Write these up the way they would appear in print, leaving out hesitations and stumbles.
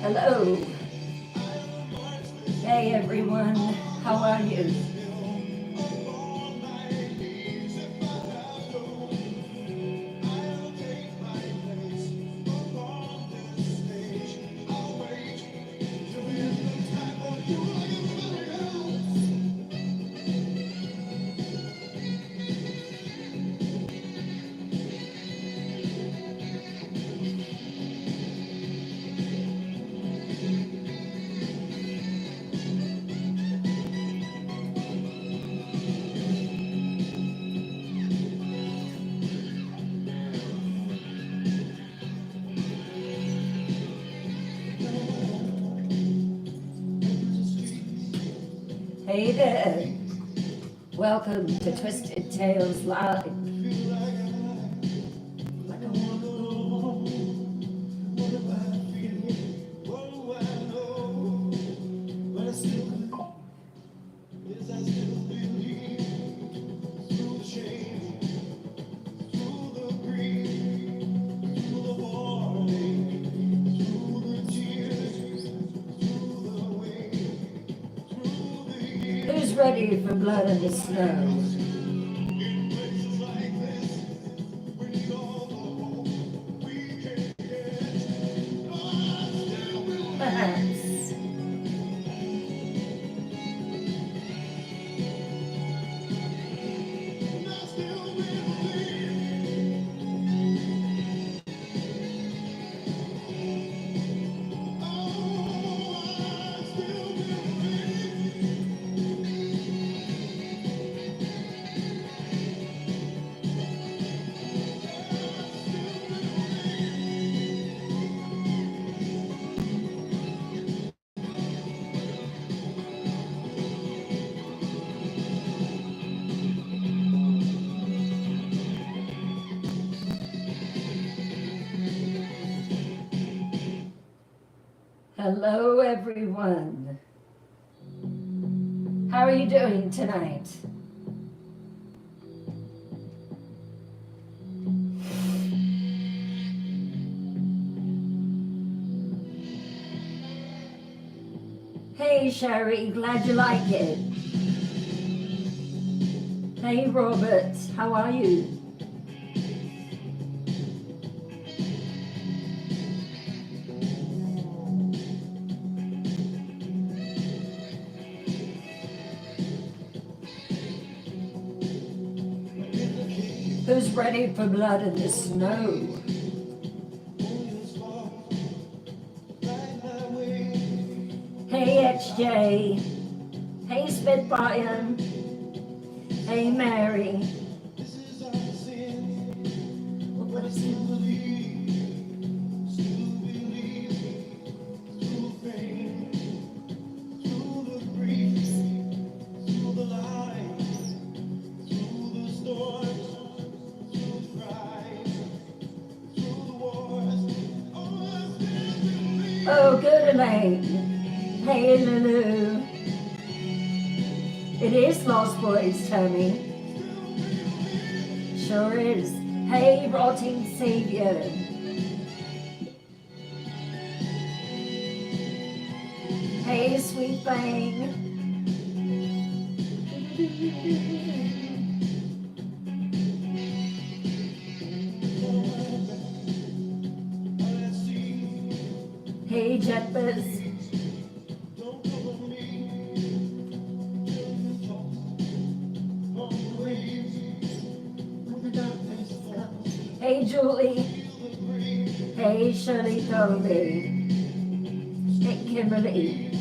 Hello. Hey everyone, how are you? Hey there. Welcome to Twisted Tales Live. Who's ready for Blood in the Snow? Perhaps. Hello everyone. How are you doing tonight? Hey Sherry, glad you like it. Hey Robert, how are you? Who's ready for blood in the snow? Hey XJ, hey Spitfire, hey Mary. What is it? Oh, good Elaine. Hey Lulu. It is Lost Boys, Tommy. Sure is. Hey, Rotting Savior. Hey, Sweet Thing. Hey, Jetbus. Hey, Julie. Hey, Shirley Thorby. Hey, Kimberly.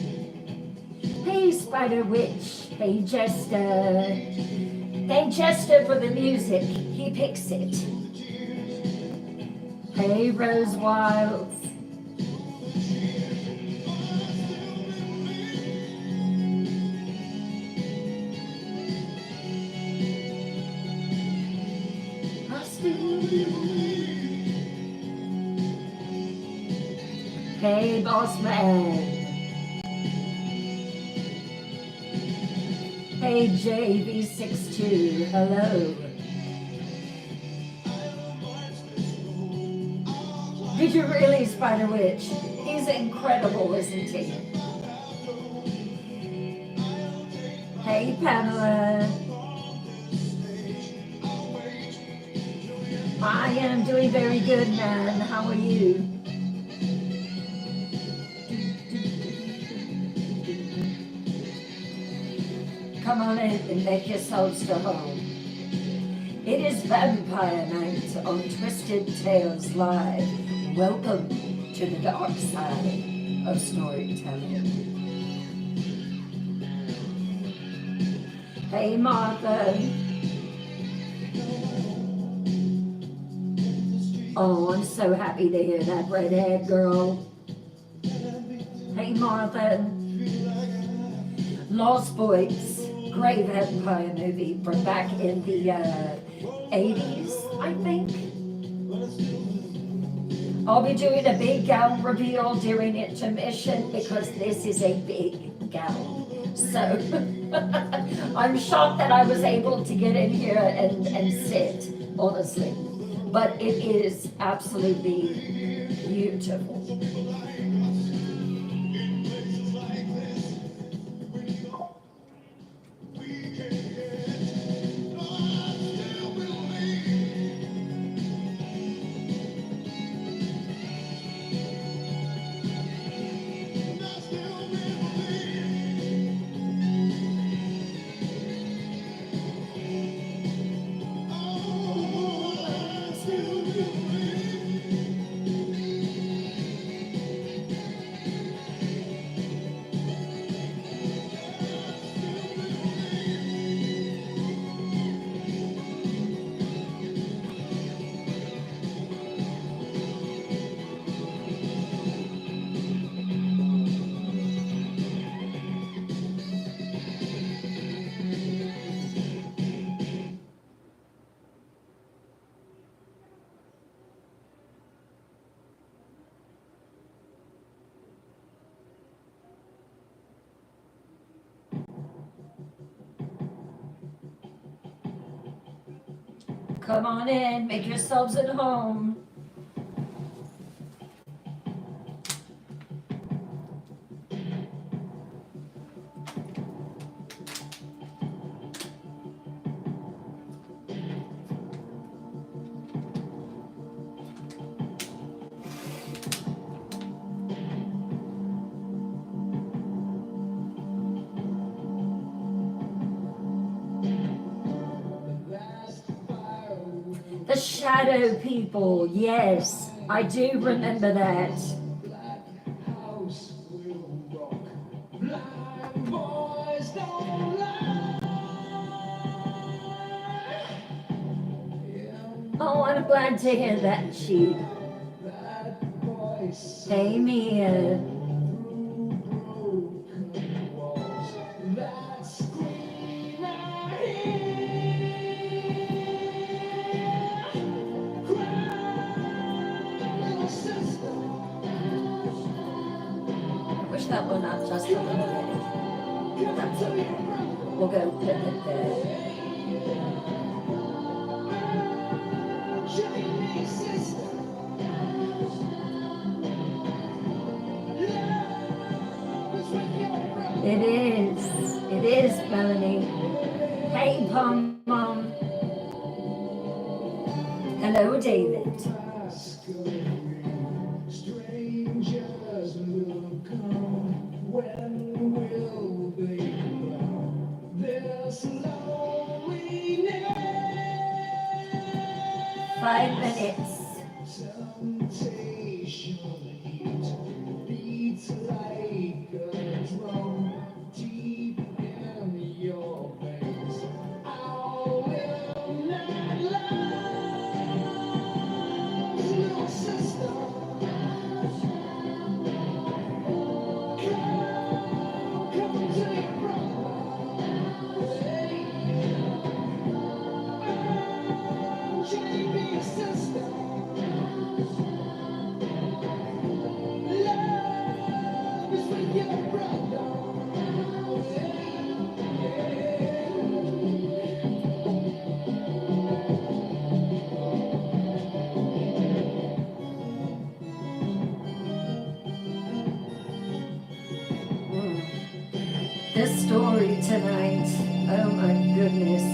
Hey, Spider Witch. Hey, Jester. Thank Jester for the music. He picks it. Hey, Rose Wilds. Hey, Boss Man. Hey, JV62. Hello. Did you really, Spider Witch? He's incredible, isn't he? Hey, Pamela. I am doing very good, man. How are you? Come on in and make yourselves to home. It is Vampire Night on Twisted Tales Live. Welcome to the dark side of storytelling. Hey, Martha. Oh, I'm so happy to hear that, redhead girl. Hey, Martha. Lost Boys, great vampire movie from back in the 80s, I think. I'll be doing a big gown reveal during intermission because this is a big gown. So I'm shocked that I was able to get in here and sit, honestly. But it is absolutely beautiful. Come on in, make yourselves at home. The shadow people, yes, I do remember that. Oh, I'm glad to hear that, Sheep. Same here. Push that one up just a little bit. That's okay. We'll go put it there. It is, Melanie. Hey, Pom Mom. Hello, David. Five minutes. This story tonight, oh my goodness.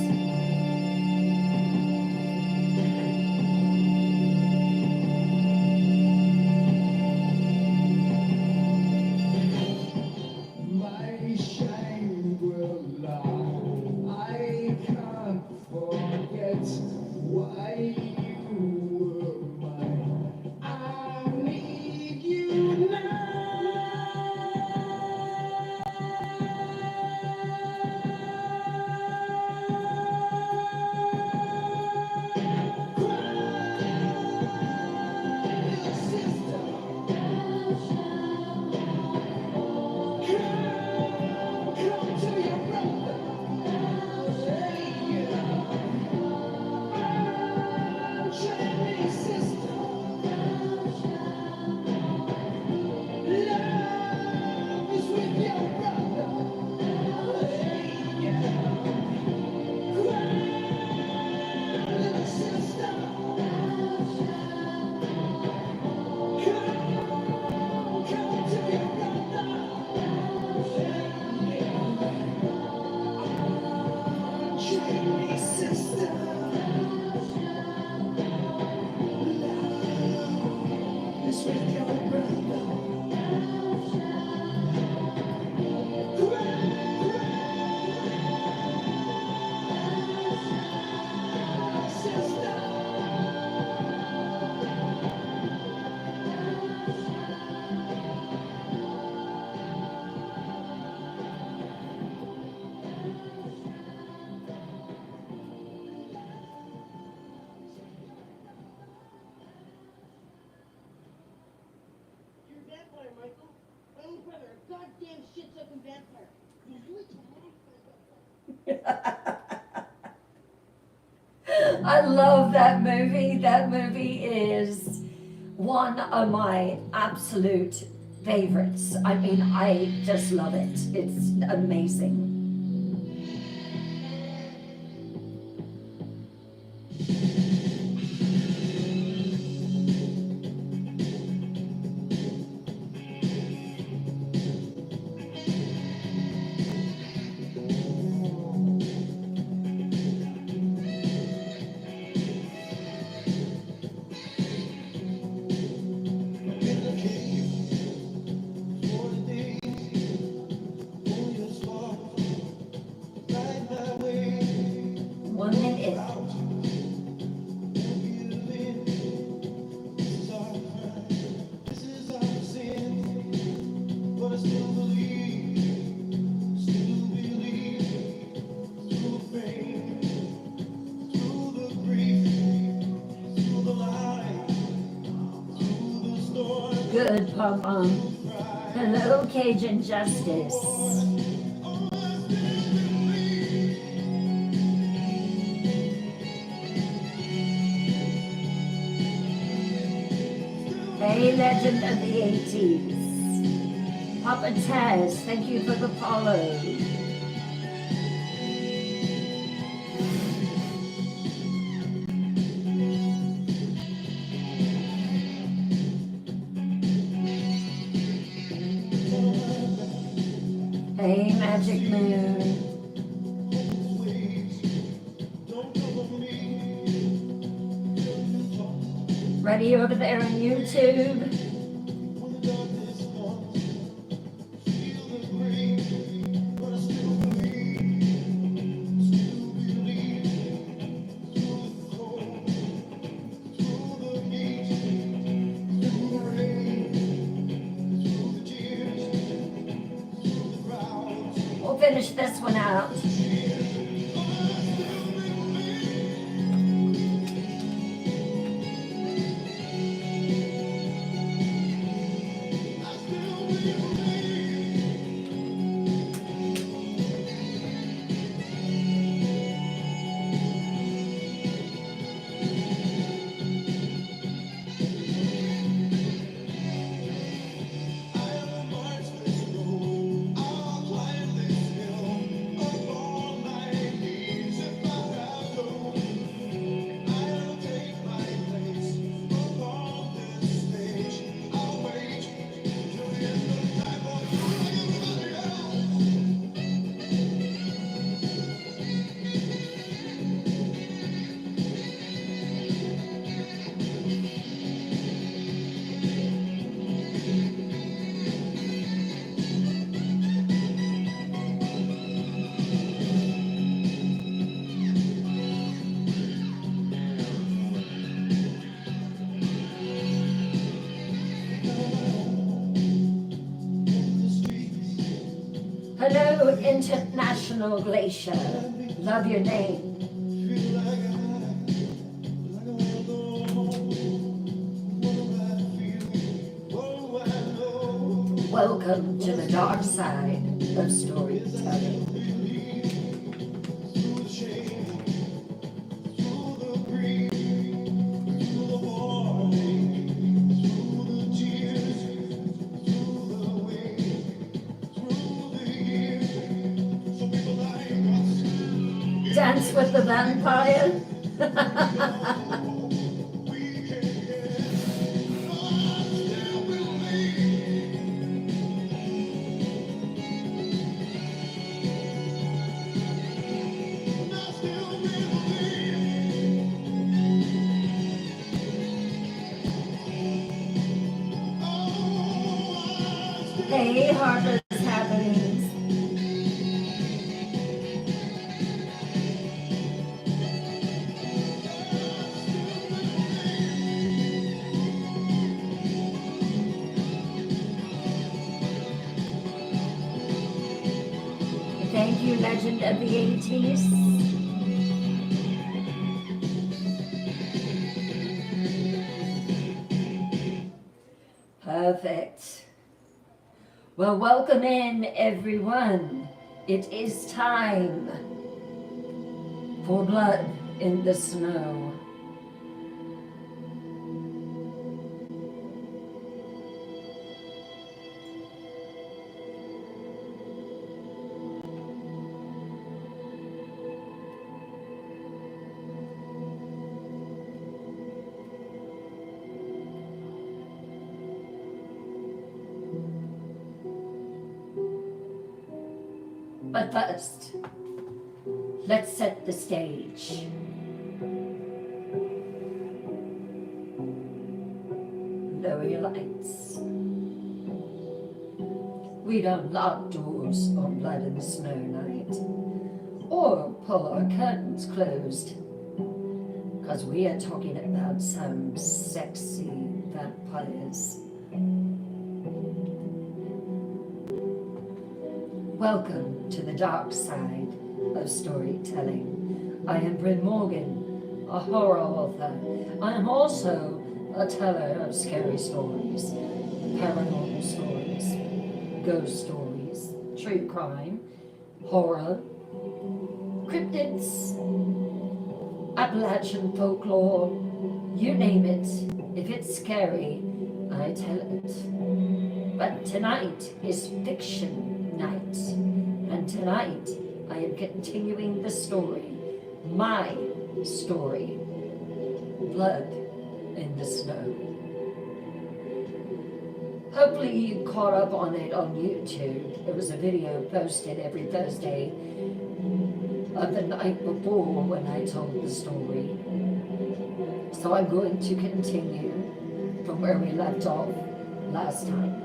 I love that movie. That movie is one of my absolute favorites. I mean, I just love it. It's amazing. good, Pom-Pom. Hello, Cajun Justice. Hey, legend of the 80s. Papa Taz, thank you for the follow. Hey, Magic Moon. Ready over there on YouTube? We'll finish this one out. Hello, International Glacier. Love your name. Welcome to the dark side of storytelling. Dance with the vampire? Hey, Harvest Happenings. Thank you, Legend of the 80s. Perfect. Well, welcome in, everyone. It is time for Blood in the Snow. But first, let's set the stage. Lower your lights. We don't lock doors on Blood in the Snow night, or pull our curtains closed, because we are talking about some sexy vampires. Welcome to the dark side of storytelling. I am Bryn Morgan, a horror author. I am also a teller of scary stories, paranormal stories, ghost stories, true crime, horror, cryptids, Appalachian folklore, you name it. If it's scary, I tell it. But tonight is fiction night, and tonight I am continuing the story, my story, Blood in the Snow. Hopefully you caught up on it on YouTube. There was a video posted every Thursday of the night before when I told the story. So I'm going to continue from where we left off last time.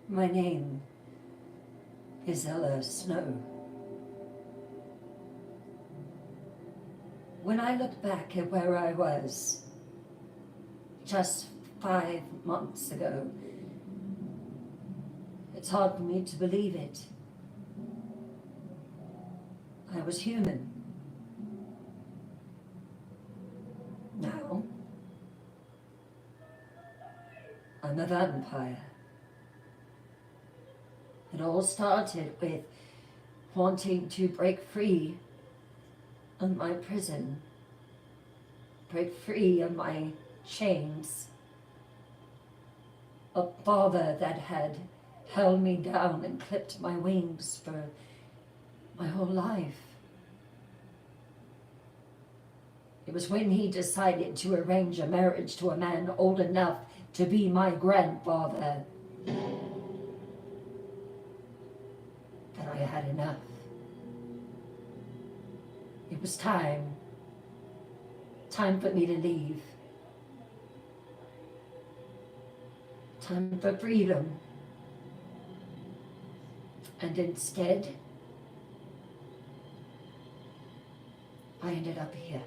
My name is Ella Snow. When I look back at where I was just 5 months ago, it's hard for me to believe it. I was human. Now, I'm a vampire. It all started with wanting to break free of my prison, break free of my chains. A father that had held me down and clipped my wings for my whole life. It was when he decided to arrange a marriage to a man old enough to be my grandfather that I had enough. It was time for me to leave. Time for freedom. And instead, I ended up here.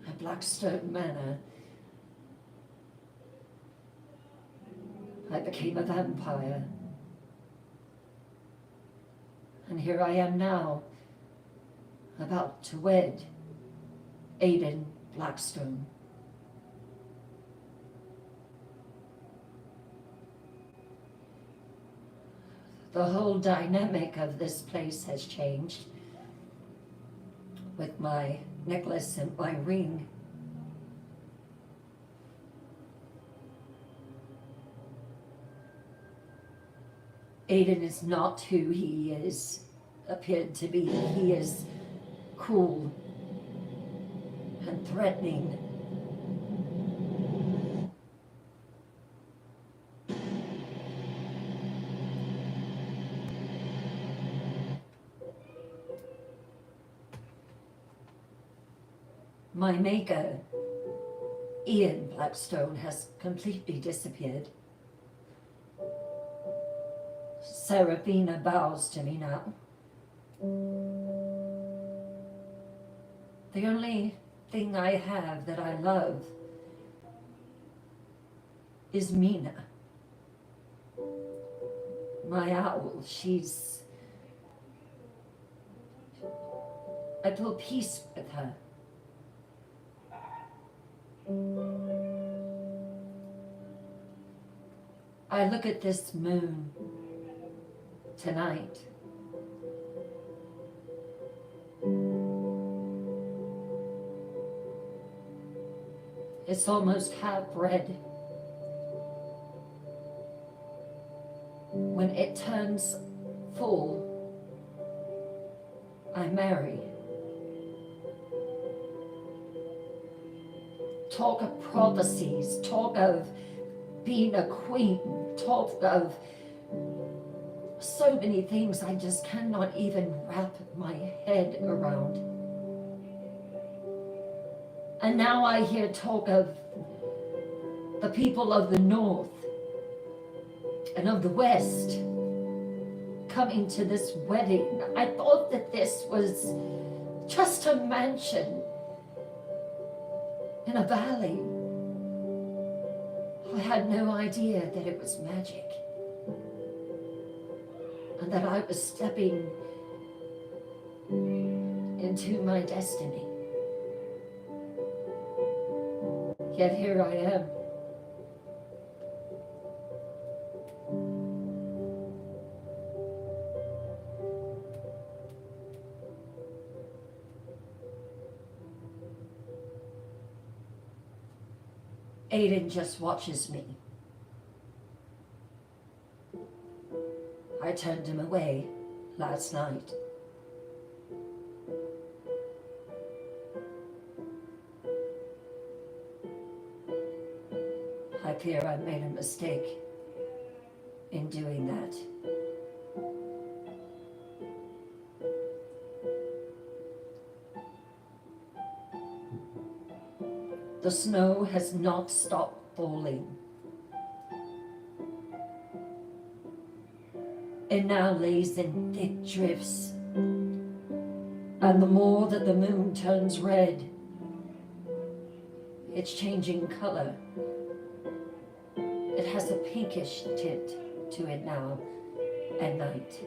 At Blackstone Manor. I became a vampire. And here I am now, about to wed Aiden Blackstone. The whole dynamic of this place has changed with my necklace and my ring. Aiden is not who he is appeared to be. He is cruel and threatening. My maker, Ian Blackstone, has completely disappeared. Serafina bows to me now. The only thing I have that I love is Mina. My owl, I feel peace with her. I look at this moon tonight. It's almost half red. When it turns full, I marry. Talk of prophecies, talk of being a queen, talk of so many things I just cannot even wrap my head around. And now I hear talk of the people of the North and of the West coming to this wedding. I thought that this was just a mansion in a valley. I had no idea that it was magic and that I was stepping into my destiny. Yet here I am. Aiden just watches me. I turned him away last night. I fear I made a mistake in doing that. The snow has not stopped falling. It now lays in thick drifts. And the more that the moon turns red, it's changing color. It has a pinkish tint to it now at night.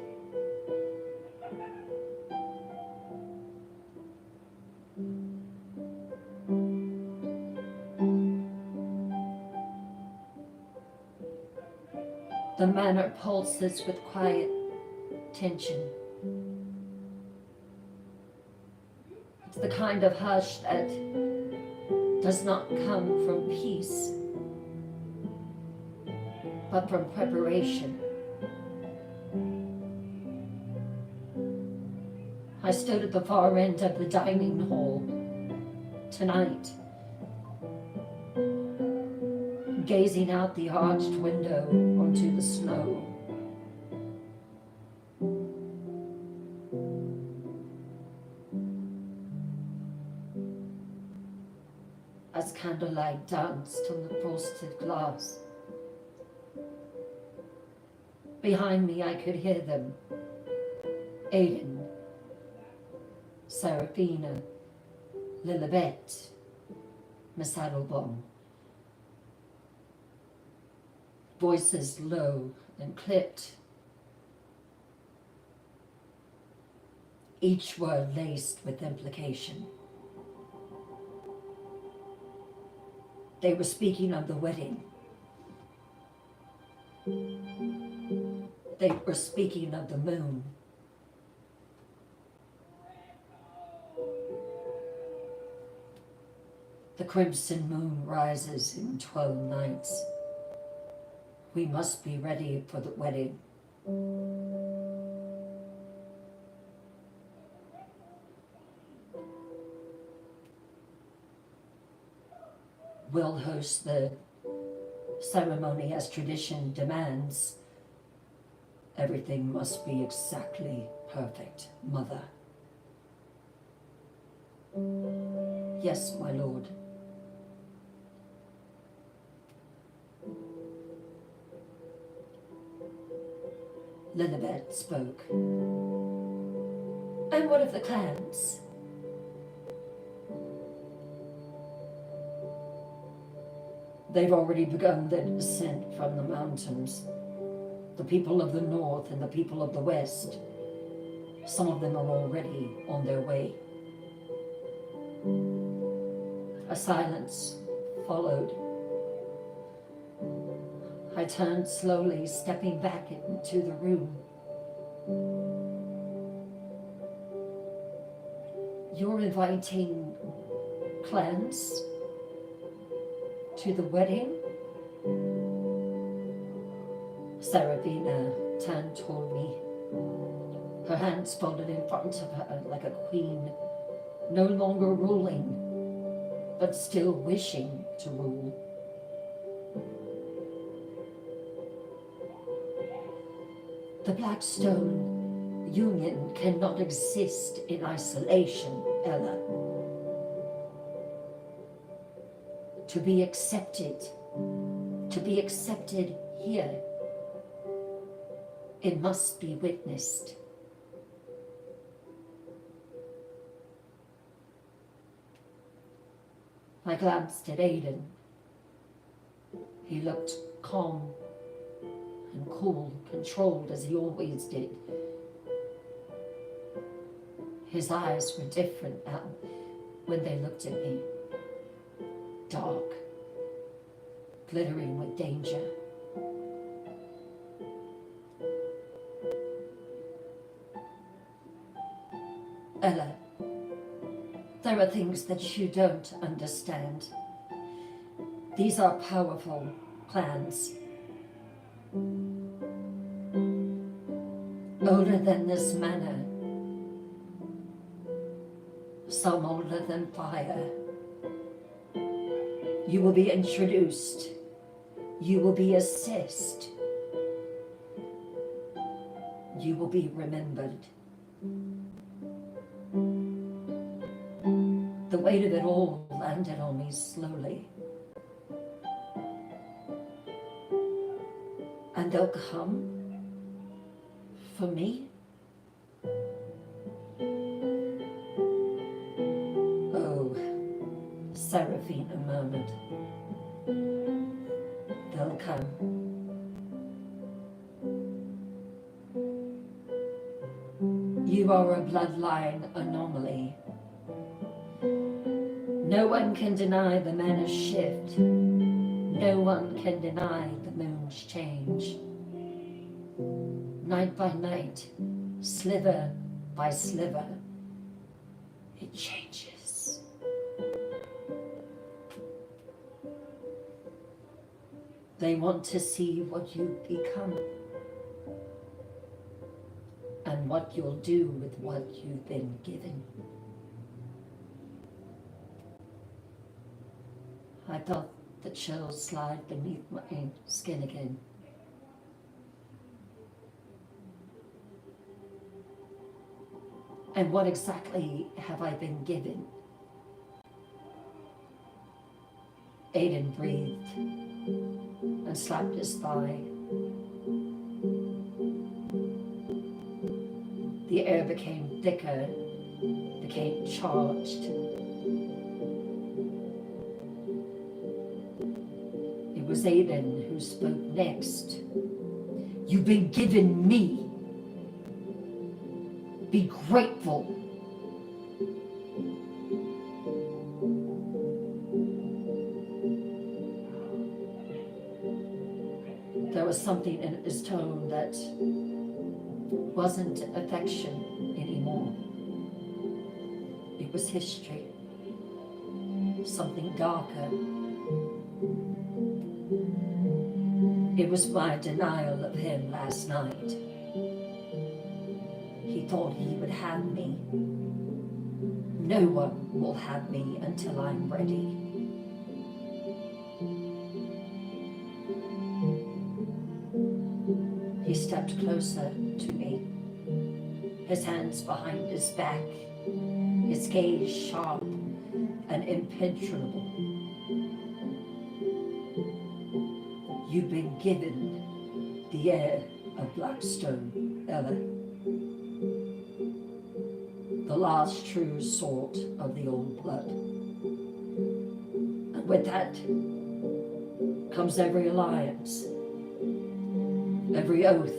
The manor pulses with quiet tension. It's the kind of hush that does not come from peace, but from preparation. I stood at the far end of the dining hall tonight, gazing out the arched window onto the snow. As candlelight danced on the frosted glass. Behind me I could hear them. Aiden, Serafina, Lilibet, Miss Adelbaum. Voices low and clipped. Each word laced with implication. They were speaking of the wedding. They were speaking of the moon. The crimson moon rises in 12 nights. We must be ready for the wedding. We'll host the ceremony as tradition demands. Everything must be exactly perfect, Mother. Yes, my lord. Lilibet spoke. And what of the clans? They've already begun their descent from the mountains. The people of the north and the people of the west. Some of them are already on their way. A silence followed. I turned slowly, stepping back into the room. You're inviting clans to the wedding? Serafina turned toward me, her hands folded in front of her like a queen, no longer ruling, but still wishing to rule. The Blackstone union cannot exist in isolation, Ella. To be accepted here, It must be witnessed. I glanced at Aidan. He looked calm and cool, controlled as he always did. His eyes were different now when they looked at me. Dark, glittering with danger. Ella, there are things that you don't understand. These are powerful plans. Older than this manor. Some older than fire. You will be introduced. You will be assessed. You will be remembered. The weight of it all landed on me slowly. And they'll come for me? Oh, Seraphina murmured. They'll come. You are a bloodline anomaly. No one can deny the manor's shift. No one can deny the moon's change. Night by night, sliver by sliver, it changes. They want to see what you become and what you'll do with what you've been given. I felt the chills slide beneath my skin again. And what exactly have I been given? Aidan breathed and slapped his thigh. The air became thicker, became charged. It was Aidan who spoke next. You've been given me. Be grateful. There was something in his tone that wasn't affection anymore. It was history. Something darker. It was my denial of him last night. He thought he would have me. No one will have me until I'm ready. He stepped closer to me, his hands behind his back, his gaze sharp and impenetrable. You've been given the air of Blackstone, Ella. The last true sort of the old blood. And with that comes every alliance, every oath,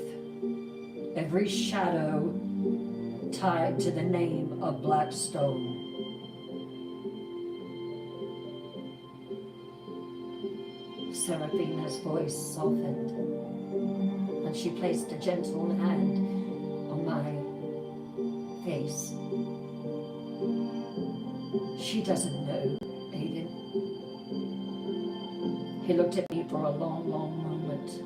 every shadow tied to the name of Blackstone. Seraphina's voice softened, and she placed a gentle hand on my face. She doesn't know, Aidan. He looked at me for a long, long moment.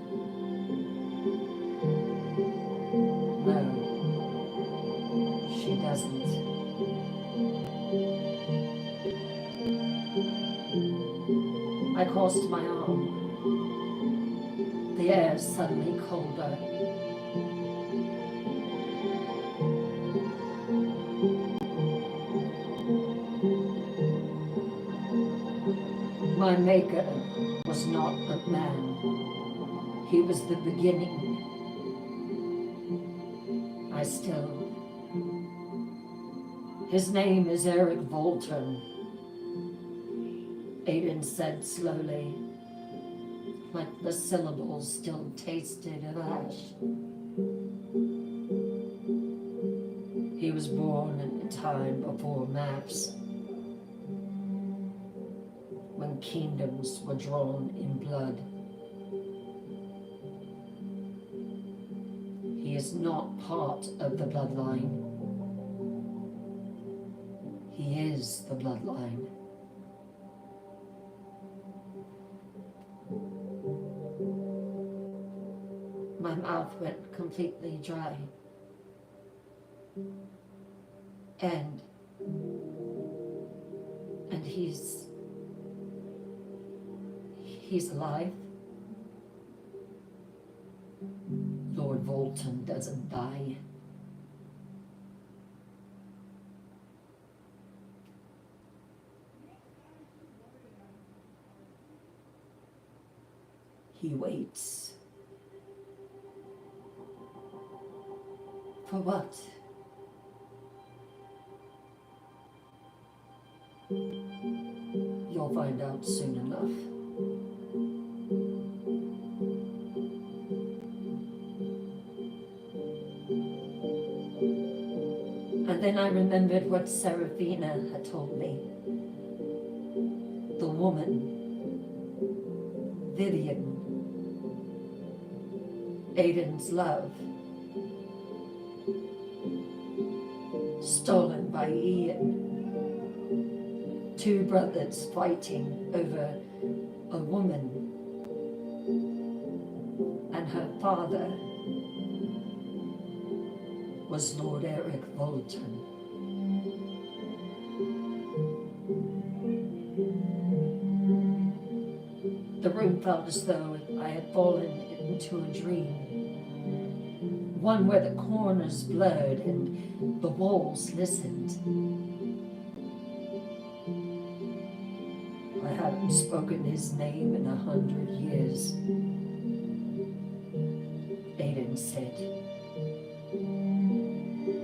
No, she doesn't. I crossed my arm. The air suddenly colder. My maker was not a man. He was the beginning. still. His name is Eric Volton, Aiden said slowly, like the syllables still tasted of ash. He was born in a time before maps, when kingdoms were drawn in blood. He is not part of the bloodline. He is the bloodline. My mouth went completely dry. And he's alive. Lord Volton doesn't die. He waits. For what? You'll find out soon enough. And then I remembered what Serafina had told me. The woman, Vivian, Aiden's love, stolen by Ian. Two brothers fighting over a woman and her father was Lord Eric Volton. The room felt as though I had fallen into a dream, one where the corners blurred and the walls listened. I hadn't spoken his name in 100 years. Aiden said,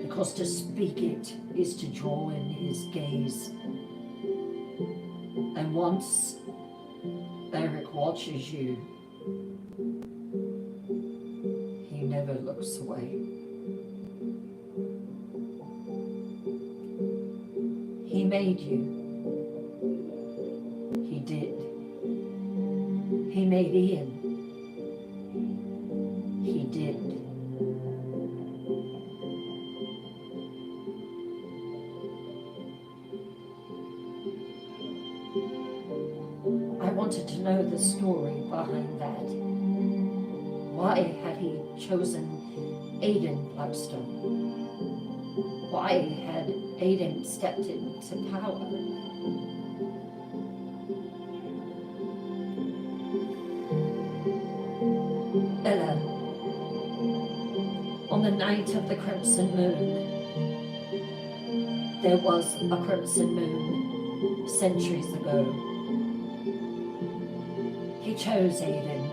because to speak it is to draw in his gaze. And once Eric watches you, he never looks away. He made you. He did. He made Ian. He did. I wanted to know the story behind that. Why had he chosen Aiden Blackstone? Why had Aiden stepped into power? Ella, on the night of the crimson moon, there was a crimson moon centuries ago. He chose Aiden.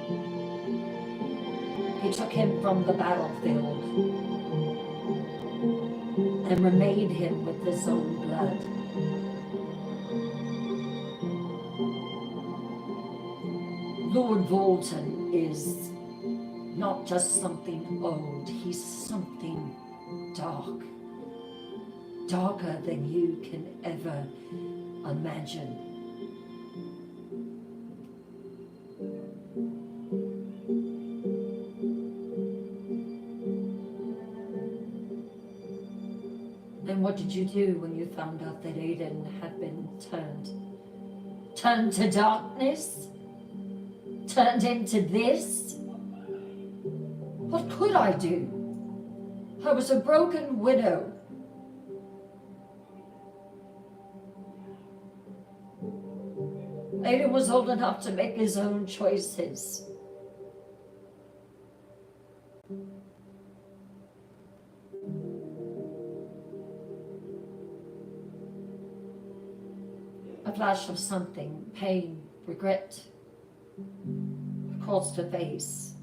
He took him from the battlefield and remade him with his own blood. Lord Volton is not just something old, he's something dark. Darker than you can ever imagine. And what did you do when you found out that Aiden had been turned to darkness? Turned into this? What could I do? I was a broken widow. Aiden was old enough to make his own choices. A flash of something, pain, regret, across her face.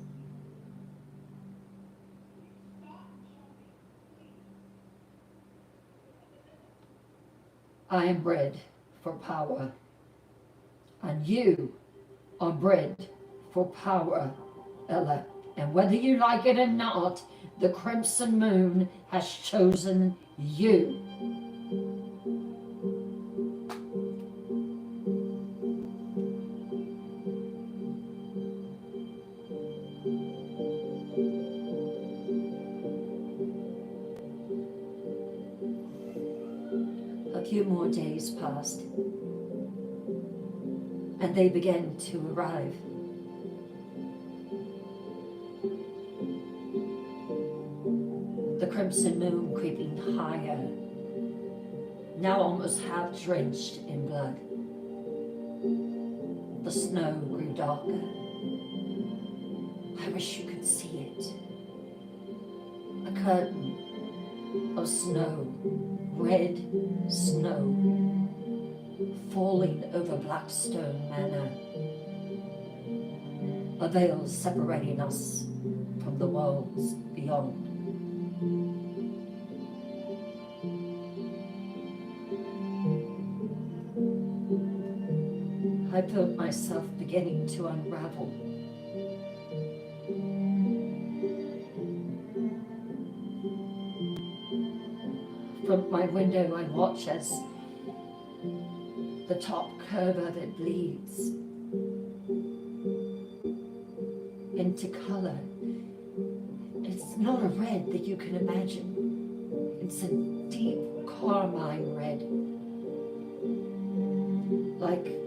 I am bred for power, and you are bred for power, Ella. And whether you like it or not, the Crimson Moon has chosen you. A few more days passed, and they began to arrive. The Crimson Moon creeping higher, now almost half drenched in blood. The snow grew darker. I wish you could see it. A curtain of snow, red snow, falling over Blackstone Manor. A veil separating us from the worlds beyond. I felt myself beginning to unravel. From my window I watch as the top curve of it bleeds into color. It's not a red that you can imagine. It's a deep carmine red, like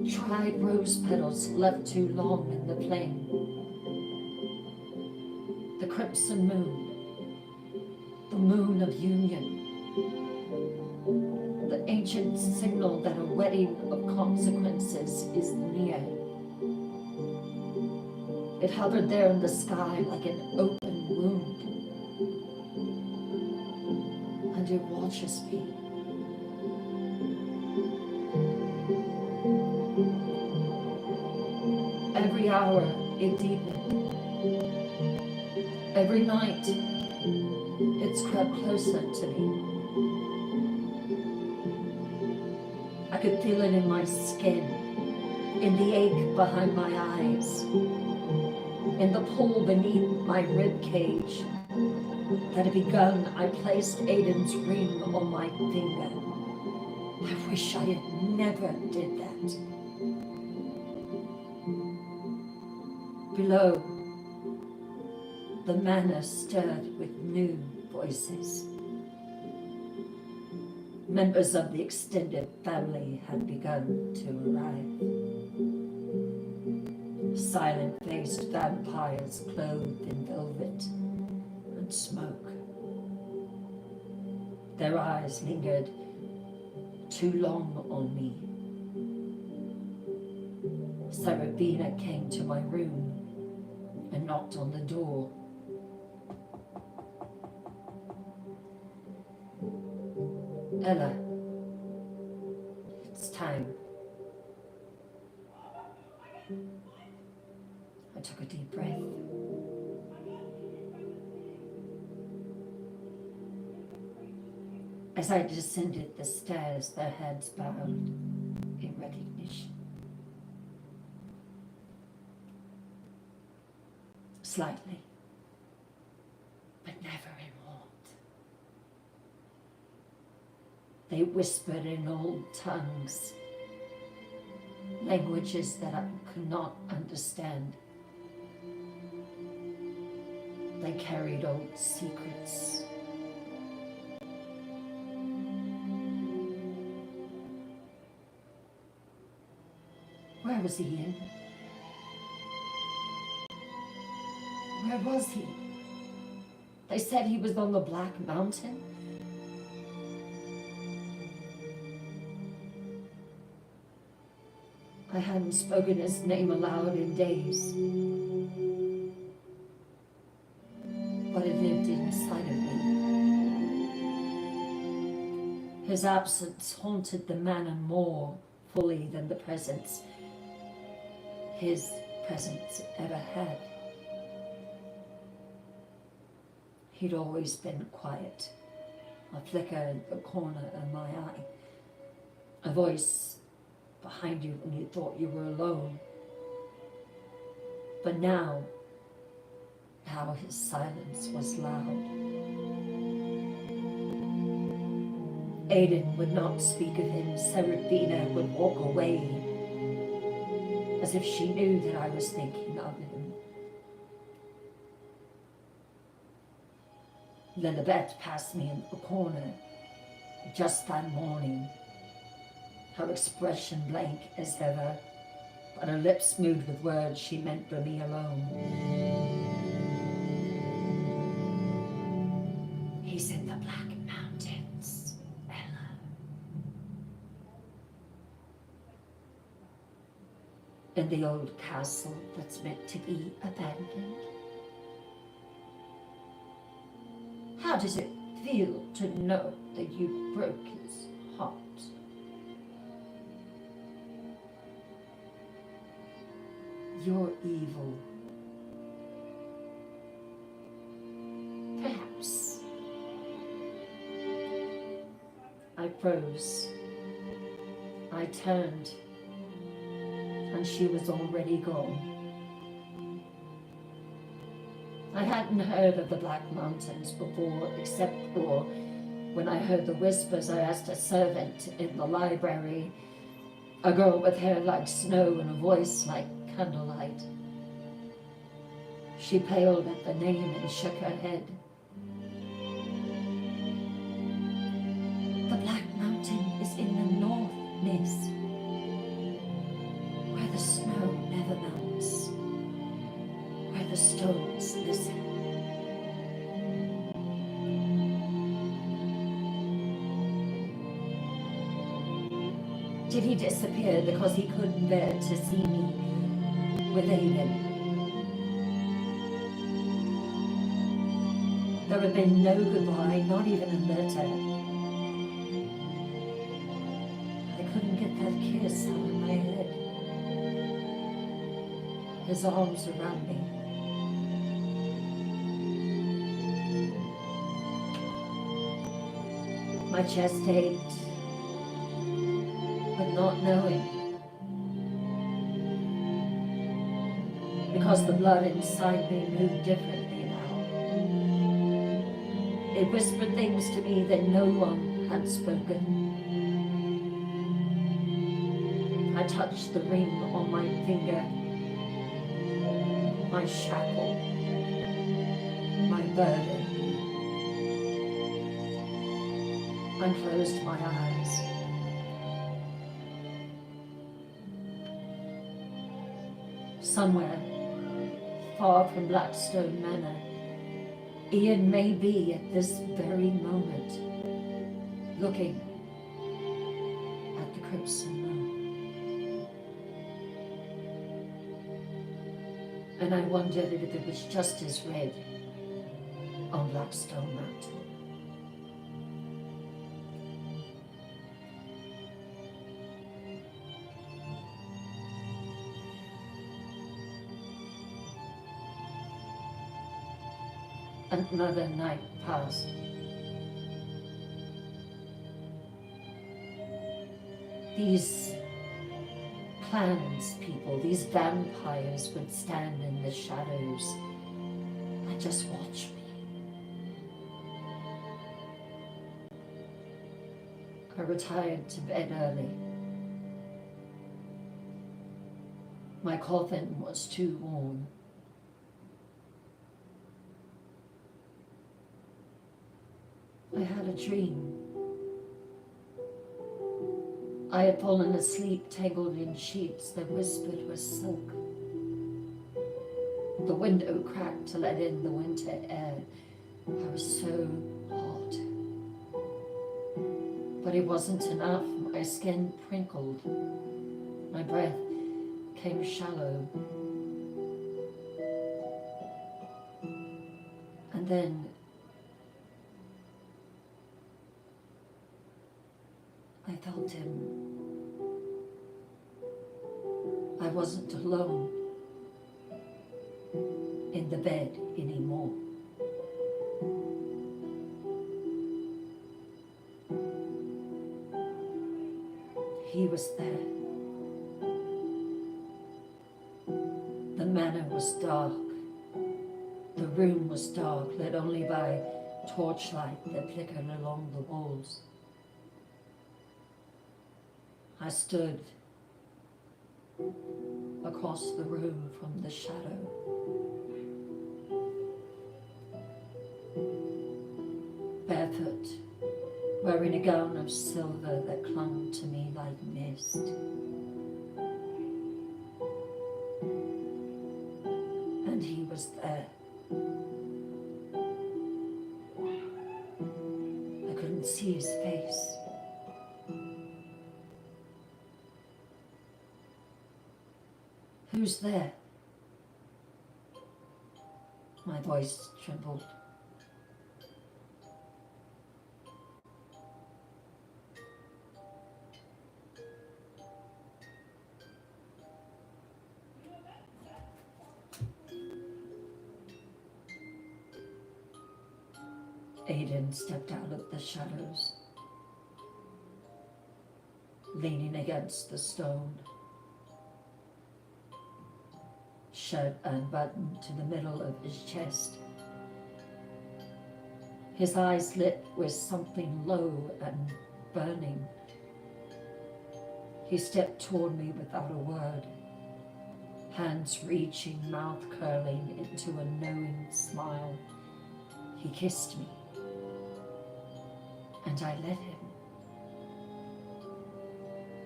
dried rose petals left too long in the flame. The Crimson Moon, the moon of union, the ancient signal that a wedding of consequences is near. It hovered there in the sky like an open wound, and it watches me. Every hour it deepened. Every night it's crept closer to me. I could feel it in my skin, in the ache behind my eyes, in the pull beneath my rib cage. That had begun, I placed Aiden's ring on my finger. I wish I had never did that. Below, the manor stirred with new voices. Members of the extended family had begun to arrive. Silent-faced vampires clothed in velvet and smoke. Their eyes lingered too long on me. Sarabina came to my room and knocked on the door. Ella, it's time. I took a deep breath. As I descended the stairs, their heads bowed in recognition. Slightly, but never in warmth. They whispered in old tongues, languages that I could not understand. They carried old secrets. Where was Ian? Where was he? They said he was on the Black Mountain. I hadn't spoken his name aloud in days, but it lived inside of me. His absence haunted the manor more fully than the presence his presence ever had. He'd always been quiet, a flicker in the corner of my eye, a voice behind you when you thought you were alone. But now his silence was loud. Aidan would not speak of him. Serafina would walk away, as if she knew that I was thinking of him. Lilibet passed me in the corner just that morning, her expression blank as ever, but her lips moved with words she meant for me alone. He's in the Black Mountains, Ella. In the old castle that's meant to be abandoned. How does it feel to know that you broke his heart? You're evil. Perhaps. I froze. I turned, and she was already gone. I hadn't heard of the Black Mountains before, except for when I heard the whispers. I asked a servant in the library, a girl with hair like snow and a voice like candlelight. She paled at the name and shook her head. The Black Mountain is in the north, miss, where the snow never melts, where the stones listen. Did he disappear because he couldn't bear to see me with Aidan? There had been no goodbye, not even a letter. I couldn't get that kiss out of my head. His arms around me. My chest ached, but not knowing. Because the blood inside me moved differently now. It whispered things to me that no one had spoken. I touched the ring on my finger, my shackle, my burden. I closed my eyes. Somewhere far from Blackstone Manor, Ian may be at this very moment looking at the crimson moon. And I wondered if it was just as red on Blackstone Mountain. Another night passed. These clans people, these vampires would stand in the shadows and just watch me. I retired to bed early. My coffin was too warm. I had a dream. I had fallen asleep tangled in sheets that whispered with silk. The window cracked to let in the winter air. I was so hot. But it wasn't enough. My skin prinkled. My breath came shallow. And then I felt him. I wasn't alone in the bed anymore. He was there. The manor was dark. The room was dark, lit only by torchlight that flickered along the walls. I stood across the room from the shadow. Barefoot, wearing a gown of silver that clung to me like mist. And he was there. I couldn't see his face. Who's there? My voice trembled. Aiden stepped out of the shadows, leaning against the stone, shirt unbuttoned to the middle of his chest. His eyes lit with something low and burning. He stepped toward me without a word, hands reaching, mouth curling into a knowing smile. He kissed me, and I let him.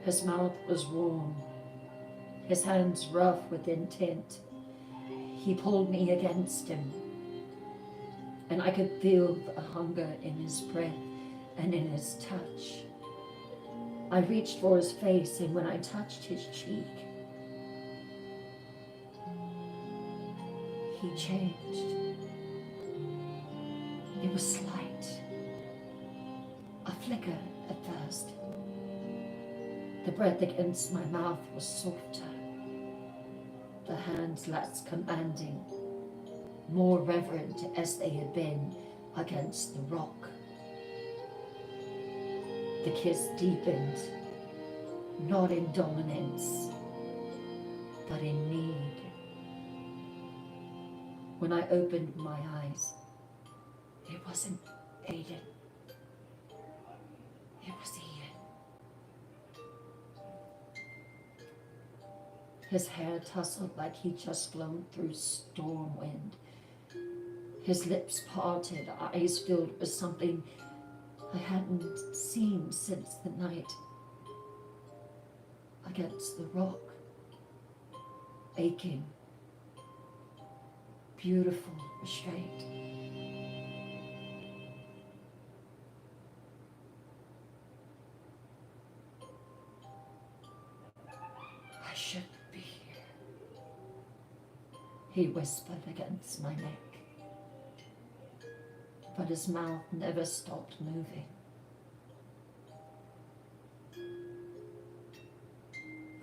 His mouth was warm, his hands rough with intent. He pulled me against him, and I could feel the hunger in his breath and in his touch. I reached for his face, and when I touched his cheek, he changed. It was slight, a flicker at first. The breath against my mouth was softer, the hands less commanding, more reverent as they had been against the rock. The kiss deepened, not in dominance, but in need. When I opened my eyes, it wasn't Aiden. It was Ian. His hair tousled like he'd just blown through storm wind. His lips parted, eyes filled with something I hadn't seen since the night against the rock. Aching, beautiful, restraint. I shouldn't be here, he whispered against my neck. But his mouth never stopped moving.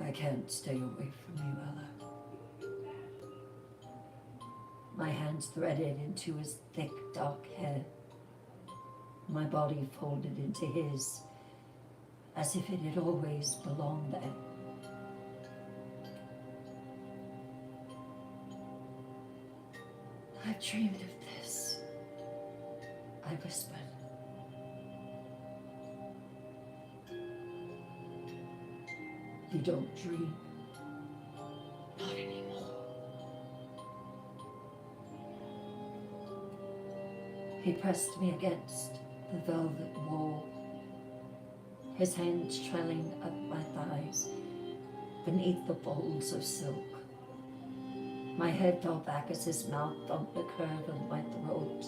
I can't stay away from you, Ella. My hands threaded into his thick, dark hair. My body folded into his, as if it had always belonged there. I've dreamed of this, I whispered. You don't dream. Not anymore. He pressed me against the velvet wall, his hands trailing up my thighs beneath the folds of silk. My head fell back as his mouth thumped the curve of my throat.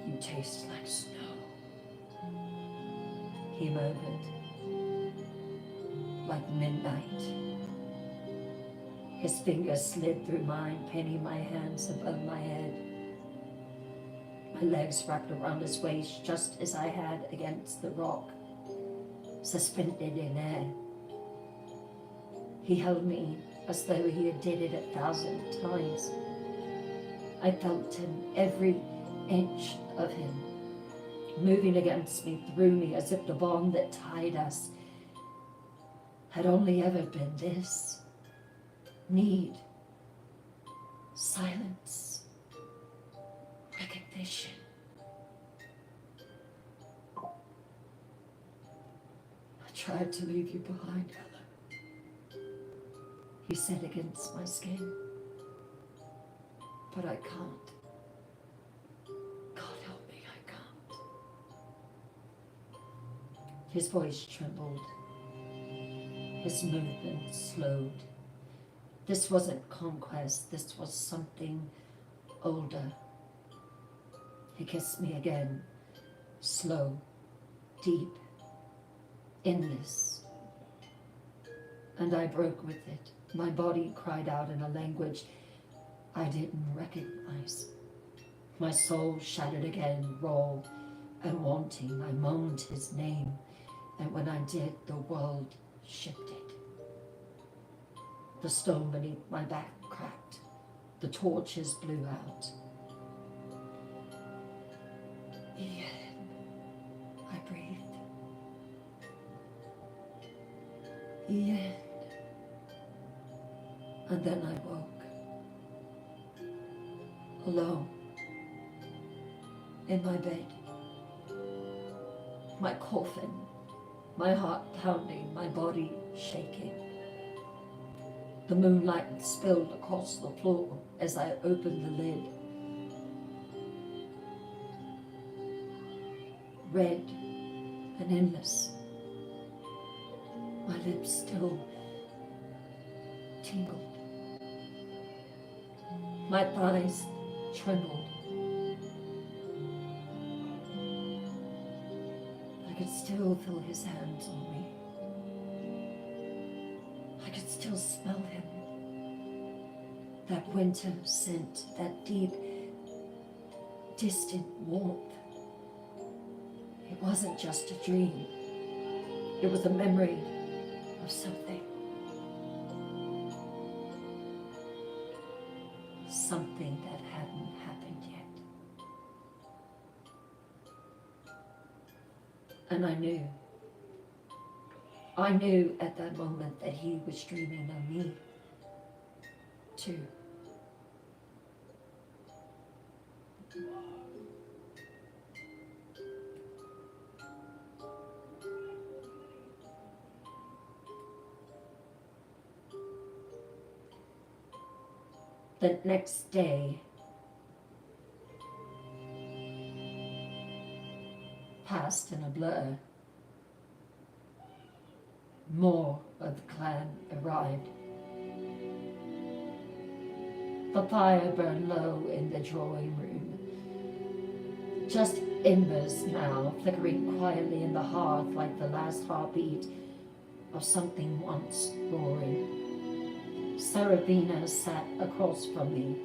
You taste like snow, he murmured, like midnight. His fingers slid through mine, pinning my hands above my head. My legs wrapped around his waist just as I had against the rock, suspended in air. He held me as though he had did it 1,000 times. I felt him, every inch of him, moving against me through me as if the bond that tied us had only ever been this: need, silence, recognition. I tried to leave you behind, Ella, he said against my skin, but I can't. God help me, I can't. His voice trembled. His movement slowed. This wasn't conquest, this was something older. He kissed me again, slow, deep, endless. And I broke with it. My body cried out in a language I didn't recognize. My soul shouted again, raw and wanting. I moaned his name, and when I did, the world shifted. The stone beneath my back cracked. The torches blew out. Ian, I breathed. Ian. And then I woke. Alone. In my bed. My coffin. My heart pounding, my body shaking. The moonlight spilled across the floor as I opened the lid. Red and endless. My lips still tingled. My thighs trembled. I could still feel his hands on me. I could still smell him. That winter scent, that deep, distant warmth. It wasn't just a dream. It was a memory of something. Something that hadn't happened yet. And I knew at that moment that he was dreaming of me, too. The next day, passed in a blur. More of the clan arrived. The fire burned low in the drawing room. Just embers now, flickering quietly in the hearth like the last heartbeat of something once roaring. Serafina sat across from me.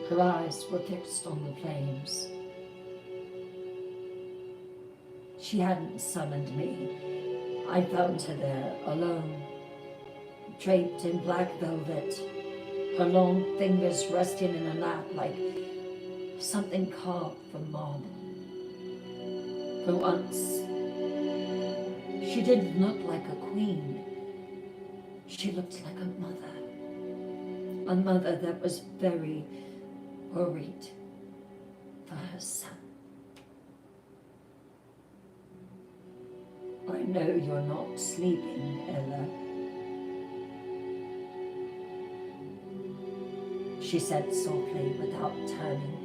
Her eyes were fixed on the flames. She hadn't summoned me. I found her there, alone, draped in black velvet, her long fingers resting in her lap like something carved from marble. For once, she didn't look like a queen. She looked like a mother that was very worried for her son. I know you're not sleeping, Ella, she said softly without turning.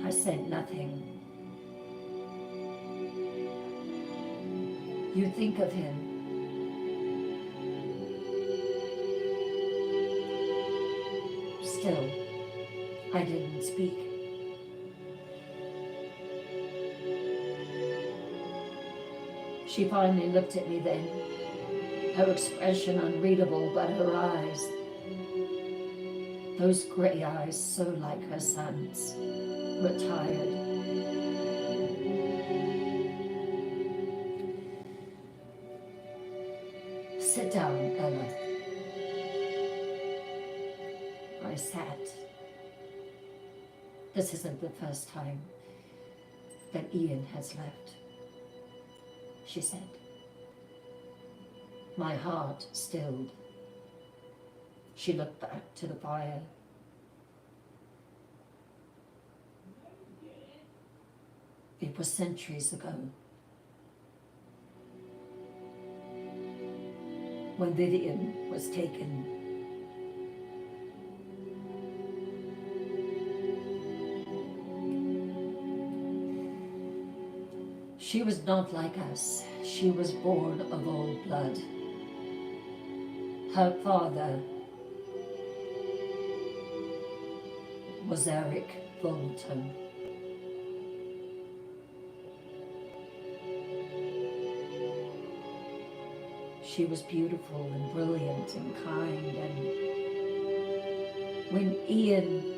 I said nothing. You think of him. Still, I didn't speak. She finally looked at me then, her expression unreadable, but her eyes, those gray eyes so like her son's, were tired. Sit down, Ella. I sat. This isn't the first time that Ian has left, she said. My heart stilled. She looked back to the fire. It was centuries ago, when Vivian was taken. She was not like us. She was born of old blood. Her father was Eric Bolton. She was beautiful and brilliant and kind, and when Ian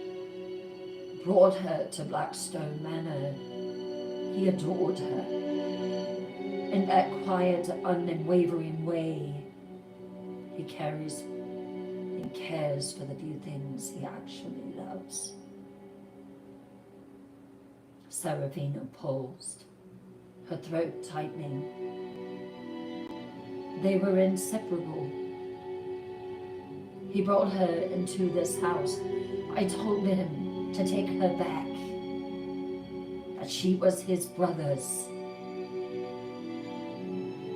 brought her to Blackstone Manor, he adored her in that quiet, unwavering way. He cares for the few things he actually loves. Serafina paused, her throat tightening. They were inseparable. He brought her into this house. I told him to take her back, that she was his brother's.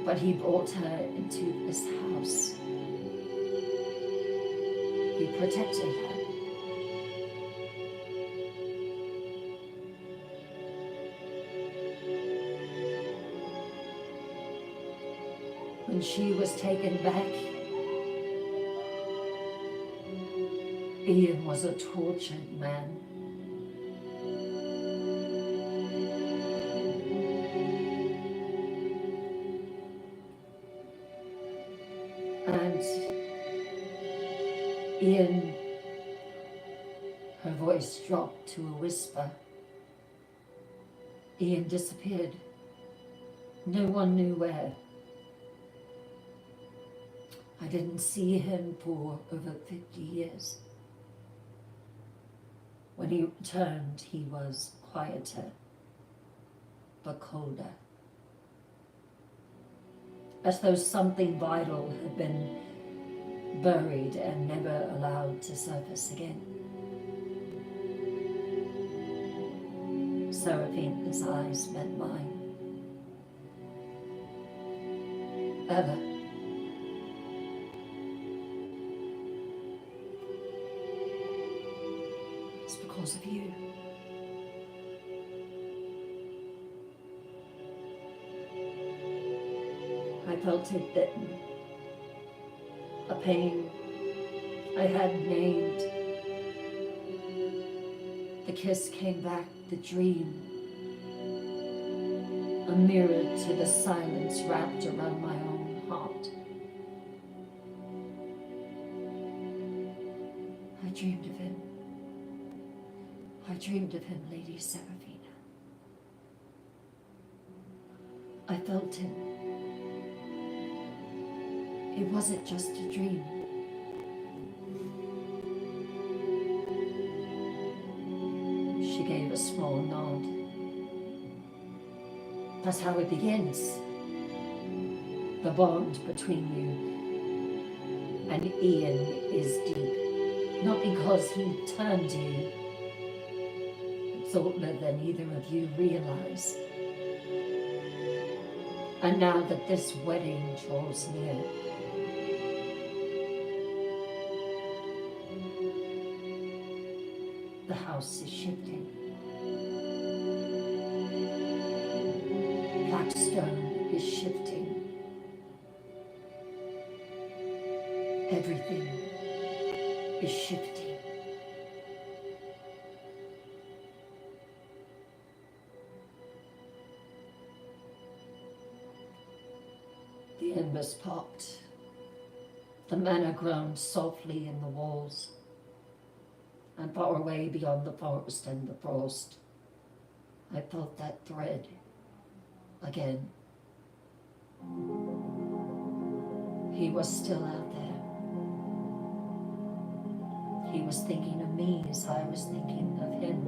But he brought her into this house. He protected her. When she was taken back, Ian was a tortured man. And Ian, her voice dropped to a whisper. Ian disappeared. No one knew where. I didn't see him for over 50 years. When he returned, he was quieter, but colder. As though something vital had been buried and never allowed to surface again. Serafina's eyes met mine. Ella, it's because of you. I felt it then, a pain I hadn't named. The kiss came back, the dream, a mirror to the silence wrapped around my own heart. I dreamed of him. I dreamed of him, Lady Serafina. I felt him. It wasn't just a dream. She gave a small nod. That's how it begins. The bond between you and Ian is deep. Not because he turned you. It's older than either of you realize. And now that this wedding draws near, the house is shifting. Blackstone is shifting. Everything is shifting. The embers popped. The manor groaned softly in the walls. And far away beyond the forest and the frost, I felt that thread again. He was still out there. He was thinking of me as I was thinking of him.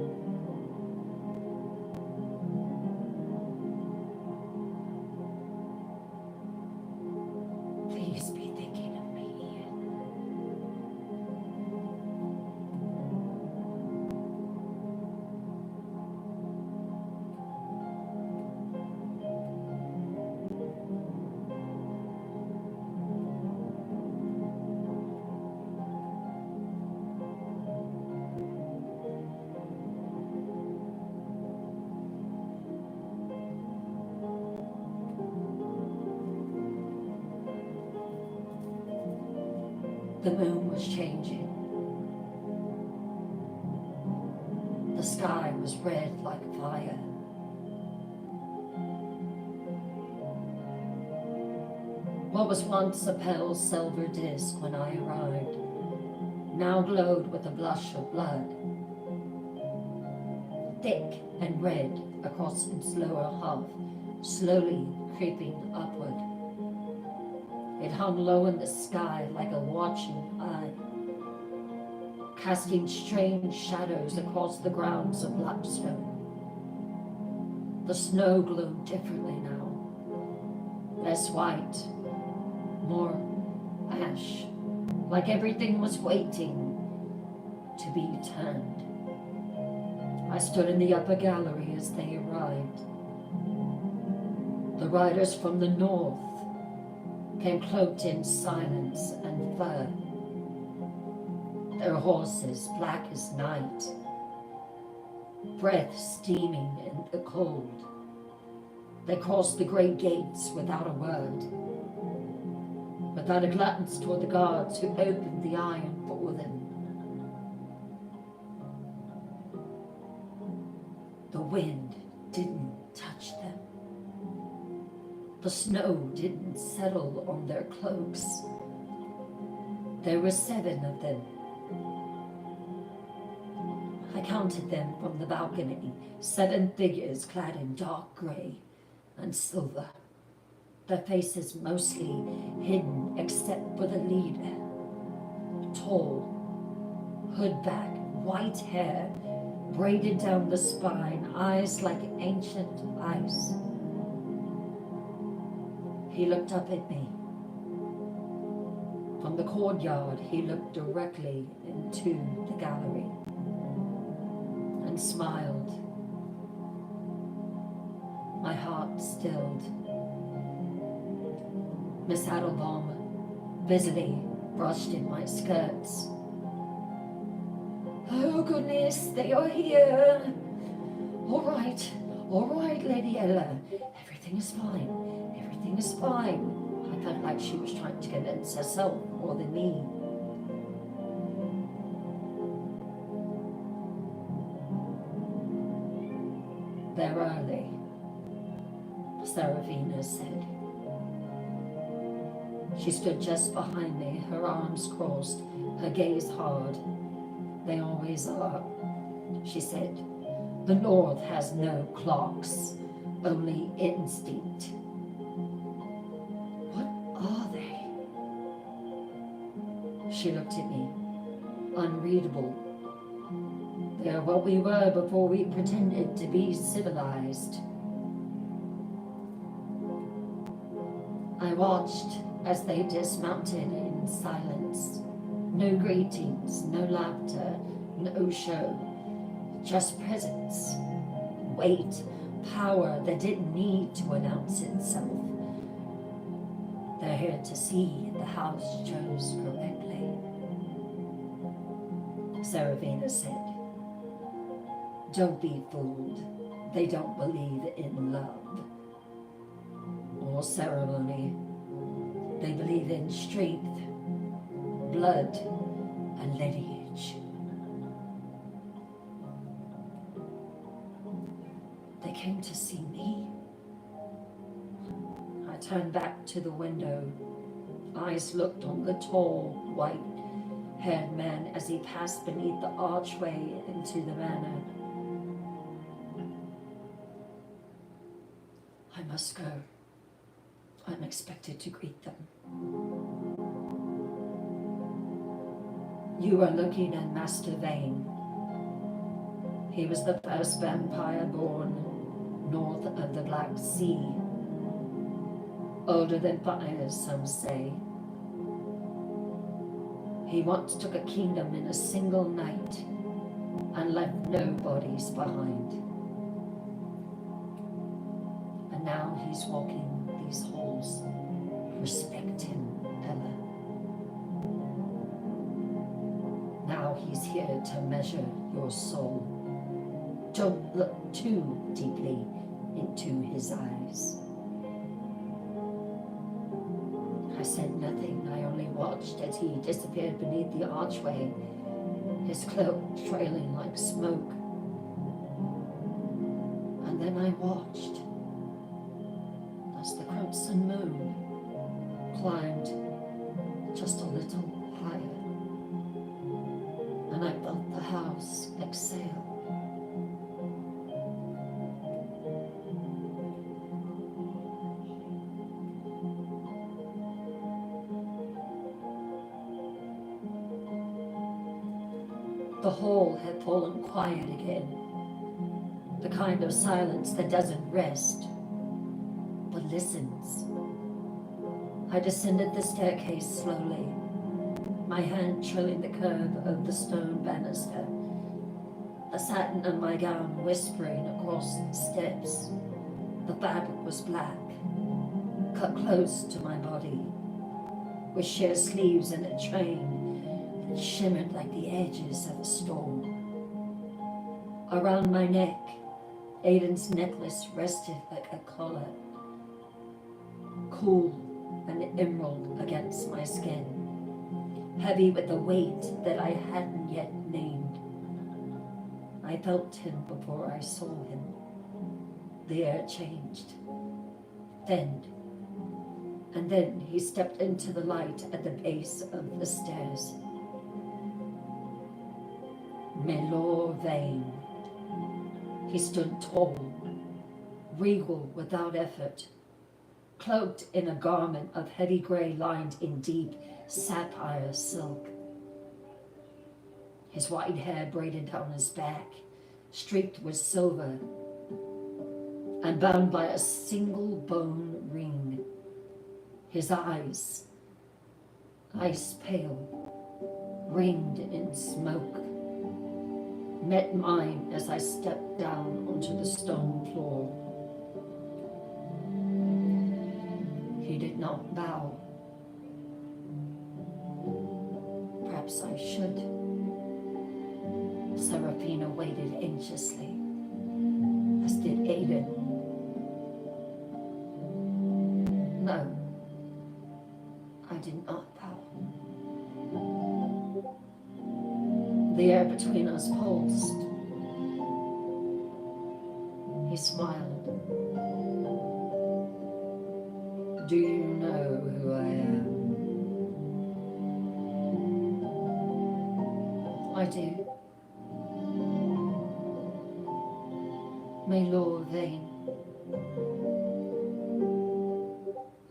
The moon was changing. The sky was red like fire. What was once a pale silver disc when I arrived now glowed with a blush of blood, thick and red across its lower half, slowly creeping upward. It hung low in the sky like a watching eye, casting strange shadows across the grounds of Blackstone. The snow glowed differently now, less white, more ash, like everything was waiting to be turned. I stood in the upper gallery as they arrived. The riders from the north came cloaked in silence and fur, their horses black as night, breath steaming in the cold. They crossed the great gates without a word, without a glance toward the guards who opened the iron for them. The wind didn't touch them. The snow didn't settle on their cloaks. There were 7 of them. I counted them from the balcony, 7 figures clad in dark gray and silver, their faces mostly hidden except for the leader. Tall, hood back, white hair braided down the spine, eyes like ancient ice. He looked up at me. From the courtyard, he looked directly into the gallery and smiled. My heart stilled. Miss Adelbaum busily brushed in my skirts. Oh goodness, they are here. All right, Lady Ella. Everything is fine. Everything is fine. I felt like she was trying to convince herself more than me. They're early, Seraphina said. She stood just behind me, her arms crossed, her gaze hard. They always are, she said. The North has no clocks, only instinct. What are they? She looked at me, unreadable. They are what we were before we pretended to be civilized. I watched as they dismounted in silence. No greetings, no laughter, no show, just presence, weight, power that didn't need to announce itself. They're here to see the house chose correctly, Seraphina said. Don't be fooled. They don't believe in love or ceremony. They believe in strength, blood, and lineage. They came to see me. I turned back to the window. Eyes looked on the tall, white-haired man as he passed beneath the archway into the manor. I must go. I'm expected to greet them. You are looking at Master Vane. He was the first vampire born north of the Black Sea. Older than fires, some say. He once took a kingdom in a single night and left no bodies behind. And now he's walking these halls. Respect him, Ella. Now he's here to measure your soul. Don't look too deeply into his eyes. I said nothing. I only watched as he disappeared beneath the archway, his cloak trailing like smoke. And then I watched as the crimson moon climbed just a little higher, and I felt the house exhale. The hall had fallen quiet again, the kind of silence that doesn't rest, but listens. I descended the staircase slowly, my hand trailing the curve of the stone banister, the satin on my gown whispering across the steps. The fabric was black, cut close to my body, with sheer sleeves and a train that shimmered like the edges of a storm. Around my neck, Aiden's necklace rested like a collar, cool and emerald against my skin, heavy with the weight that I hadn't yet named. I felt him before I saw him. The air changed, thinned, and then he stepped into the light at the base of the stairs. Manor Vane. He stood tall, regal without effort, cloaked in a garment of heavy gray lined in deep sapphire silk. His white hair braided down his back, streaked with silver, and bound by a single bone ring. His eyes, ice pale, ringed in smoke, met mine as I stepped down onto the stone floor. He did not bow. Perhaps I should. Serafina waited anxiously, as did Aiden. No, I did not bow. The air between us pulsed. He smiled. Do you know who I am? I do. Manor Vane.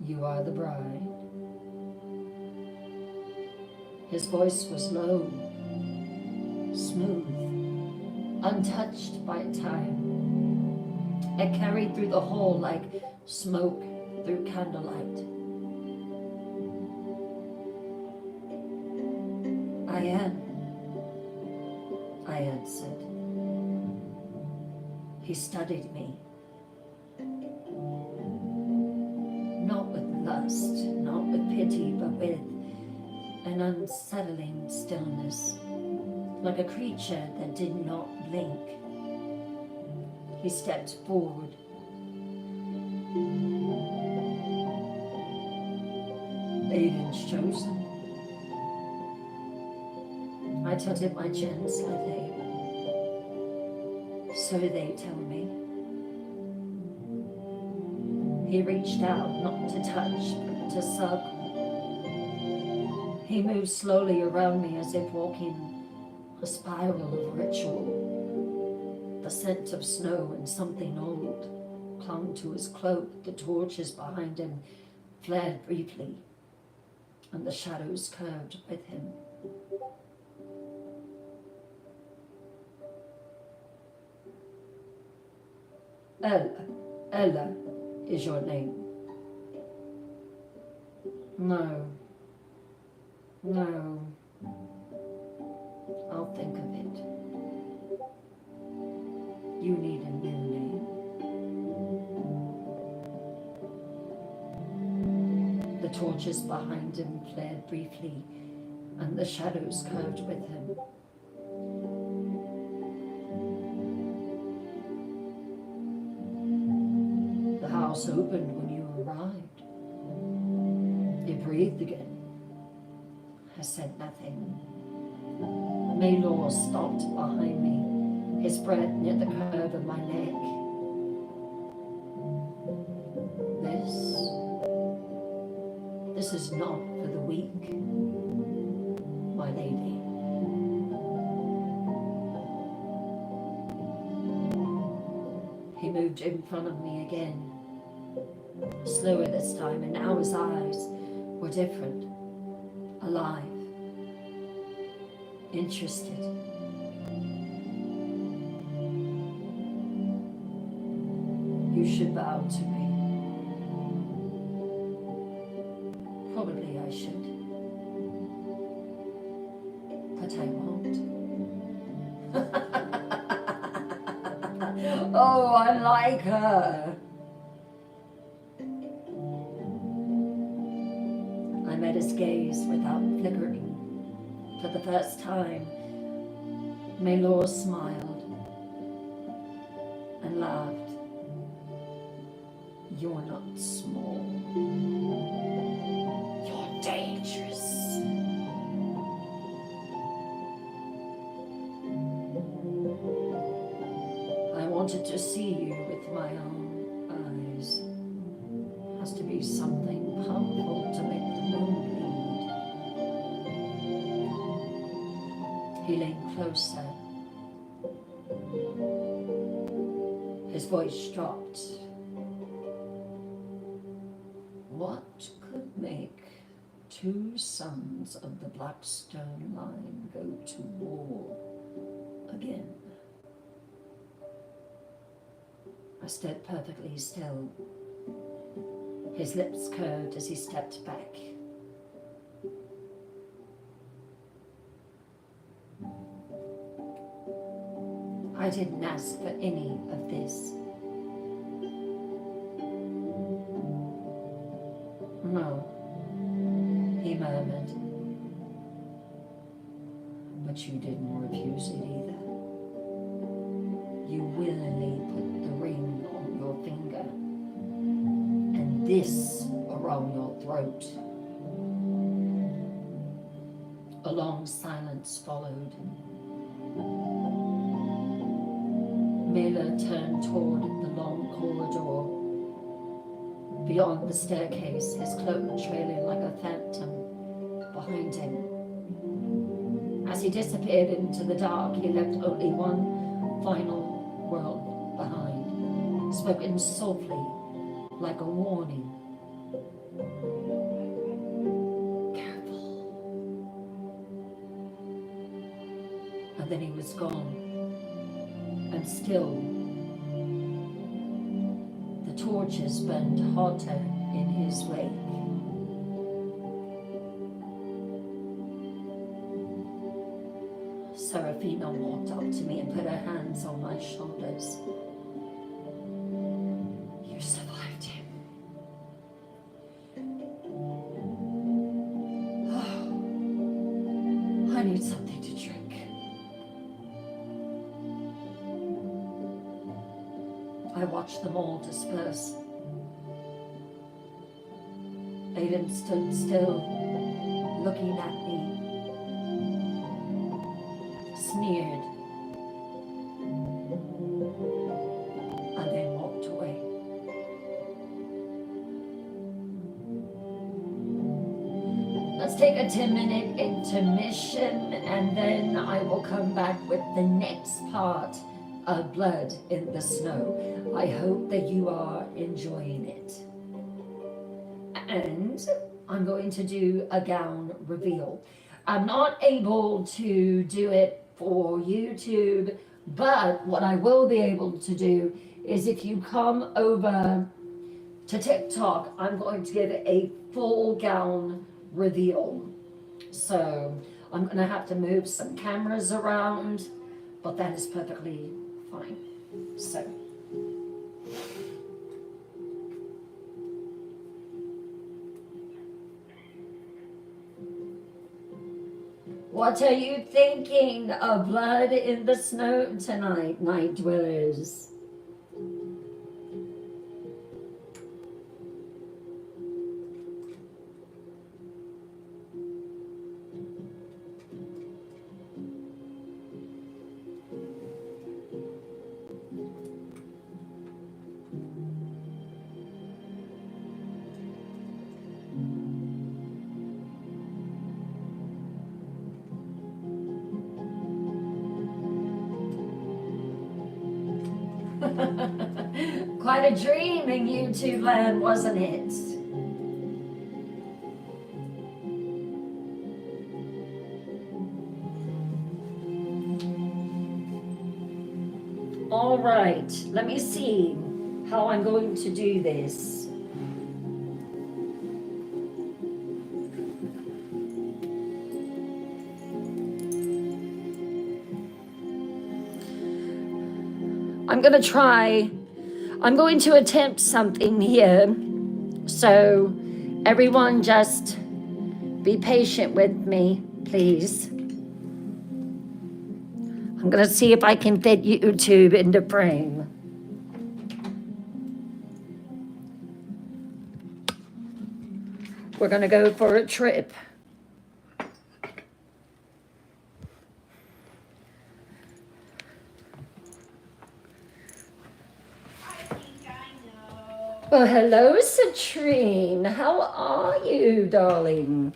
You are the bride. His voice was low, smooth, untouched by time. It carried through the hall like smoke through candlelight. I am, I answered. He studied me. Not with lust, not with pity, but with an unsettling stillness, like a creature that did not blink. He stepped forward. Aiden's chosen. I tilted my chin slightly. So they tell me. He reached out, not to touch, but to suck. He moved slowly around me as if walking a spiral of ritual. The scent of snow and something old clung to his cloak. The torches behind him flared briefly, and the shadows curved with him. Ella is your name. No. I'll think of it. You need a new name. The torches behind him flared briefly, and the shadows curved with him. The house opened when you arrived. It breathed breathed again. I said nothing. Manor stopped behind me, his breath near the curve of my neck. This is not for the weak, my lady. He moved in front of me again, slower this time, and now his eyes were different, alive, interested. You should bow to me. Probably I should, but I won't. Oh, I like her. I met his gaze without flickering. For the first time, Manor smiled and laughed. You're not small. You're dangerous. I wanted to see you with my own eyes. Has to be something powerful to make the moon bleed. He leaned closer. His voice dropped. What could make two sons of the Blackstone line go to war again? I stood perfectly still. His lips curved as he stepped back. I didn't ask for any of this. No, he murmured. But you didn't refuse it either. You willingly put the ring on your finger, and this around your throat. A long silence followed. Manor turned toward the long corridor. Beyond the staircase, his cloak trailing like a phantom behind him. As he disappeared into the dark, he left only one final word behind, spoken softly like a warning. Careful. And then he was gone. And still, the torches burned hotter in his wake. Serafina walked up to me and put her hands on my shoulders. You survived him. Oh, I need something to drink. I watched them all disperse. Aiden stood still, looking at me, sneered, and then walked away. Let's take a 10-minute intermission, and then I will come back with the next part of Blood in the Snow. I hope that you are enjoying it. And I'm going to do a gown reveal. I'm not able to do it for YouTube, but what I will be able to do is if you come over to TikTok, I'm going to give a full gown reveal. So I'm going to have to move some cameras around, but that is perfectly fine. So what are you thinking of Blood in the Snow tonight, night dwellers? Quite a dream in YouTube land, wasn't it? All right, let me see how I'm going to do this. I'm going to attempt something here. So everyone just be patient with me, please. I'm going to see if I can fit YouTube into frame. We're going to go for a trip. Well, hello, Citrine. How are you, darling?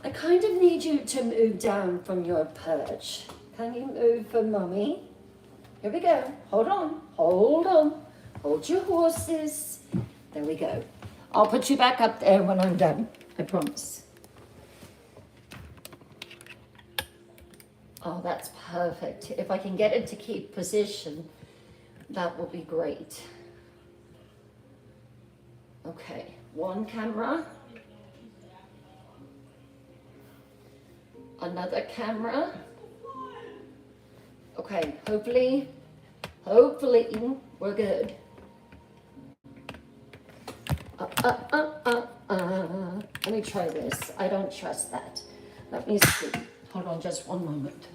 I kind of need you to move down from your perch. Can you move for mommy? Here we go. Hold on. Hold on. Hold your horses. There we go. I'll put you back up there when I'm done. I promise. Oh, that's perfect. If I can get it to keep position, that will be great. Okay, one camera. Another camera. Okay, hopefully we're good. Let me try this. I don't trust that. Let me see. Hold on just one moment.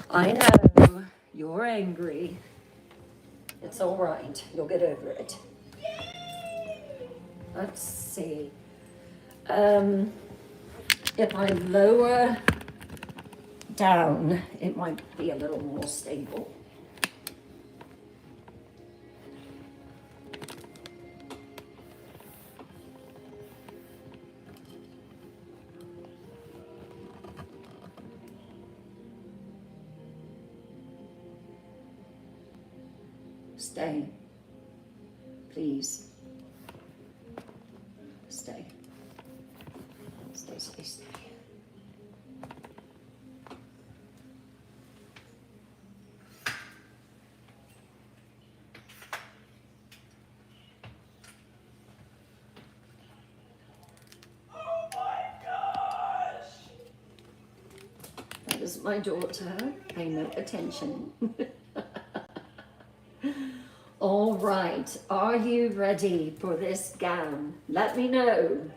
I know you're angry. It's all right. You'll get over it. Let's see. If I lower down, it might be a little more stable. Stay, please. Stay. Stay, stay, stay. Oh my gosh! That is my daughter. Pay no attention. All right, are you ready for this gown? Let me know.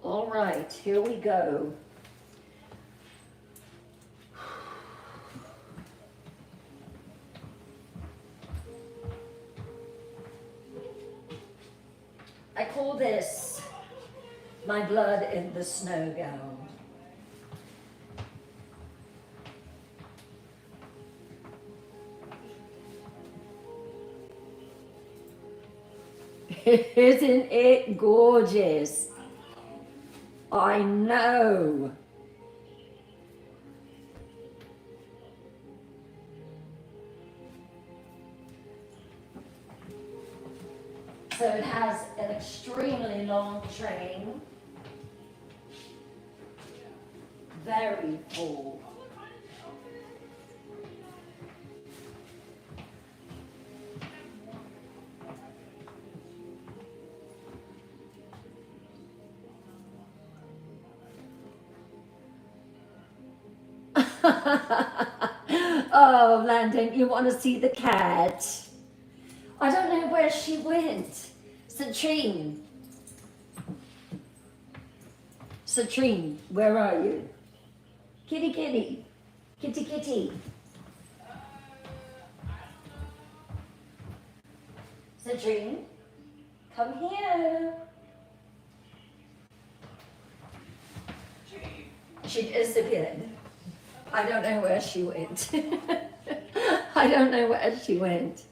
All right, here we go. I call this my blood in the snow gown. Isn't it gorgeous? I know. So it has an extremely long train, very full. Oh, Landon, you want to see the cat? I don't know where she went. Citrine. Citrine, where are you? Kitty, kitty. Kitty, kitty. Citrine. Come here. She disappeared. I don't know where she went. I don't know where she went.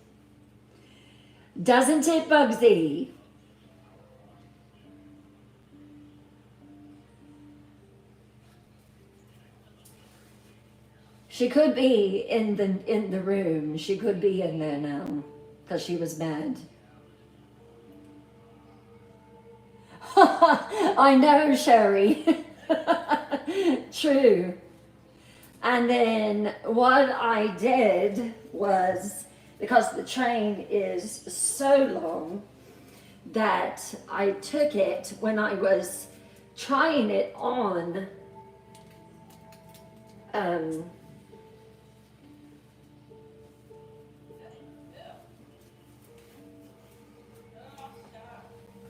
Doesn't it, Bugsy? She could be in the room. She could be in there now because she was mad. I know, Sherry. True. And then what I did was, because the train is so long, that I took it when I was trying it on.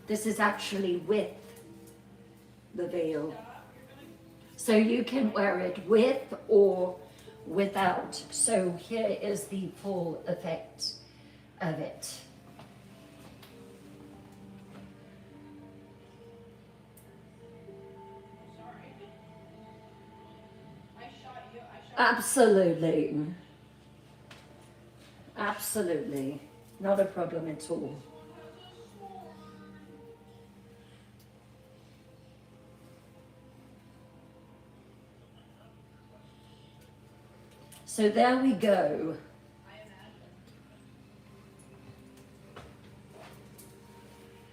This is actually with the veil. So you can wear it with or without. So here is the full effect of it. Sorry. I shot you. Absolutely. Absolutely. Not a problem at all. So there we go. I imagine.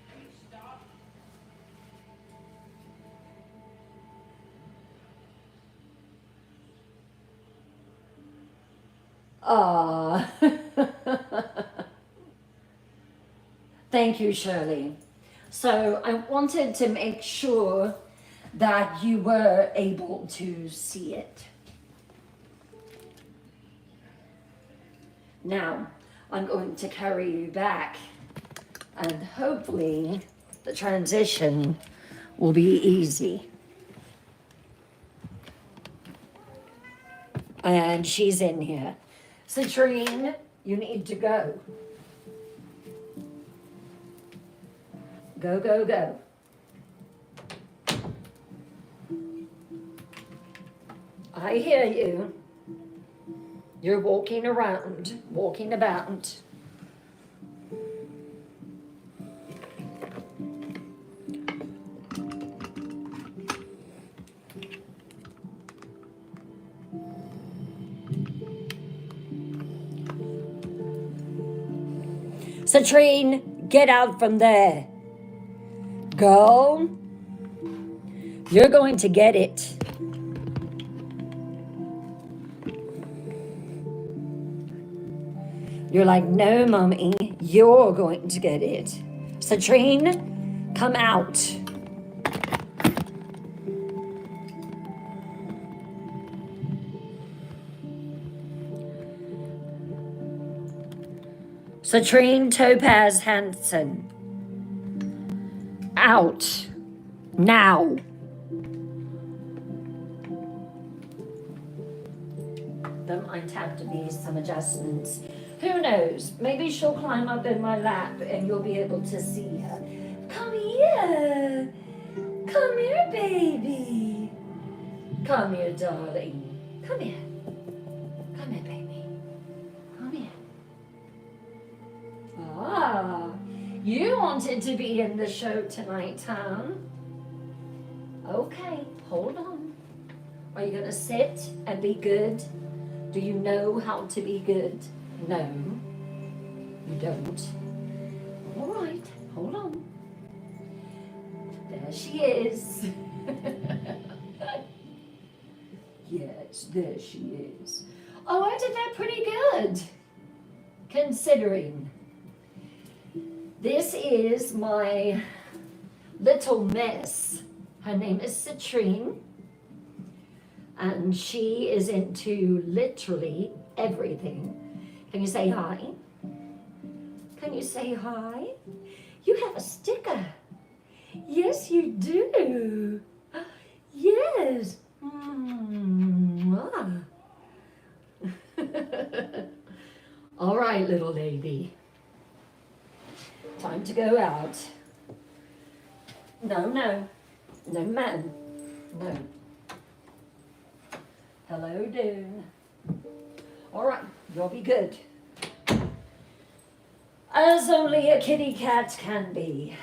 Can you stop? Ah. Thank you, Shirley. So I wanted to make sure that you were able to see it. Now, I'm going to carry you back, and hopefully the transition will be easy. And she's in here. Citrine, you need to go. Go, go, go. I hear you. You're walking around, walking about. Citrine, get out from there. Girl, you're going to get it. You're like, no, mommy, you're going to get it. Citrine, come out. Citrine Topaz Hansen. Out. Now. There might have to be some adjustments. Who knows? Maybe she'll climb up in my lap and you'll be able to see her. Come here. Come here, baby. Come here, darling. Come here. Come here, baby. Come here. Ah, you wanted to be in the show tonight, huh? Okay, hold on. Are you gonna sit and be good? Do you know how to be good? No, you don't. All right, hold on. There she is. Yes, there she is. Oh, I did that pretty good, considering. This is my little miss. Her name is Citrine, and she is into literally everything. Can you say hi? Can you say hi? You have a sticker. Yes, you do. Yes. Mwah. All right, little lady. time to go out. No, no. No, man. No. Hello, Dune. All right, you'll be good. As only a kitty cat can be.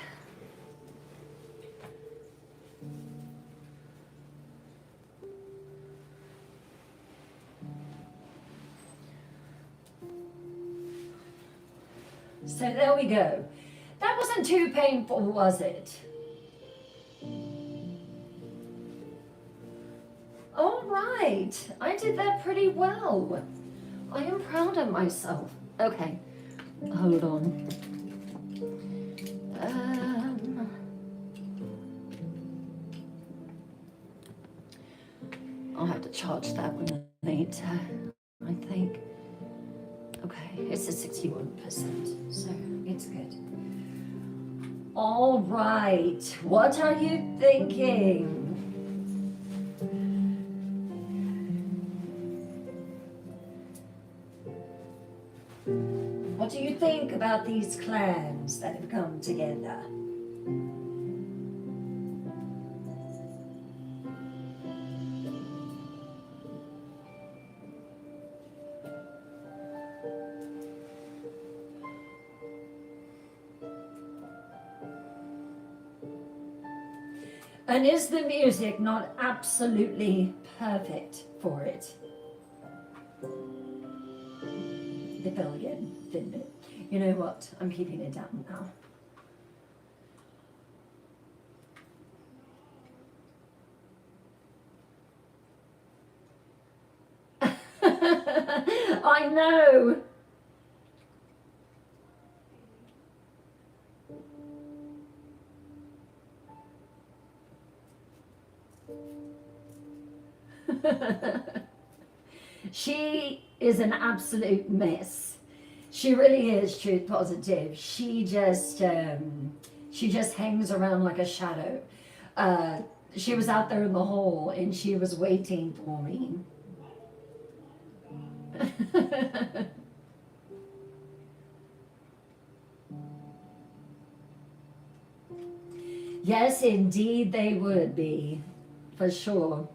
So there we go. That wasn't too painful, was it? All right, I did that pretty well. I am proud of myself. Okay, hold on. I'll have to charge that one later, I think. Okay, it's at 61%, so it's good. All right, what are you thinking? What do you think about these clans that have come together? And is the music not absolutely perfect for it? It fell again, didn't it? You know what? I'm keeping it down now. I know. She is an absolute mess. She really is truth positive. She just hangs around like a shadow. She was out there in the hall and she was waiting for me. Yes, indeed they would be, for sure.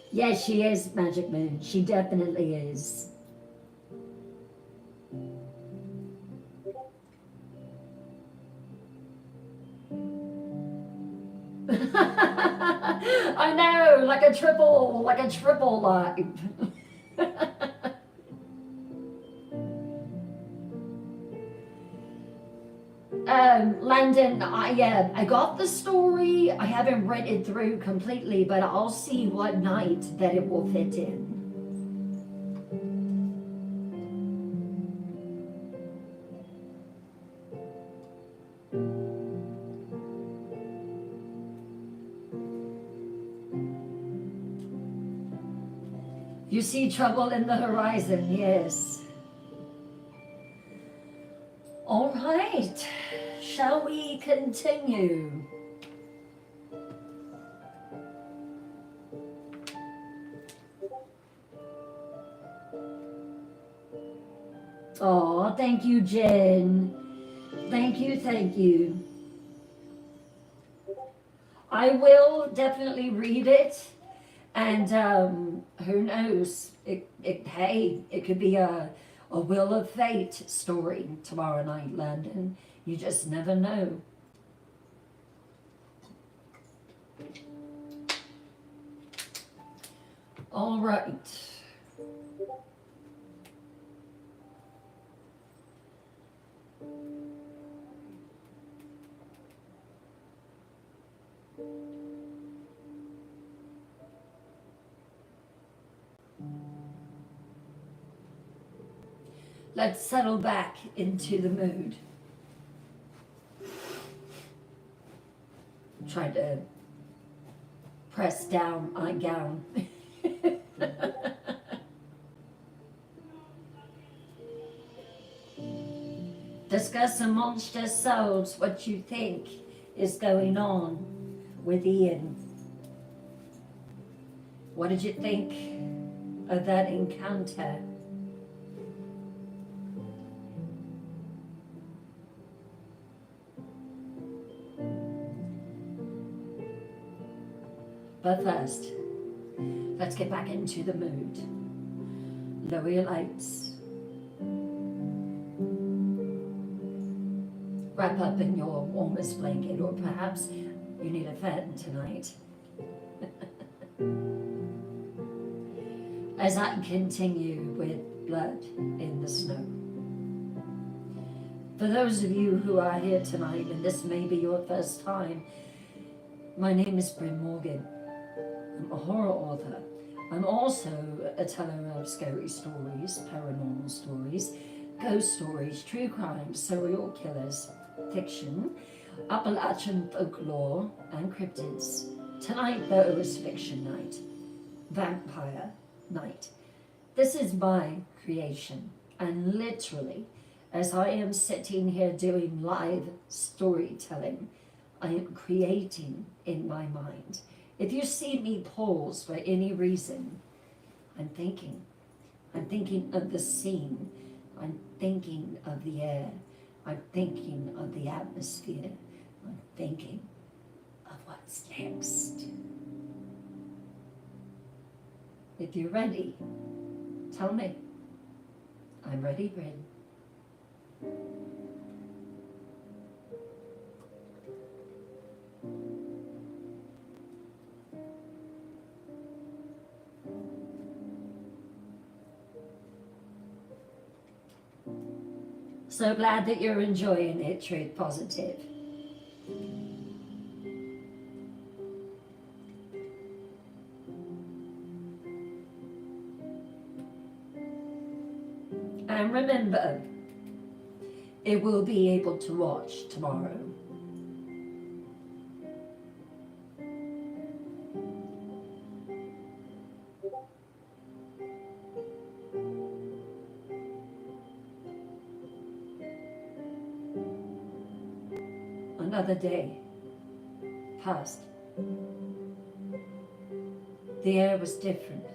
Yes, she is Magic Moon. She definitely is. I know, like a triple life. Landon, I got the story. I haven't read it through completely, but I'll see what night that it will fit in. You see trouble in the horizon, yes. All right, shall we continue? Oh, thank you, Jen. Thank you, thank you. I will definitely read it, and who knows? Hey, it could be a Wheel of Fate story tomorrow night, Landon. You just never know. All right. Let's settle back into the mood. Try to press down my gown. Discuss amongst yourselves what you think is going on with Ian. What did you think of that encounter? But first, let's get back into the mood. Lower your lights. Wrap up in your warmest blanket, or perhaps you need a fan tonight. As I continue with Blood in the Snow. For those of you who are here tonight, and this may be your first time, my name is Bryn Morgan. I'm a horror author. I'm also a teller of scary stories, paranormal stories, ghost stories, true crime, serial killers, fiction, Appalachian folklore, and cryptids. Tonight, though, is fiction night, vampire night. This is my creation, and literally, as I am sitting here doing live storytelling, I am creating in my mind. If you see me pause for any reason, I'm thinking of the scene, I'm thinking of the air, I'm thinking of the atmosphere, I'm thinking of what's next. If you're ready, tell me. I'm ready, Bryn. So glad that you're enjoying it, Truth Positive. And remember, it will be able to watch tomorrow. Another day passed. The air was different,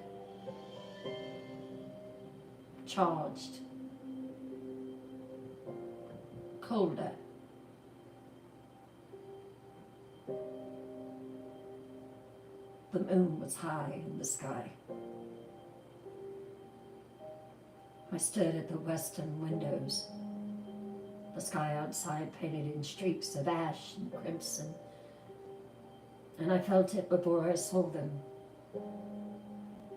charged, colder. The moon was high in the sky. I stood at the western windows. The sky outside painted in streaks of ash and crimson, and I felt it before I saw them.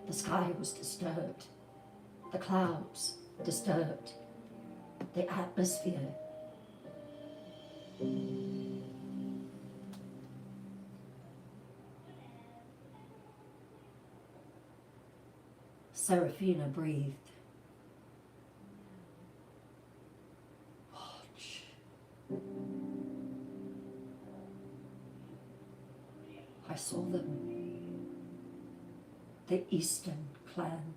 The sky was disturbed, the clouds disturbed, the atmosphere. Serafina breathed. Watch. I saw them. The Eastern clan.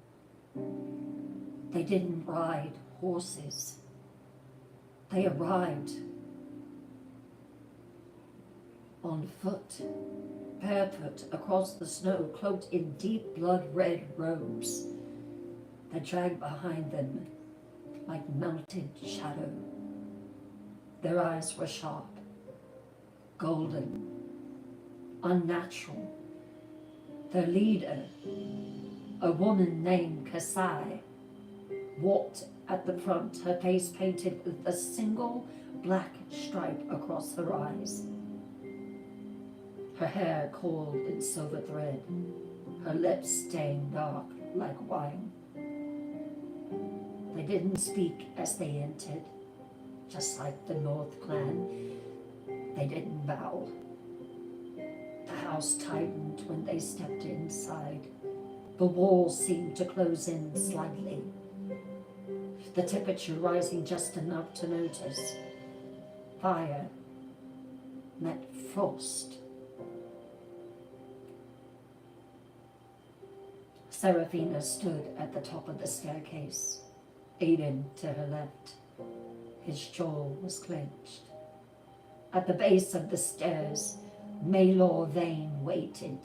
They didn't ride horses. They arrived on foot, barefoot across the snow, cloaked in deep blood-red robes that dragged behind them like melted shadow. Their eyes were sharp, golden, unnatural. Their leader, a woman named Kasai, walked at the front, her face painted with a single black stripe across her eyes. Her hair coiled in silver thread, her lips stained dark like wine. They didn't speak as they entered, just like the North clan. They didn't bow. The house tightened when they stepped inside. The walls seemed to close in slightly, the temperature rising just enough to notice. Fire met frost. Serafina stood at the top of the staircase, Aiden to her left. His jaw was clenched. At the base of the stairs, Maylor Vane waited.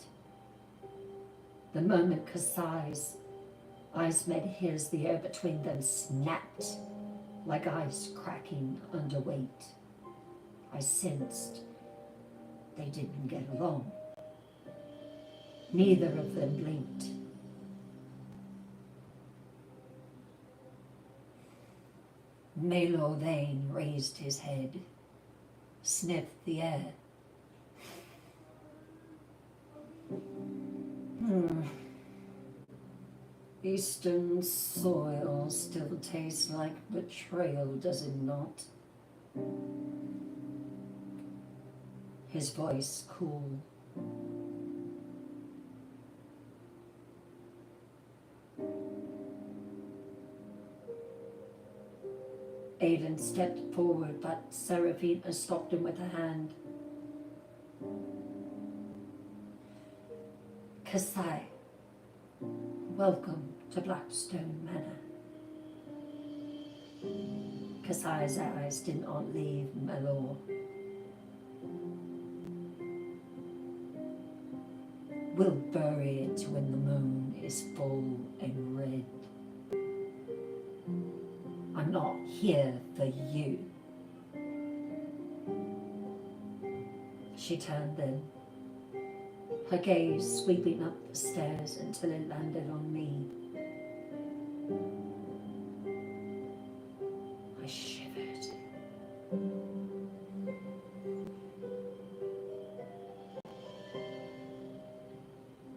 The moment Kasai's eyes met his, the air between them snapped like ice cracking under weight. I sensed they didn't get along. Neither of them blinked. Manor Vane raised his head, sniffed the air. Eastern soil still tastes like betrayal, does it not? His voice cool. Aiden stepped forward, but Seraphina stopped him with a hand. Kasai, welcome to Blackstone Manor. Kasai's eyes did not leave Manor. We'll bury it when the moon is full and red. I'm not here for you. She turned then, her gaze sweeping up the stairs until it landed on me. I shivered.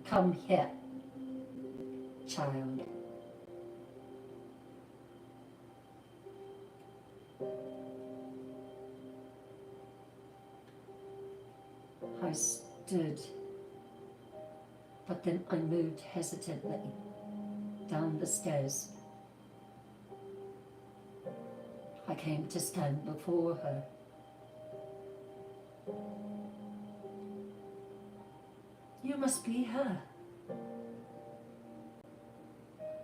Come here, child. I stood, but then I moved hesitantly down the stairs. I came to stand before her. You must be her.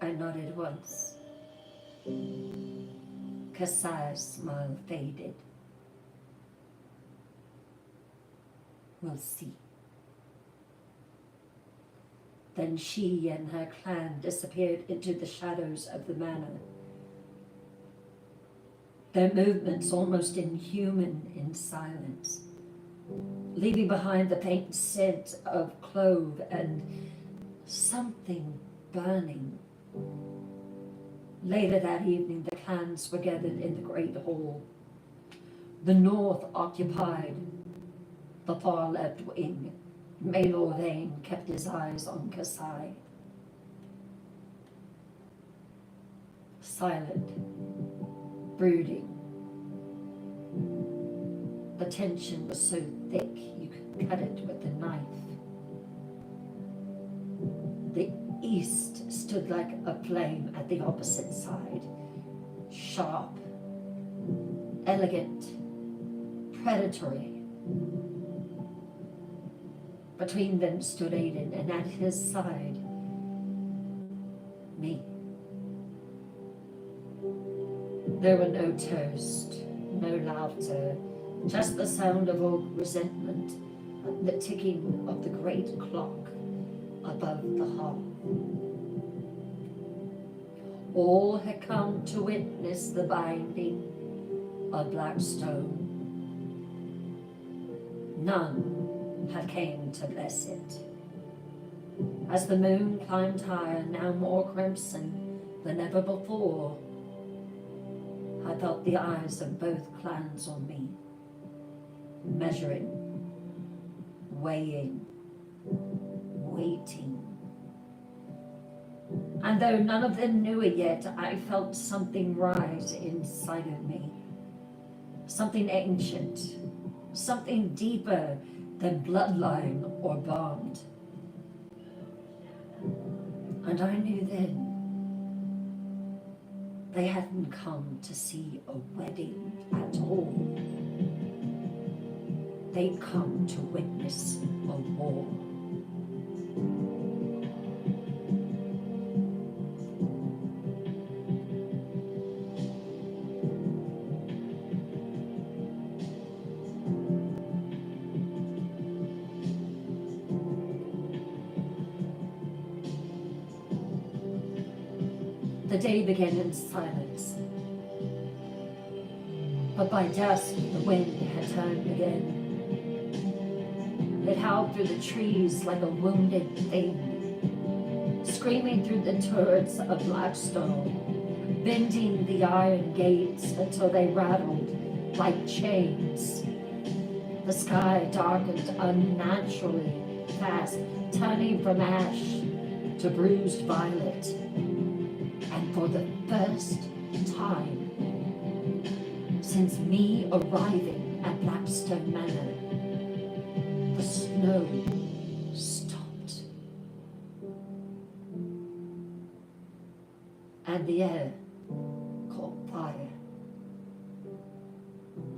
I nodded once. Kasai's smile faded. We'll see. Then she and her clan disappeared into the shadows of the manor. Their movements almost inhuman in silence, leaving behind the faint scent of clove and something burning. Later that evening, the clans were gathered in the great hall. The north occupied the far left wing. Manor Vane kept his eyes on Kasai. Silent, brooding. The tension was so thick you could cut it with a knife. The east stood like a flame at the opposite side, sharp, elegant, predatory. Between them stood Aiden, and at his side, me. There were no toast, no laughter, just the sound of old resentment and the ticking of the great clock above the hall. All had come to witness the binding of Blackstone. None had came to bless it. As the moon climbed higher, now more crimson than ever before, I felt the eyes of both clans on me, measuring, weighing, waiting. And though none of them knew it yet, I felt something rise inside of me. Something ancient, something deeper than bloodline or bond. And I knew then they hadn't come to see a wedding at all. They'd come to witness a war. The day began in silence, but by dusk the wind had turned again. It howled through the trees like a wounded thing, screaming through the turrets of Blackstone, bending the iron gates until they rattled like chains. The sky darkened unnaturally fast, turning from ash to bruised violet. And for the first time since me arriving at Blackstone Manor, the snow stopped. And the air caught fire.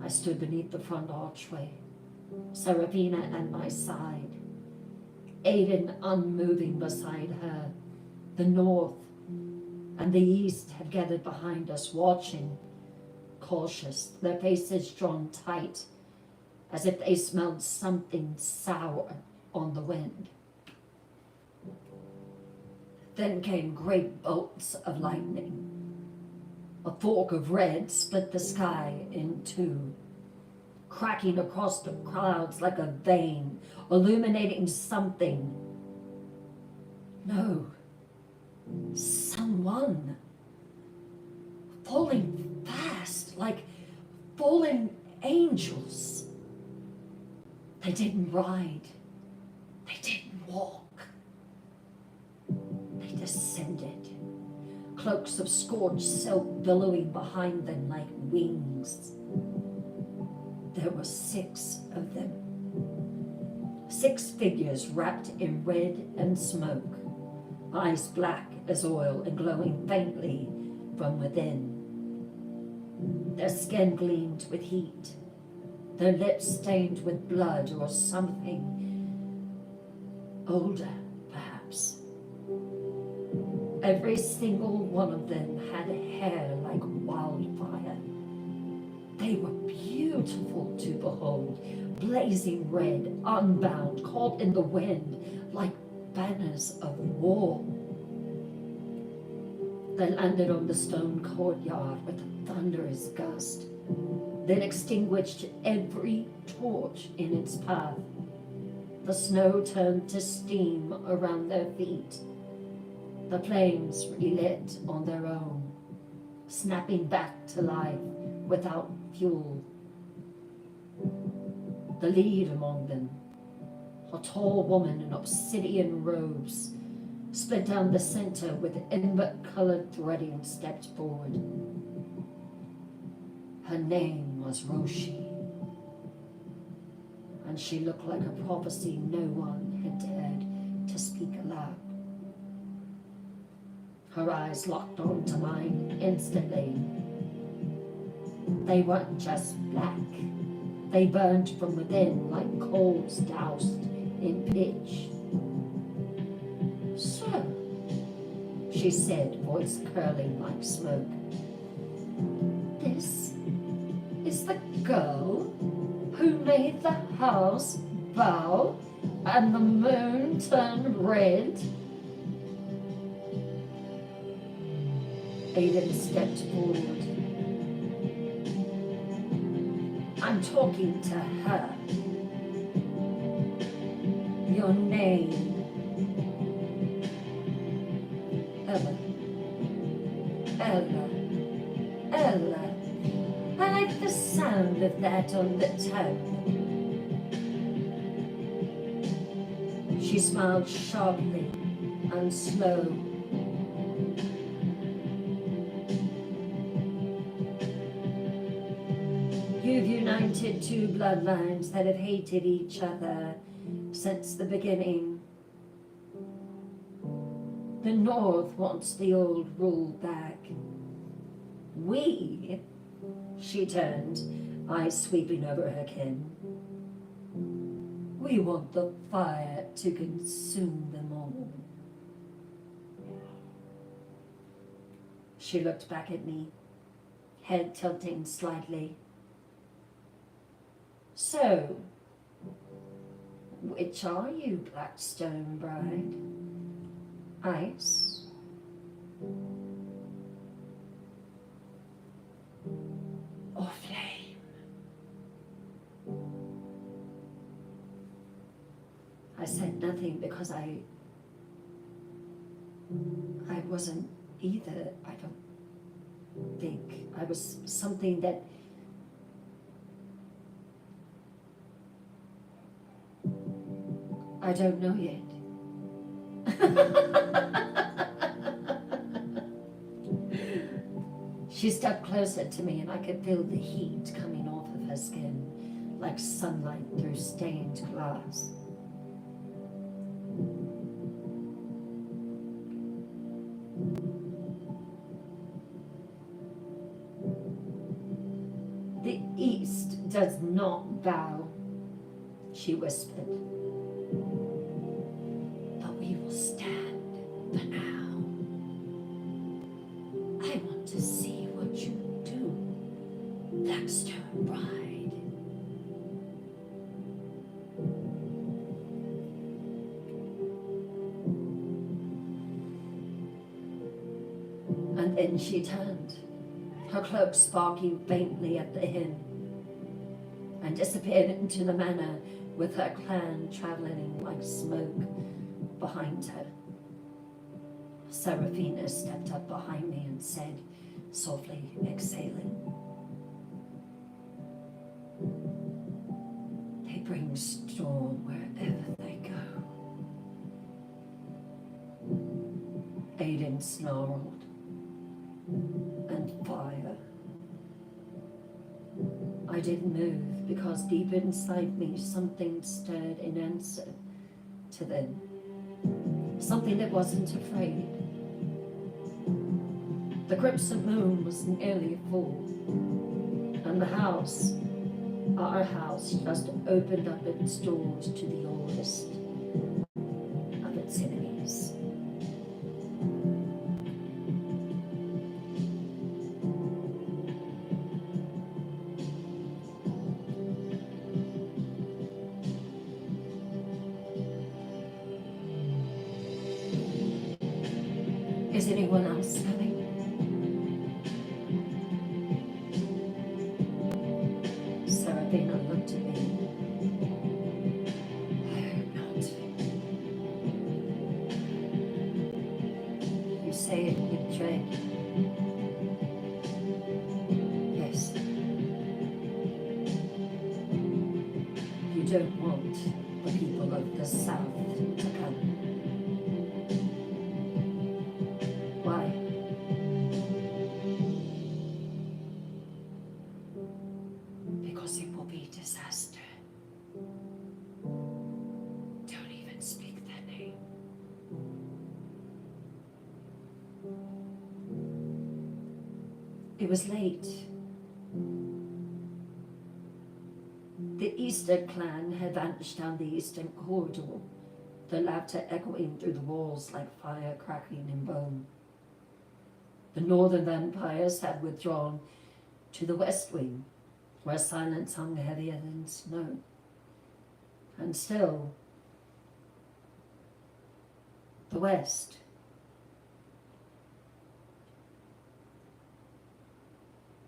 I stood beneath the front archway, Serafina at my side, Aiden unmoving beside her. The north and the east had gathered behind us, watching, cautious, their faces drawn tight, as if they smelled something sour on the wind. Then came great bolts of lightning. A fork of red split the sky in two, cracking across the clouds like a vein, illuminating something. No, someone. Falling fast, like fallen angels. They didn't ride. They didn't walk. They descended, cloaks of scorched silk billowing behind them like wings. There were 6 of them. 6 figures wrapped in red and smoke, eyes black as oil and glowing faintly from within. Their skin gleamed with heat, their lips stained with blood or something. Older, perhaps. Every single one of them had hair like wildfire. They were beautiful to behold, blazing red, unbound, caught in the wind like banners of war. They landed on the stone courtyard with a thunderous gust, then extinguished every torch in its path. The snow turned to steam around their feet. The flames relit on their own, snapping back to life without fuel. The lead among them, a tall woman in obsidian robes, split down the center with amber-colored threading, stepped forward. Her name was Roshi, and she looked like a prophecy no one had dared to speak aloud. Her eyes locked onto mine instantly. They weren't just black. They burned from within like coals doused in pitch. So, she said, voice curling like smoke, this is the girl who made the house bow and the moon turn red? Aiden stepped forward. I'm talking to her. Your name. Ella. Ella. Ella. I like the sound of that on the tongue. She smiled sharply and slow. You've united 2 bloodlines that have hated each other since the beginning. The North wants the old rule back. We, she turned, eyes sweeping over her kin. We want the fire to consume them all. She looked back at me, head tilting slightly. So, which are you, Blackstone bride? Ice or flame? I said nothing because I wasn't either, I don't think. I was something that I don't know yet. She stepped closer to me and I could feel the heat coming off of her skin like sunlight through stained glass. The East does not bow, she whispered. But we will stand for now. I want to see what you do, Blackstone bride. And then she turned, her cloak sparking faintly at the hem, and disappeared into the manor with her clan traveling like smoke behind her. Seraphina stepped up behind me and said, softly exhaling, "They bring storm wherever they go." Aiden snarled, "And fire." I didn't move because deep inside me something stirred in answer to them. Something that wasn't afraid. The crimson moon was nearly full, and the house, our house, just opened up its doors to the oldest of its enemies. Is anyone else coming? Seraphina looked at me. I hope not. You say it with dread. Yes. You don't want the people of the South to come. Why? Because it will be disaster. Don't even speak their name. It was late. The Easter clan had vanished down the eastern corridor, their laughter echoing through the walls like fire crackling in bone. The northern vampires had withdrawn to the west wing, where silence hung heavier than snow. And still, the west.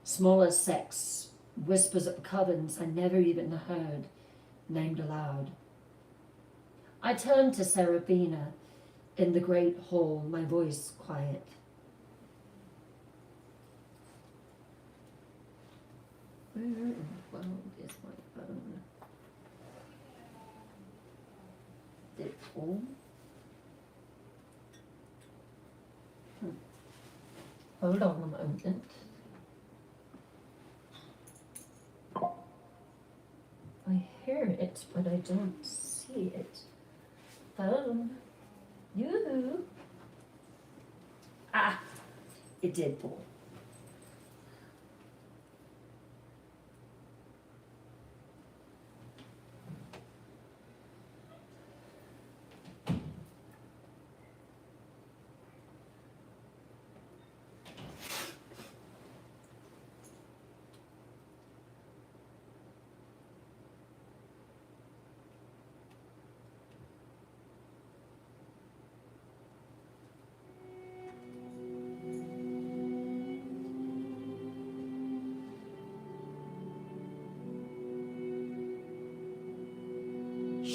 Smaller sects, whispers of covens I never even heard, named aloud. I turned to Seraphina in the great hall, my voice quiet. Where in the world is my phone? Did it fall? Hold on a moment. I hear it, but I don't see it. Phone. Yoo-hoo. Ah, it did fall.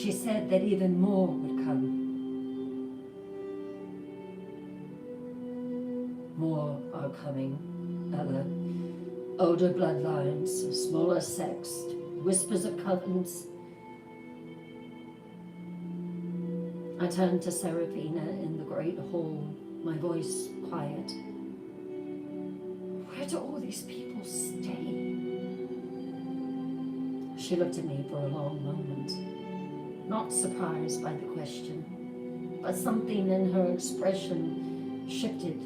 She said that even more would come. More are coming, Ella. Older bloodlines, smaller sects, whispers of covens. I turned to Seraphina in the great hall, my voice quiet. Where do all these people stay? She looked at me for a long moment, not surprised by the question, but something in her expression shifted,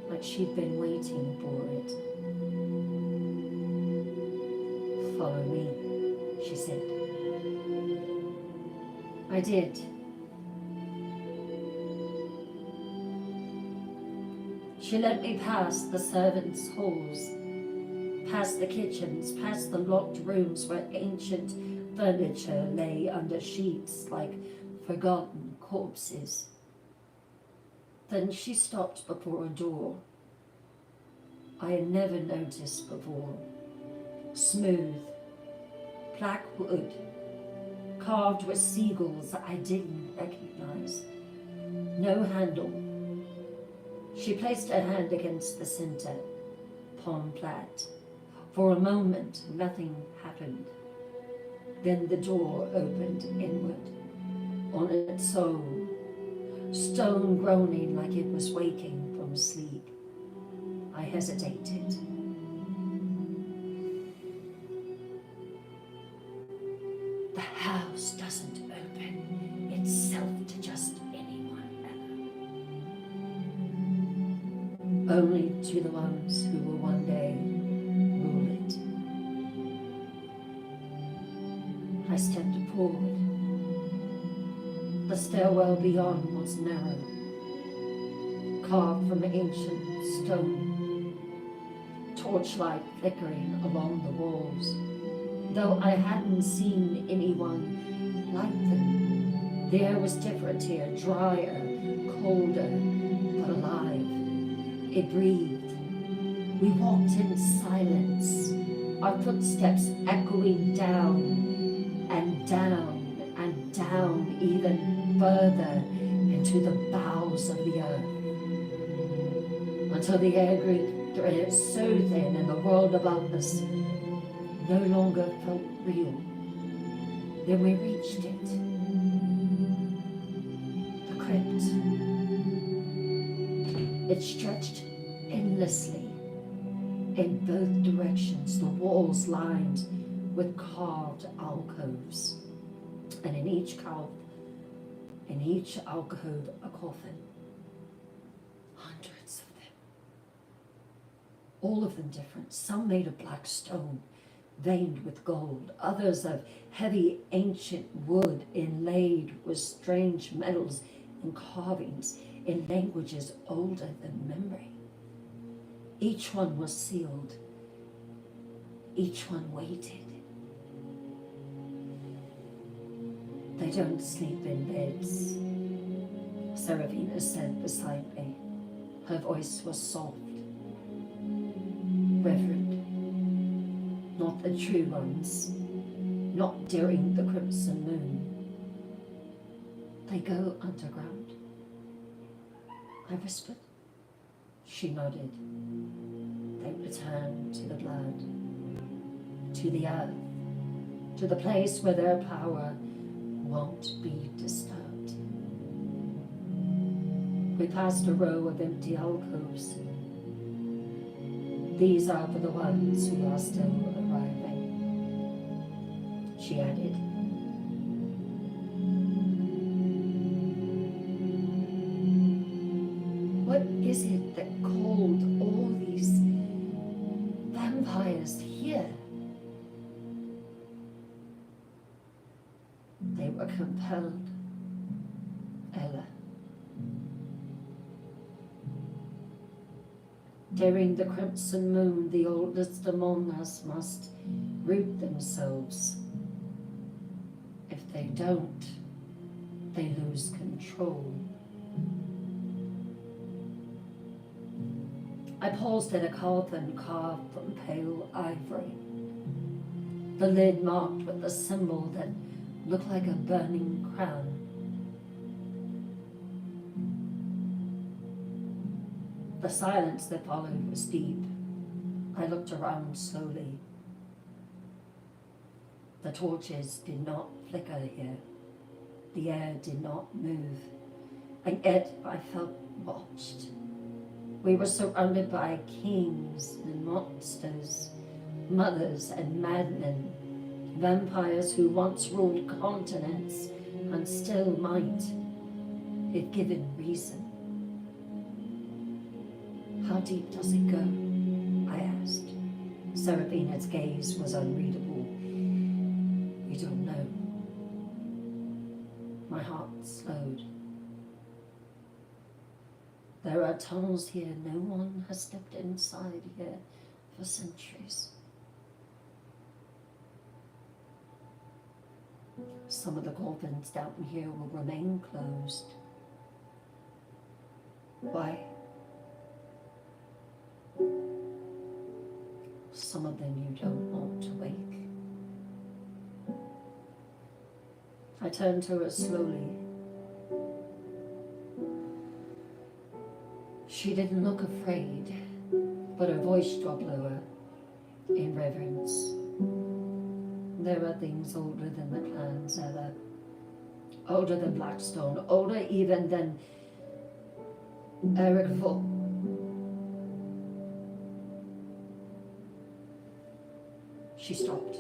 like she'd been waiting for it. Follow me, she said. I did. She led me past the servants' halls, past the kitchens, past the locked rooms where ancient furniture lay under sheets like forgotten corpses. Then she stopped before a door I had never noticed before. Smooth, black wood, carved with seagulls I didn't recognize. No handle. She placed her hand against the center, palm flat. For a moment, nothing happened. Then the door opened inward, on its own, stone groaning like it was waking from sleep. I hesitated. The house doesn't open itself to just anyone ever. Only to the ones who will one day rule it. I stepped forward. The stairwell beyond was narrow, carved from ancient stone, torchlight flickering along the walls. Though I hadn't seen anyone like them, the air was different here, drier, colder, but alive. It breathed. We walked in silence, our footsteps echoing down and down and down, even further into the bowels of the earth, until the air grew so thin and the world above us no longer felt real. Then we reached it. The crypt. It stretched endlessly in both directions, the walls lined with carved alcoves, and in each alcove a coffin. Hundreds of them. All of them different, some made of Blackstone, veined with gold, others of heavy ancient wood inlaid with strange metals and carvings in languages older than memory. Each one was sealed. Each one waited. They don't sleep in beds, Seraphina said beside me. Her voice was soft, reverent. Not the true ones, not during the crimson moon. They go underground. I whispered. She nodded. They return to the blood, to the earth, to the place where their power won't be disturbed. We passed a row of empty alcoves. These are for the ones who are still arriving, she added. What is it that called all these vampires here? They were compelled, Ella. During the crimson moon, the oldest among us must root themselves. If they don't, they lose control. I paused at a coffin carved from pale ivory. the lid marked with a symbol that looked like a burning crown. The silence that followed was deep. I looked around slowly. The torches did not flicker here. The air did not move. And yet I felt watched. We were surrounded by kings and monsters, mothers and madmen, vampires who once ruled continents and still might, if given reason. How deep does it go? I asked. Serafina's gaze was unreadable. You don't know. My heart slowed. There are tunnels here no one has stepped inside here for centuries. Some of the coffins down here will remain closed. Why? Some of them you don't want to wake. I turned to her slowly. She didn't look afraid, but her voice dropped lower in reverence. There are things older than the clans, Ella. Older than Blackstone, older even than Eric Vol. She stopped.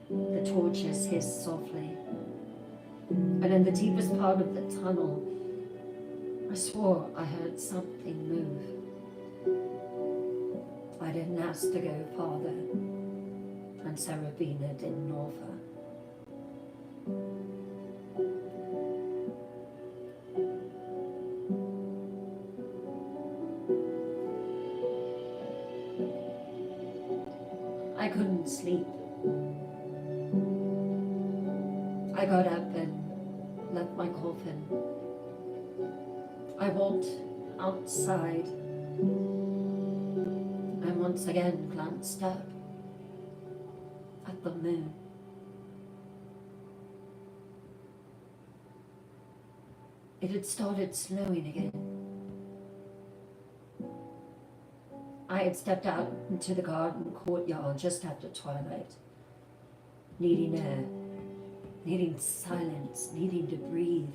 The torches hissed softly, and in the deepest part of the tunnel, I swore I heard something move. I didn't ask to go farther, and Serafina didn't offer. I couldn't sleep. I got up and left my coffin. I walked outside and once again glanced up at the moon. It had started snowing again. I had stepped out into the garden courtyard just after twilight, needing air, needing silence, needing to breathe.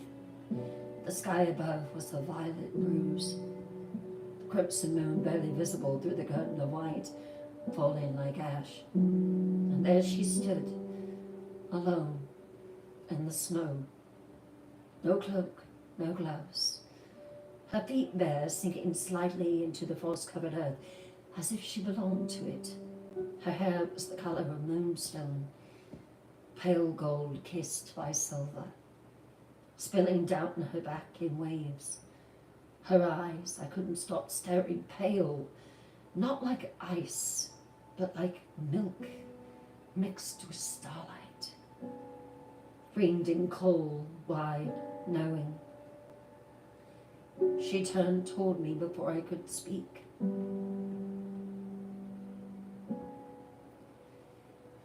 The sky above was a violet bruise, the crimson moon barely visible through the curtain of white, falling like ash. And there she stood, alone, in the snow. No cloak, no gloves. Her feet bare, sinking slightly into the frost-covered earth, as if she belonged to it. Her hair was the color of moonstone, pale gold kissed by silver, spilling down her back in waves. Her eyes, I couldn't stop staring, pale, not like ice, but like milk mixed with starlight, ringed in cold, wide, knowing. She turned toward me before I could speak.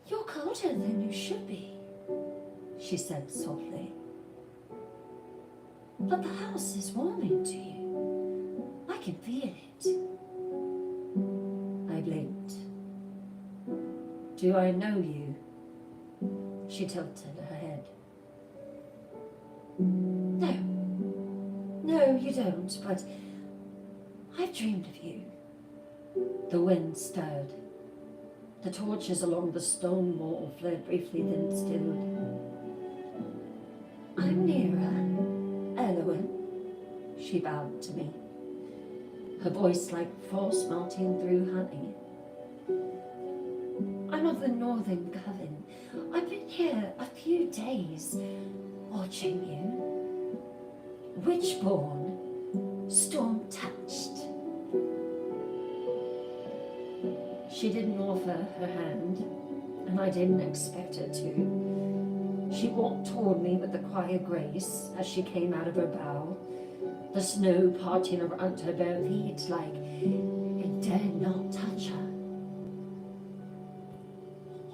You're colder than you should be, she said softly. But the house is warming to you. I can feel it. I blinked. Do I know you? She tilted her head. No, you don't, but I've dreamed of you. The wind stirred. The torches along the stone wall flared briefly, then stilled. I'm Nera, Elowen, she bowed to me, her voice like frost melting through honey. I'm of the Northern Coven. I've been here a few days, watching you. Witchborn, storm-touched. She didn't offer her hand, and I didn't expect her to. She walked toward me with a quiet grace as she came out of her bow, the snow parting around her bare feet like a dared not touch her.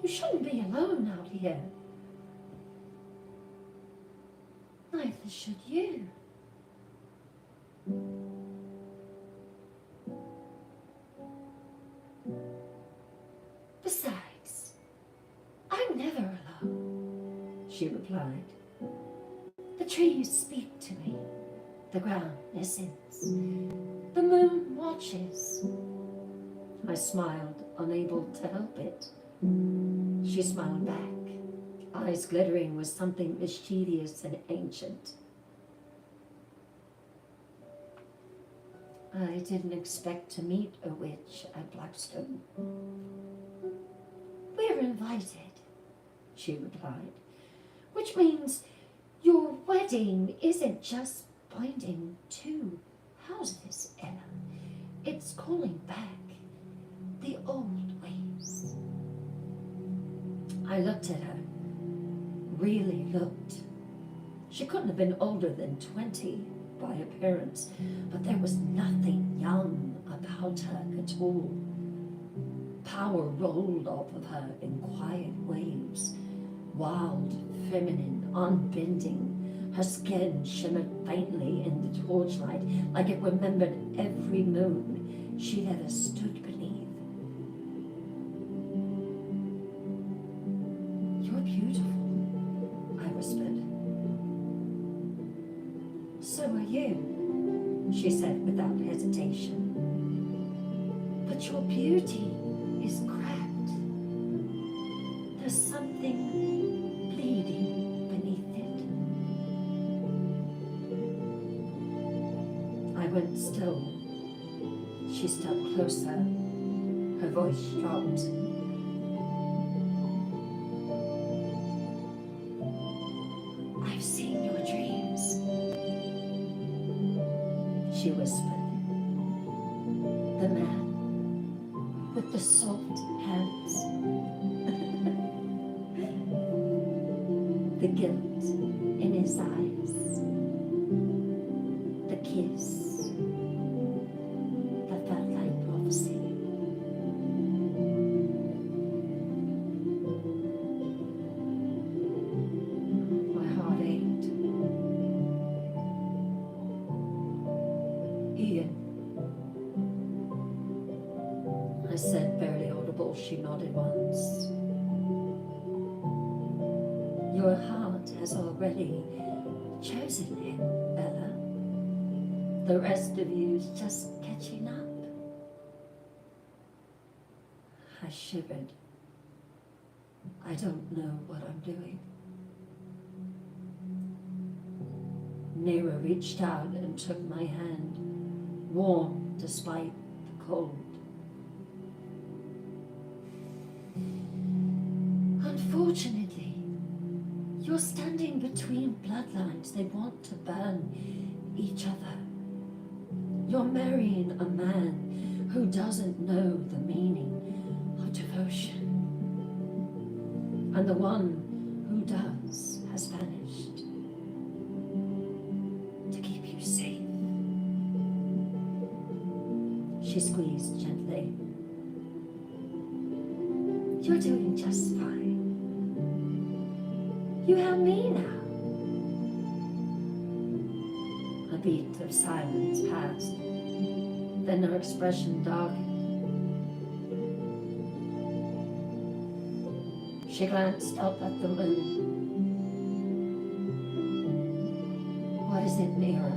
You shouldn't be alone out here. Neither should you. Besides, I'm never alone, she replied. The trees speak to me, the ground listens, the moon watches. I smiled, unable to help it. She smiled back, eyes glittering with something mischievous and ancient. I didn't expect to meet a witch at Blackstone. We're invited, she replied, which means your wedding isn't just pointing to houses, Ella. It's calling back the old ways. I looked at her, really looked. She couldn't have been older than 20 by appearance, but there was nothing young about her at all. Power rolled off of her in quiet waves, wild, feminine, unbending. Her skin shimmered faintly in the torchlight, like it remembered every moon she'd ever stood beneath. You're beautiful, I whispered. So are you, she said without hesitation. But your beauty is cracked. There's something bleeding beneath it. I went still. She stepped closer. Her voice dropped. I've seen your dreams, she whispered. The man with the soft hands. The guilt in his eyes. The kiss that felt like prophecy. My heart ached. Ian, I said, barely audible. She nodded once. Your heart has already chosen him, Bella. The rest of you's just catching up. I shivered. I don't know what I'm doing. Nera reached out and took my hand, warm despite the cold. Unfortunately, you're standing between bloodlines. They want to burn each other. You're marrying a man who doesn't know the meaning of devotion. And the one who does has vanished to keep you safe. She squeezed gently. You're doing just fine. You have me now. A beat of silence passed. Then her expression darkened. She glanced up at the moon. What is it, Mira?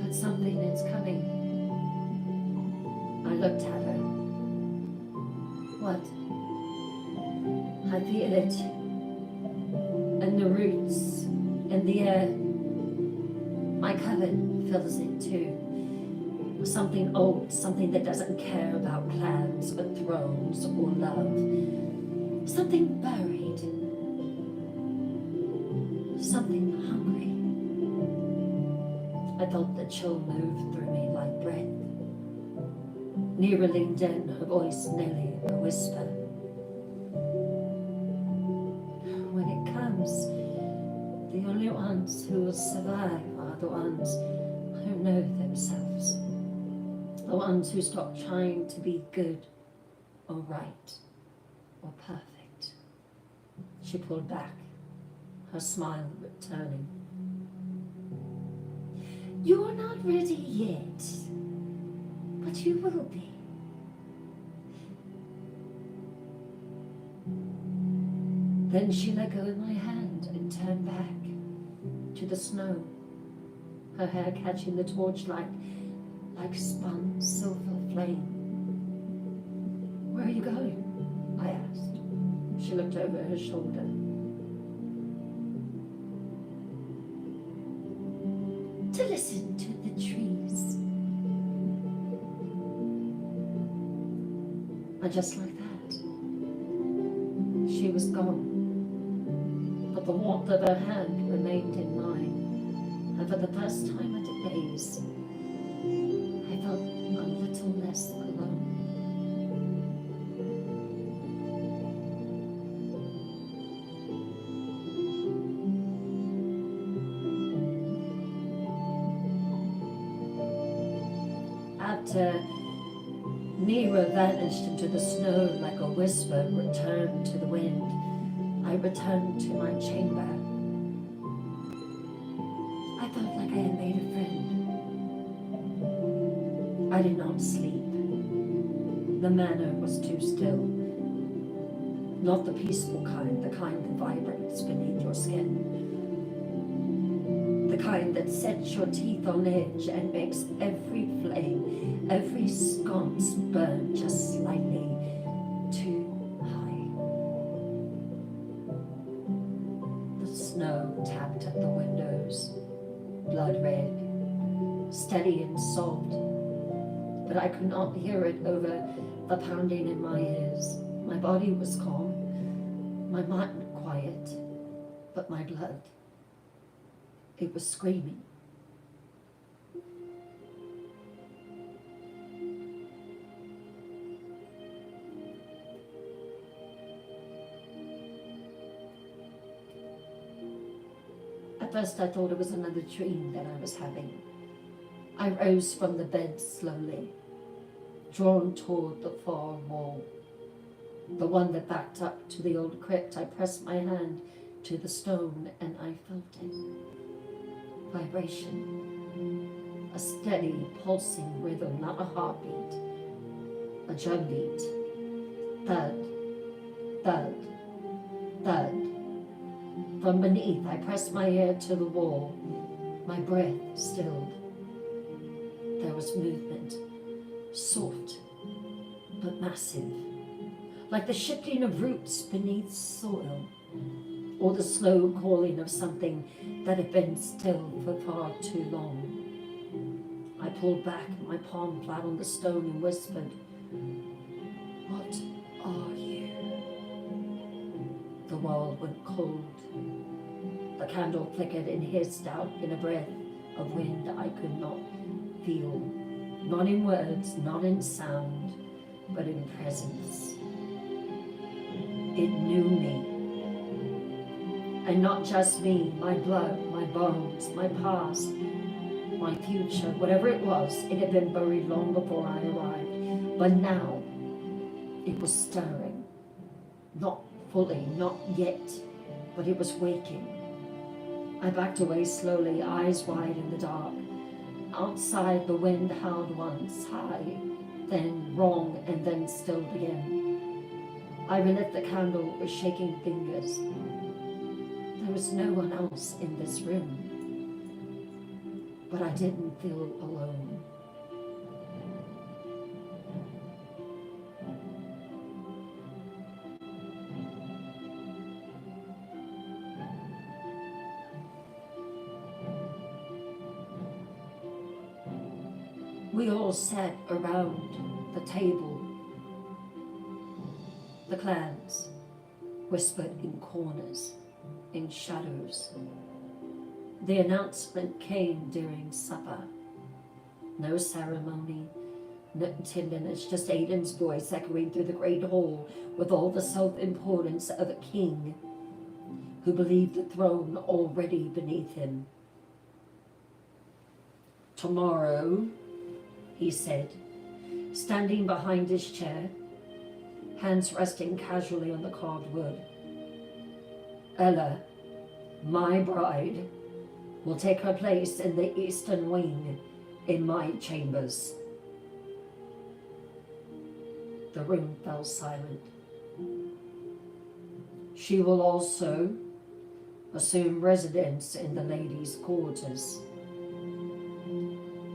But something is coming. I looked at her. What? I feel it. And the roots and the air. My coven feels it too. Something old, something that doesn't care about clans or thrones or love. Something buried. Something hungry. I felt the chill move through me like breath. Nera leaned in, her voice nearly a whisper. When it comes, the only ones who will survive are the ones who know themselves, the ones who stop trying to be good or right or perfect. She pulled back, her smile returning. You're not ready yet, but you will be. Then she let go of my hand and turned back to the snow, her hair catching the torchlight like spun silver flame. Where are you going? I asked. She looked over her shoulder. To listen to the trees. And just like that, she was gone. But the warmth of her hand remained in mine, and for the first time in days, I felt a little less alone. After Mira vanished into the snow like a whisper returned to the wind, I returned to my chamber. I felt like I had made a friend. I did not sleep. The manor was too still. Not the peaceful kind, the kind that vibrates beneath your skin. The kind that sets your teeth on edge and makes every flame, every sconce burn just slightly too high. The snow tapped at the windows, blood red, steady and soft, but I could not hear it over the pounding in my ears. My body was calm, my mind quiet, but my blood, it was screaming. At first I thought it was another dream that I was having. I rose from the bed slowly, drawn toward the far wall, the one that backed up to the old crypt. I pressed my hand to the stone and I felt it. Vibration, a steady pulsing rhythm, not a heartbeat, a drum beat. Thud, thud, thud. From beneath, I pressed my ear to the wall, my breath stilled. There was movement, soft but massive, like the shifting of roots beneath soil, or the slow calling of something that had been still for far too long. I pulled back, my palm flat on the stone, and whispered, "What are you?" The wall went cold. The candle flickered and hissed out in a breath of wind I could not feel, not in words, not in sound, but in presence. It knew me. And not just me, my blood, my bones, my past, my future, whatever it was, it had been buried long before I arrived. But now, it was stirring. Not fully, not yet, but it was waking. I backed away slowly, eyes wide in the dark. Outside, the wind howled once, high, then wrong, and then stilled again. I relit the candle with shaking fingers. There was no one else in this room, but I didn't feel alone. We all sat around the table. The clans whispered in corners, in shadows. The announcement came during supper. No ceremony, no tenderness, just Aiden's voice echoing through the great hall with all the self-importance of a king who believed the throne already beneath him. Tomorrow, he said, standing behind his chair, hands resting casually on the carved wood. Ella, my bride, will take her place in the eastern wing in my chambers. The room fell silent. She will also assume residence in the ladies' quarters.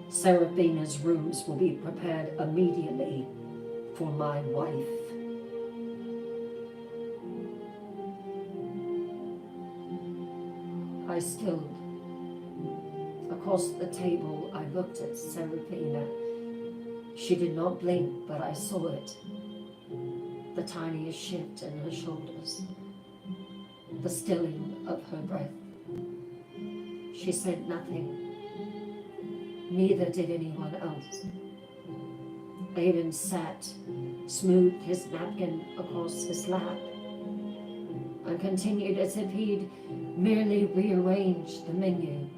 Seraphina's rooms will be prepared immediately for my wife. I stilled. Across the table, I looked at Seraphina. She did not blink, but I saw it. The tiniest shift in her shoulders, the stilling of her breath. She said nothing. Neither did anyone else. Aiden sat, smoothed his napkin across his lap, and continued as if he'd merely rearranged the menu.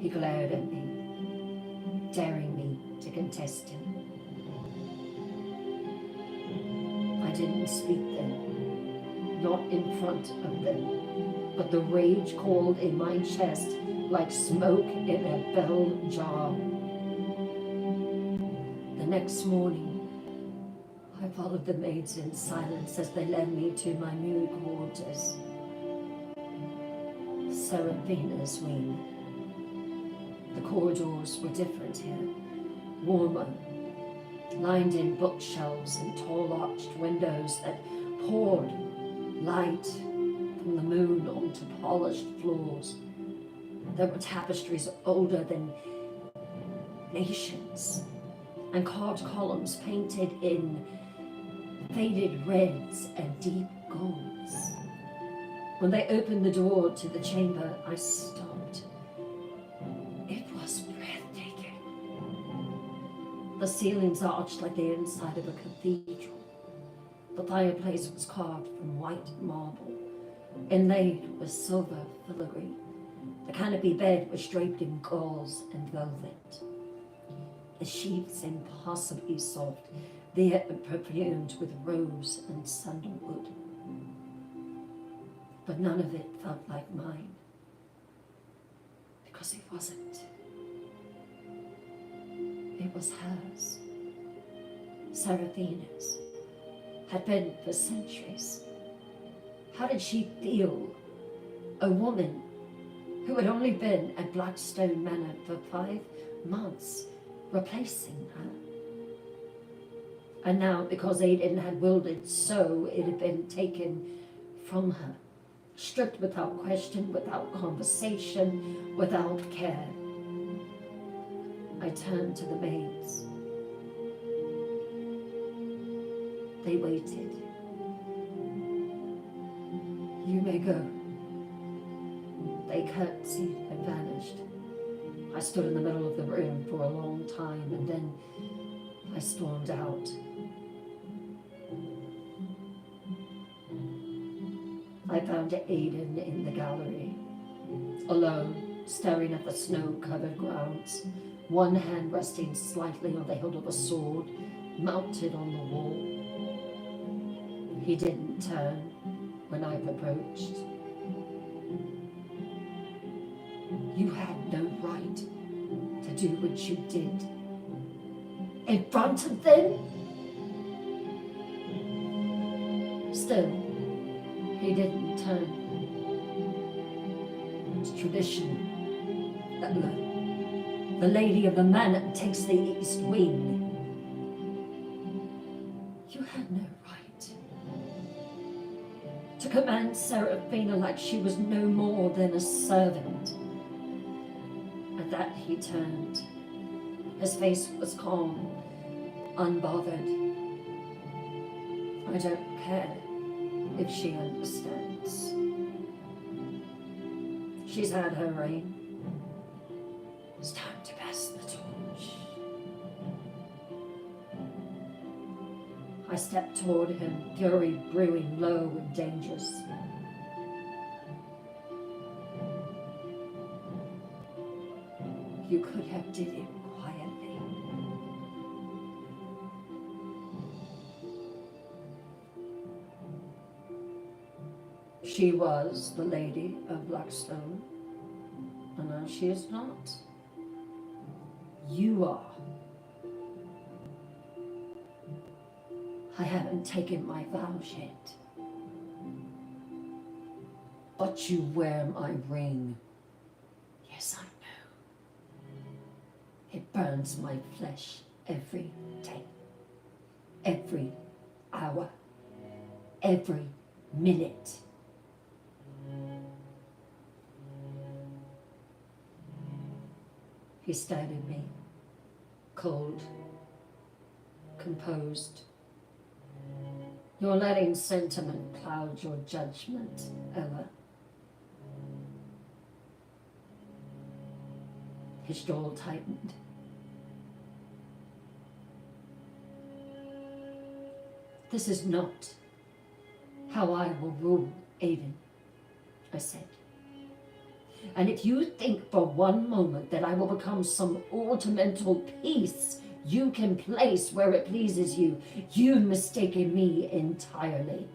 He glared at me, daring me to contest him. I didn't speak then, not in front of them, but the rage called in my chest like smoke in a bell jar. The next morning, I followed the maids in silence as they led me to my new quarters, Seraphina's wing. The corridors were different here, warmer, lined in bookshelves and tall arched windows that poured light from the moon onto polished floors. There were tapestries older than nations, and carved columns painted in faded reds and deep golds. When they opened the door to the chamber, I stopped. It was breathtaking. The ceilings arched like the inside of a cathedral. The fireplace was carved from white marble, inlaid with silver filigree. The canopy bed was draped in gauze and velvet. The sheets impossibly soft, the air perfumed with rose and sandalwood. But none of it felt like mine, because it wasn't. It was hers, Seraphina's, had been for centuries. How did she feel, a woman who had only been at Blackstone Manor for 5 months, replacing her? And now, because Aiden had willed it so, it had been taken from her, stripped without question, without conversation, without care. I turned to the maids. They waited. You may go. They curtsied and vanished. I stood in the middle of the room for a long time, and then I stormed out. I found Aiden in the gallery, alone, staring at the snow-covered grounds, one hand resting slightly on the hilt of a sword mounted on the wall. He didn't turn when I approached. You had no right to do what you did. In front of them? Still, he didn't turn. It's tradition. Ella, the lady of the manor, takes the east wing. You had no right to command Seraphina like she was no more than a servant. At that he turned. His face was calm, unbothered. I don't care if she understands. She's had her reign. It's time to pass the torch. I stepped toward him, fury brewing low and dangerous. You could have did it quietly. She was the Lady of Blackstone, and now she is not. You are. I haven't taken my vows yet, but you wear my ring. Yes, I know. It burns my flesh every day, every hour, every minute. He stared at me, cold, composed. You're letting sentiment cloud your judgment, Ella. His jaw tightened. This is not how I will rule, Aiden, I said. And if you think for one moment that I will become some ornamental piece you can place where it pleases you, you've mistaken me entirely.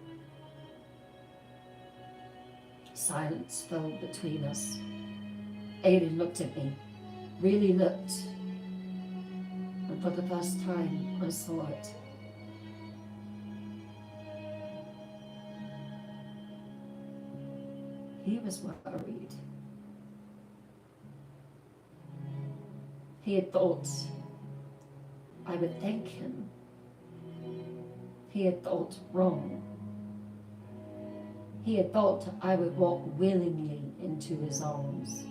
Silence fell between us. Aiden looked at me, really looked. And for the first time, I saw it. He was worried. He had thought I would thank him. He had thought wrong. He had thought I would walk willingly into his arms.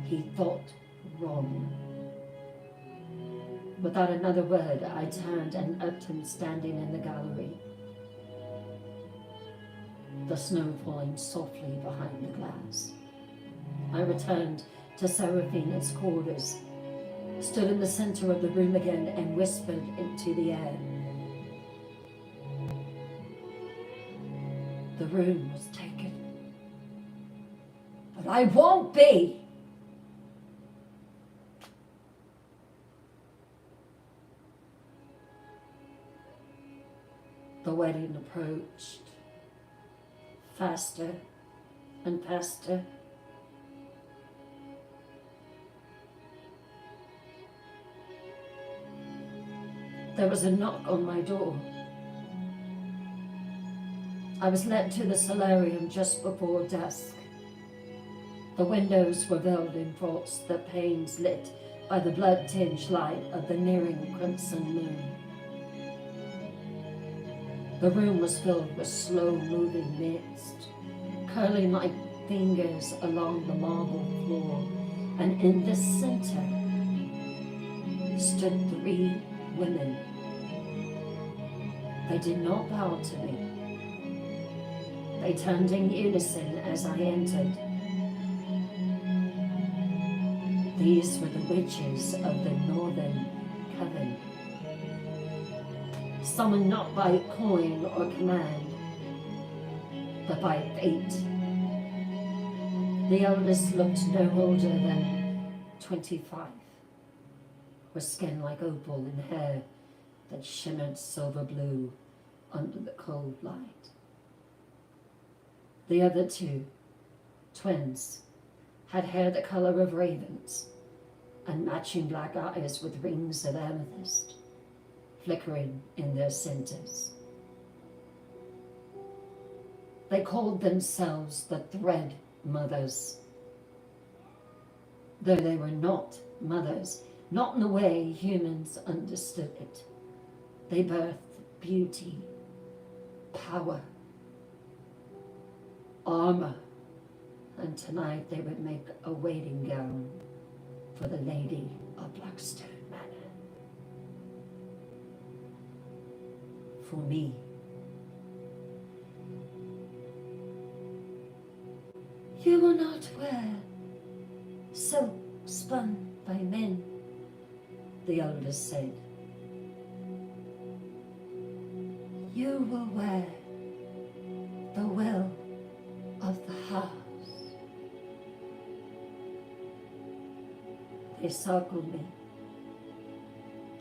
He thought wrong. Without another word, I turned and left him standing in the gallery, the snow falling softly behind the glass. I returned to Seraphina's quarters, stood in the center of the room again, and whispered into the air. The room was taken, but I won't be. The wedding approached, faster and faster. There was a knock on my door. I was led to the solarium just before dusk. The windows were veiled in frost, the panes lit by the blood-tinged light of the nearing crimson moon. The room was filled with slow-moving mist, curling like fingers along the marble floor, and in the center stood 3 women. They did not bow to me. They turned in unison as I entered. These were the witches of the Northern Coven, summoned not by coin or command, but by fate. The eldest looked no older than 25, with skin like opal and hair that shimmered silver blue under the cold light. The other 2, twins, had hair the color of ravens and matching black eyes with rings of amethyst flickering in their centers. They called themselves the Thread Mothers, though they were not mothers, not in the way humans understood it. They birthed beauty, power, armor, and tonight they would make a wedding gown for the Lady of Blackstone Manor. For me. You will not wear silk spun by men, the eldest said. You will wear the will of the house. They circled me.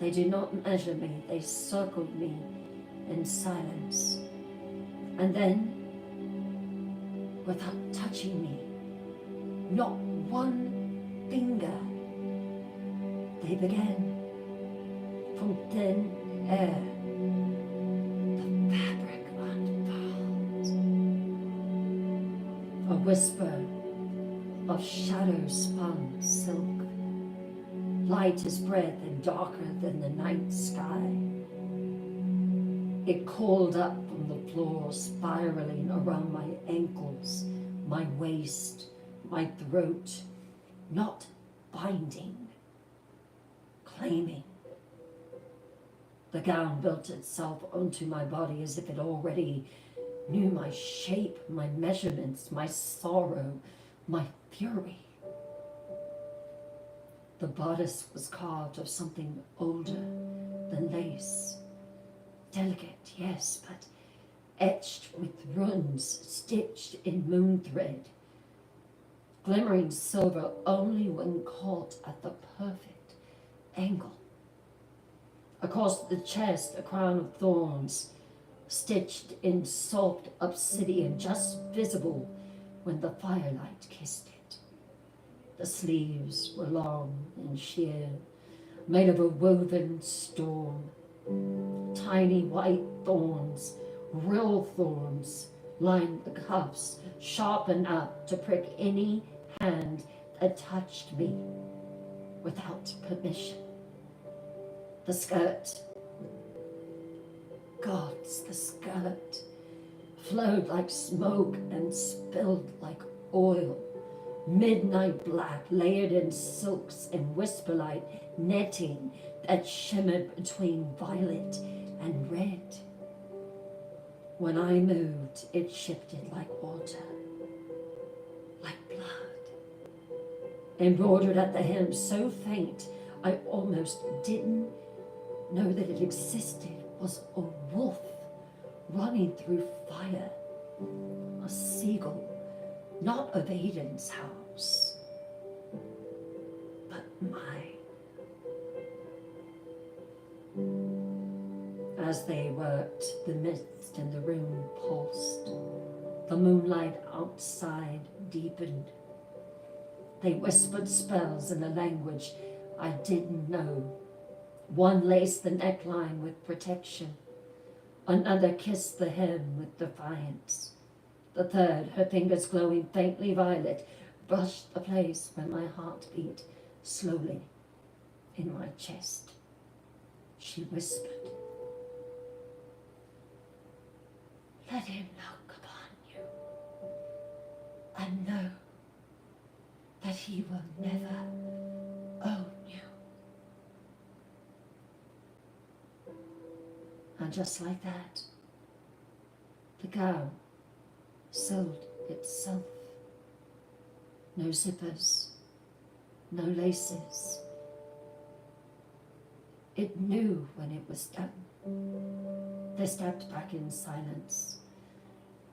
They did not measure me, they circled me in silence. And then, without touching me, not one finger, they began from thin air. The fabric unfolds. A whisper of shadow-spun silk. Light as breath and darker than the night sky. It called up from the floor, spiraling around my ankles, my waist, my throat, not binding, claiming. The gown built itself onto my body as if it already knew my shape, my measurements, my sorrow, my fury. The bodice was carved of something older than lace. Delicate, yes, but etched with runes, stitched in moon thread. Glimmering silver only when caught at the perfect angle. Across the chest, a crown of thorns, stitched in soft obsidian, just visible when the firelight kissed it. The sleeves were long and sheer, made of a woven storm. Tiny white thorns, real thorns, lined the cuffs, sharp enough to prick any hand that touched me without permission. The skirt, gods, the skirt, flowed like smoke and spilled like oil. Midnight black, layered in silks and whisperlight netting that shimmered between violet and red. When I moved, it shifted like water, like blood. Embroidered at the hem, so faint I almost didn't know that it existed, was a wolf running through fire, a seagull, not of Aiden's house, but mine. As they worked, the mist in the room pulsed. The moonlight outside deepened. They whispered spells in a language I didn't know. One laced the neckline with protection. Another kissed the hem with defiance. The third, her fingers glowing faintly violet, brushed the place where my heart beat slowly in my chest. She whispered, "Let him look upon you and know that he will never own you." And just like that, the gown sold itself. No zippers, no laces. It knew when it was done. They stepped back in silence.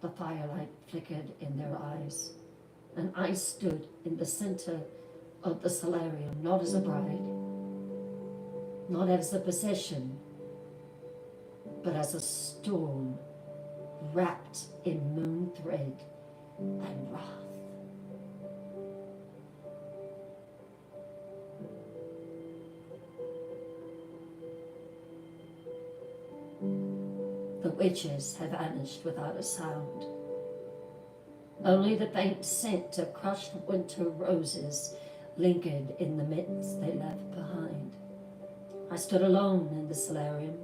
The firelight flickered in their eyes, and I stood in the center of the solarium, not as a bride, not as a possession, but as a storm wrapped in moon thread and wrath. The witches had vanished without a sound. Only the faint scent of crushed winter roses lingered in the mitts they left behind. I stood alone in the solarium,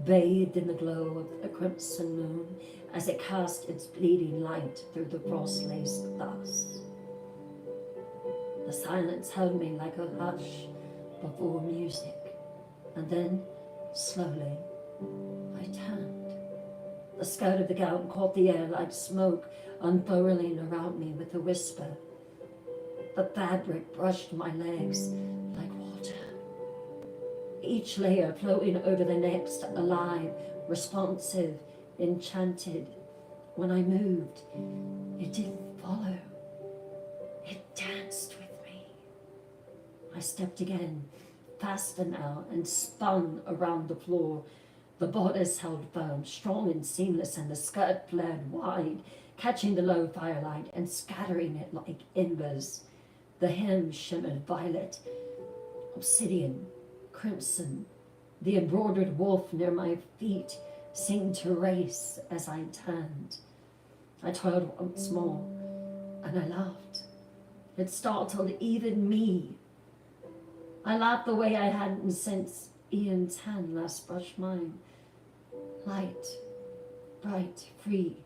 bathed in the glow of the crimson moon as it cast its bleeding light through the frost-laced glass. The silence held me like a hush before music, and then, slowly, I turned. The skirt of the gown caught the air like smoke, unfurling around me with a whisper. The fabric brushed my legs like water. Each layer flowing over the next, alive, responsive, enchanted. When I moved, it didn't follow. It danced with me. I stepped again, faster now, and spun around the floor. The bodice held firm, strong and seamless, and the skirt flared wide, catching the low firelight and scattering it like embers. The hem shimmered violet, obsidian, crimson. The embroidered wolf near my feet seemed to race as I turned. I twirled once more, and I laughed. It startled even me. I laughed the way I hadn't since Ian's hand last brushed mine. Light, bright, free.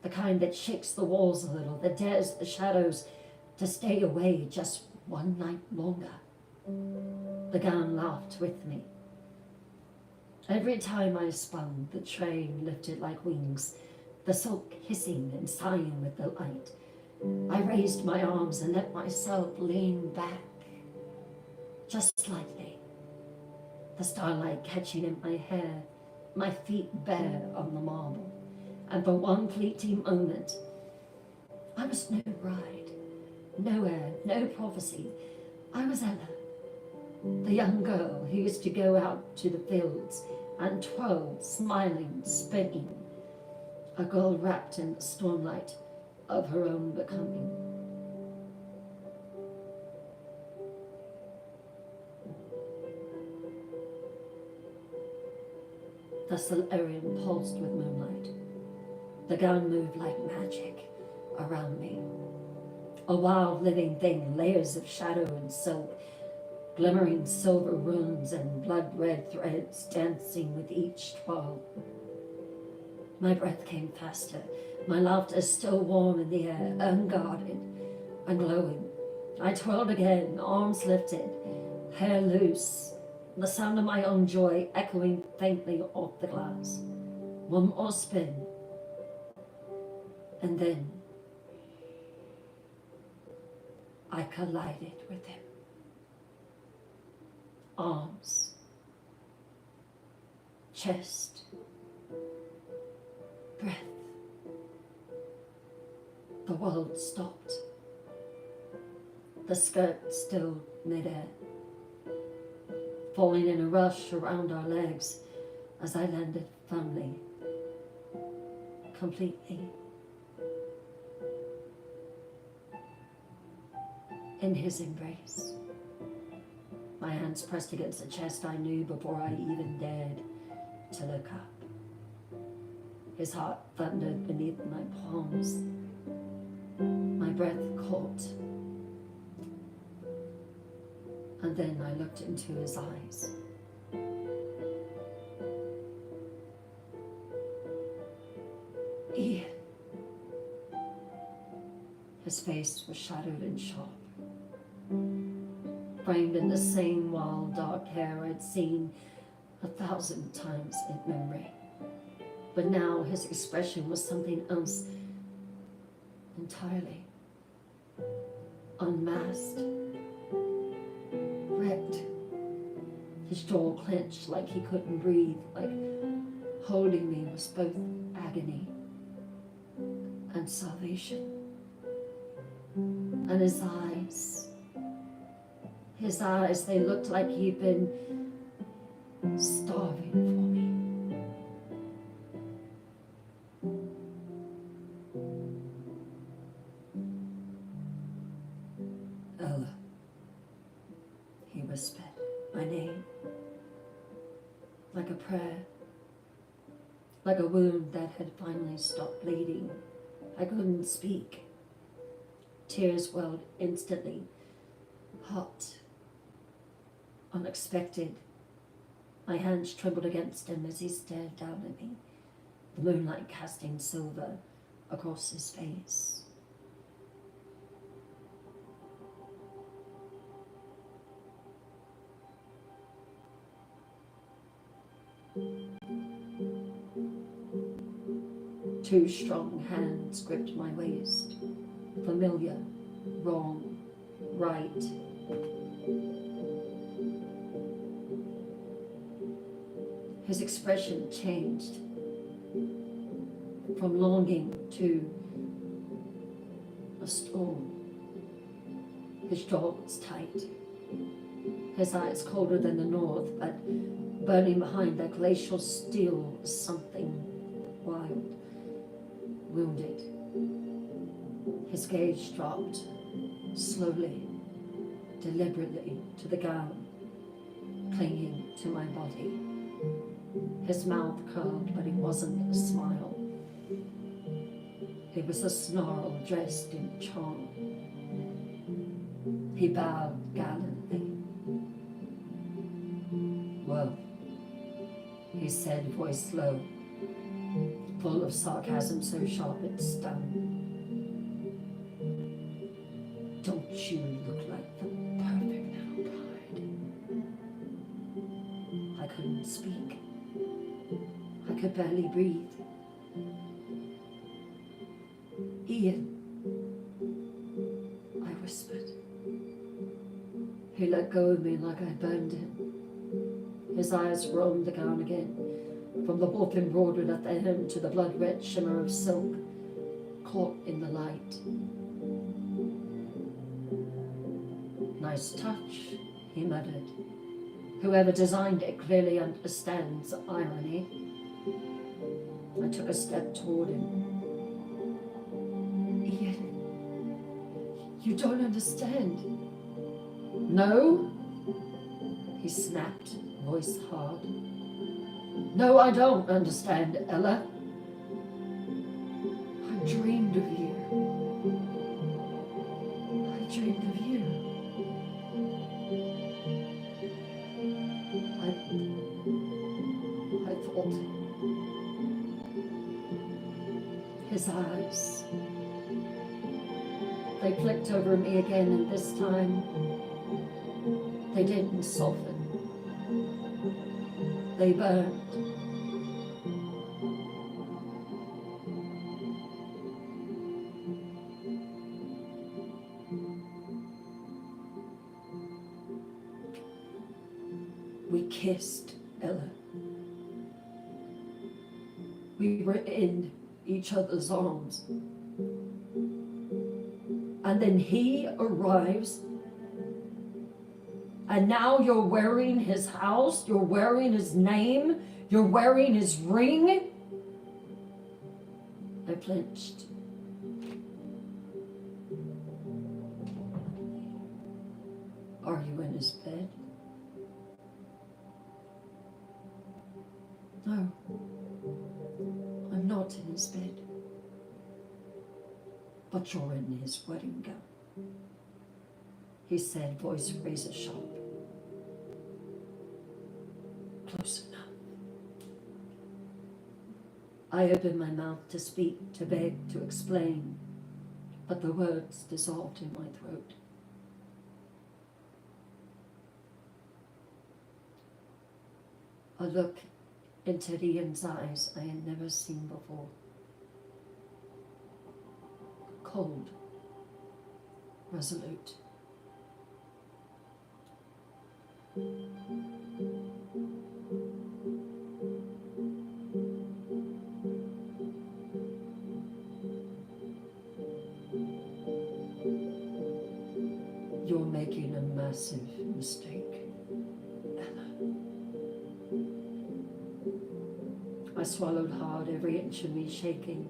The kind that shakes the walls a little, that dares the shadows to stay away just one night longer. The gown laughed with me. Every time I spun, the train lifted like wings, the silk hissing and sighing with the light. I raised my arms and let myself lean back, just slightly, the starlight catching in my hair, my feet bare on the marble. And for one fleeting moment, I was no bride, no heir, no prophecy. I was Ella, the young girl who used to go out to the fields and twirl, smiling, spinning, a girl wrapped in the stormlight of her own becoming. The solarium pulsed with moonlight. The gown moved like magic around me. A wild living thing, layers of shadow and silk, glimmering silver runes and blood-red threads dancing with each twirl. My breath came faster, my laughter still warm in the air, unguarded and glowing. I twirled again, arms lifted, hair loose, the sound of my own joy echoing faintly off the glass. One more spin, and then I collided with him. Arms, chest, breath. The world stopped. The skirt still midair, falling in a rush around our legs as I landed firmly, completely, in his embrace. My hands pressed against the chest I knew before I even dared to look up. His heart thundered beneath my palms. My breath caught. And then I looked into his eyes. Ian. His face was shadowed and sharp, framed in the same wild dark hair I'd seen 1,000 times in memory. But now his expression was something else entirely. Unmasked, wrecked. His jaw clenched like he couldn't breathe, like holding me was both agony and salvation. And his eyes, they looked like he'd been starving for me. Ella, he whispered my name, like a prayer, like a wound that had finally stopped bleeding. I couldn't speak. Tears welled instantly, hot, unexpected. My hands trembled against him as he stared down at me, the moonlight casting silver across his face. Two strong hands gripped my waist. Familiar, wrong, right. His expression changed from longing to a storm. His jaw was tight, His eyes colder than the north, but burning behind their glacial steel was something wild, wounded. His gaze dropped, slowly, deliberately, to the gown, clinging to my body. His mouth curled, but it wasn't a smile. It was a snarl dressed in charm. He bowed gallantly. "Well," he said, voice low, full of sarcasm so sharp it stung. "Don't you look like the perfect little bride?" I couldn't speak. I could barely breathe. "Ian," I whispered. He let go of me like I burned him. His eyes roamed the gown again, from the wolf embroidered at the hem to the blood-red shimmer of silk caught in the light. "Nice touch," he muttered. "Whoever designed it clearly understands irony." I took a step toward him. "Ian, you don't understand." "No?" he snapped, voice hard. "No, I don't understand, Ella. I dreamed of you. I dreamed of you. I thought." His eyes, they flicked over me again, and this time they didn't soften. They burned. We kissed, Ella. We were in each other's arms. And then he arrives, and now you're wearing his house, you're wearing his name, you're wearing his ring. I flinched. Are you in his bed? No, I'm not in his bed. But you're in his wedding gown, he said, voice razor sharp. Close enough. I opened my mouth to speak, to beg, to explain, but the words dissolved in my throat. A look into Ian's eyes I had never seen before. Cold, resolute. You're making a massive mistake, Ella. I swallowed hard, every inch of me shaking.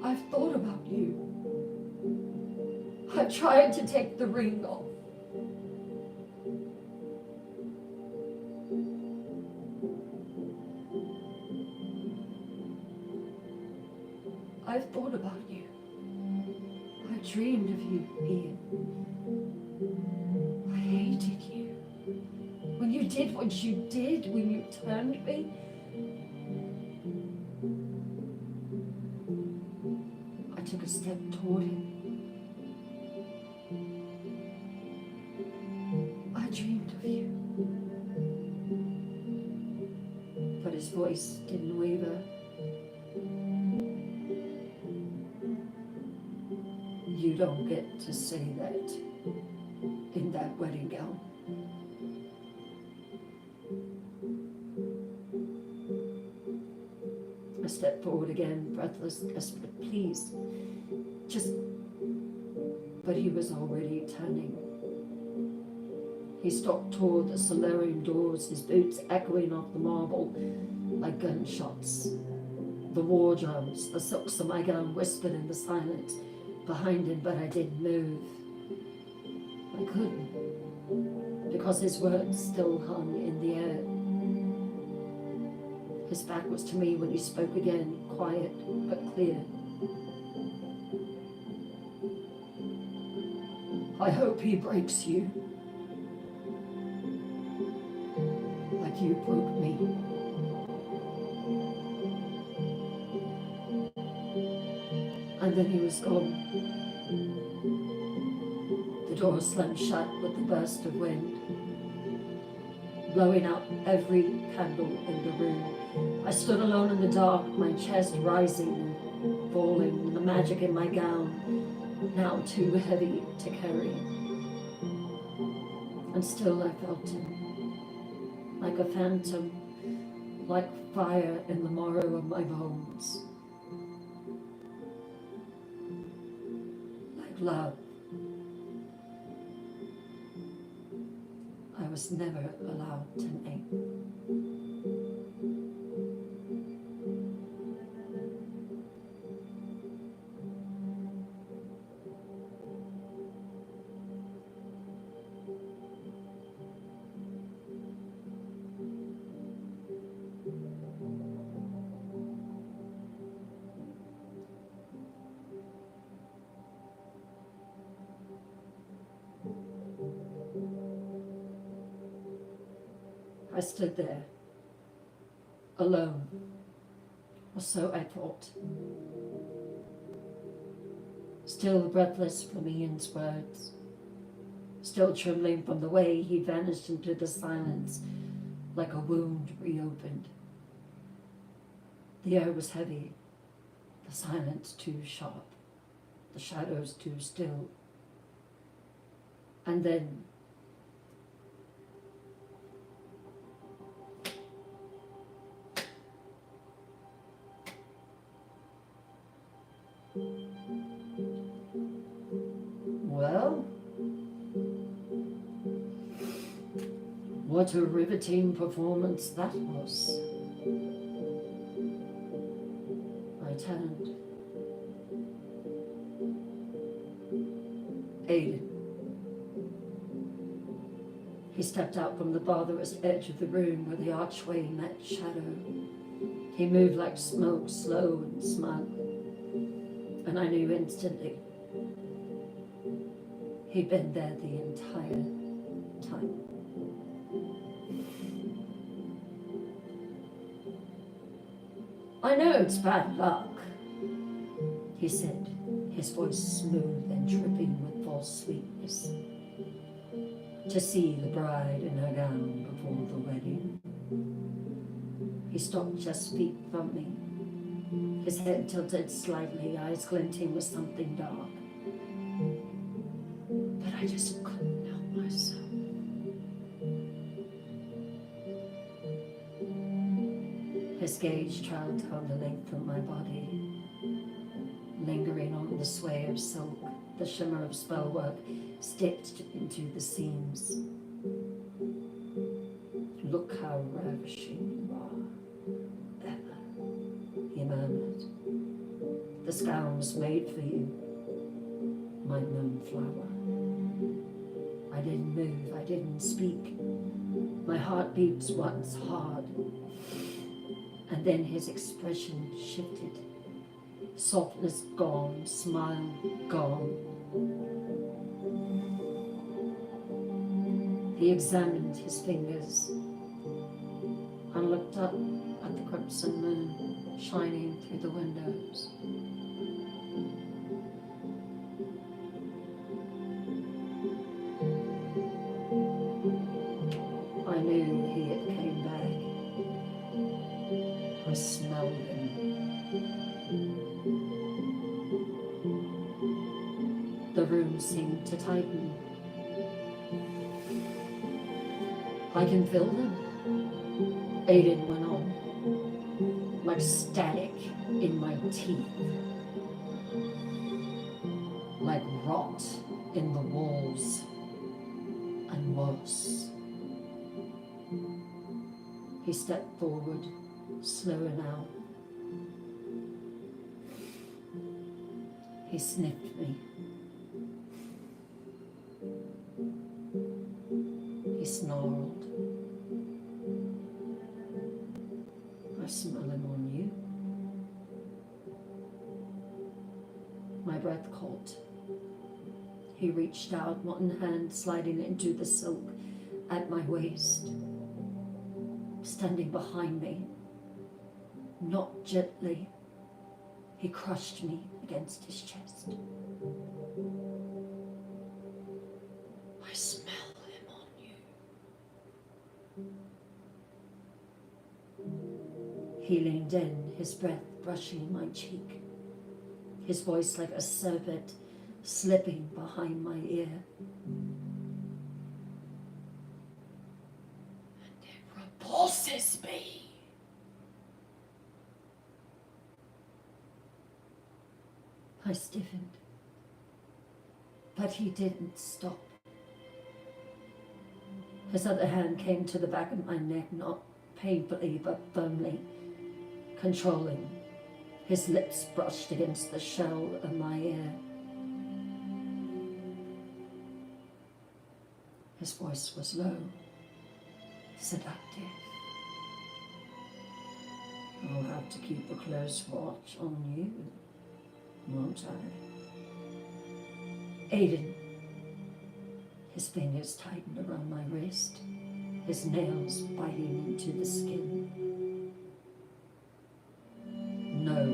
I've thought about you. I've tried to take the ring off. I've thought about you. I dreamed of you, Ian. I hated you. When you did what you did, when you turned me, I took a step toward him. I dreamed of you. But his voice didn't waver. You don't get to say that in that wedding gown. I stepped forward again, breathless, desperate. Please, just but he was already turning. He stopped toward the solarium doors, his boots echoing off the marble like gunshots. The war drums, the silks of my gown whispered in the silence behind him, but I didn't move. I couldn't, because his words still hung in the air. His back was to me when he spoke again, quiet but clear. I hope he breaks you, like you broke me. And then he was gone. The door slammed shut with the burst of wind, blowing out every candle in the room. I stood alone in the dark, my chest rising and falling, the magic in my gown now too heavy to carry. And still I felt him, like a phantom, like fire in the marrow of my bones, like love. I was never allowed to name. I stood there, alone, or so I thought, still breathless from Ian's words, still trembling from the way he vanished into the silence like a wound reopened. The air was heavy, the silence too sharp, the shadows too still. And then well, what a riveting performance that was. I turned. Aiden. He stepped out from the farthest edge of the room where the archway met shadow. He moved like smoke, slow and smug, and I knew instantly he'd been there the entire time. I know it's bad luck, he said, his voice smooth and dripping with false sweetness, to see the bride in her gown before the wedding. He stopped just feet from me, his head tilted slightly, eyes glinting with something dark. But I just couldn't help myself. His gaze trailed down the length of my body, lingering on the sway of silk, the shimmer of spellwork stitched into the seams. Look how ravishing you are, Emma, he murmured. This gown was made for you, my moonflower. I didn't move, I didn't speak. My heart beats once hard, and then his expression shifted. Softness gone, smile gone. He examined his fingers and looked up at the crimson moon shining through the windows. I knew he had came back. I smelled him. The room seemed to tighten. I can feel them, Aiden went on, like static in my teeth, like rot in the walls and worse. He stepped forward, slower now. He sniffed me. He snarled. I smell him on you. My breath caught. He reached out, one hand sliding into the silk at my waist. Standing behind me, not gently, he crushed me against his chest. I smell him on you. He leaned in, his breath brushing my cheek, his voice like a serpent slipping behind my ear. And it repulses me. I stiffened, but he didn't stop. His other hand came to the back of my neck, not painfully but firmly, controlling. His lips brushed against the shell of my ear. His voice was low, seductive. I'll have to keep a close watch on you, won't I? Aiden. His fingers tightened around my wrist, his nails biting into the skin. No,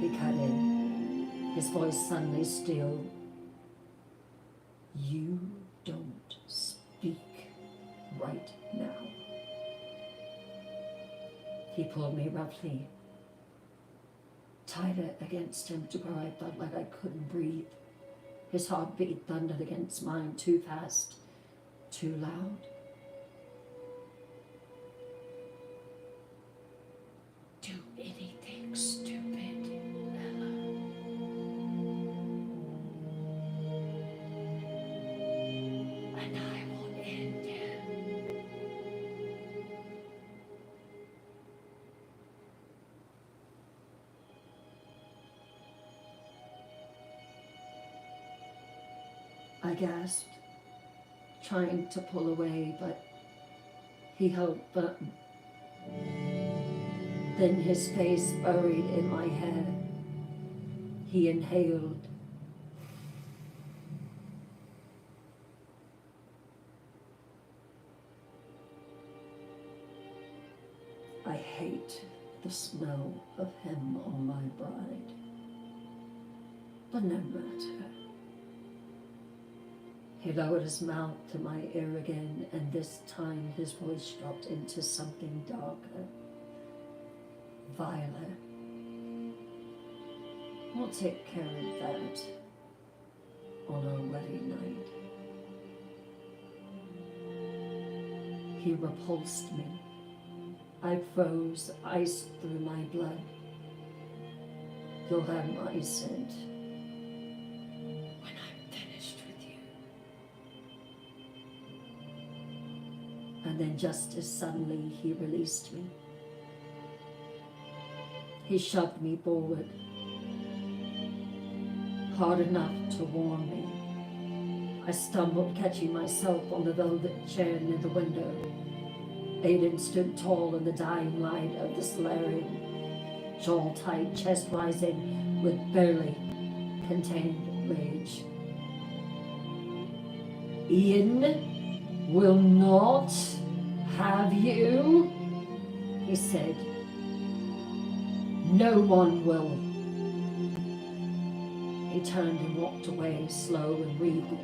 he cut in, his voice suddenly still. You don't speak right now. He pulled me roughly, tighter against him to where I felt like I couldn't breathe. His heartbeat thundered against mine, too fast, too loud. Do anything stupid, Ella. And I will end him. I gasped, trying to pull away, but he held firm. Then his face buried in my hair. He inhaled. I hate the smell of him on my bride. But no matter. He lowered his mouth to my ear again, and this time his voice dropped into something darker, viler. We'll take care of that on our wedding night. He repulsed me. I froze, ice through my blood. You'll have my scent when I'm finished with you. And then just as suddenly he released me. He shoved me forward, hard enough to warn me. I stumbled, catching myself on the velvet chair near the window. Aiden stood tall in the dying light of the solarium, jaw tight, chest rising with barely contained rage. Ian will not have you, he said. No one will. He turned and walked away, slow and regal,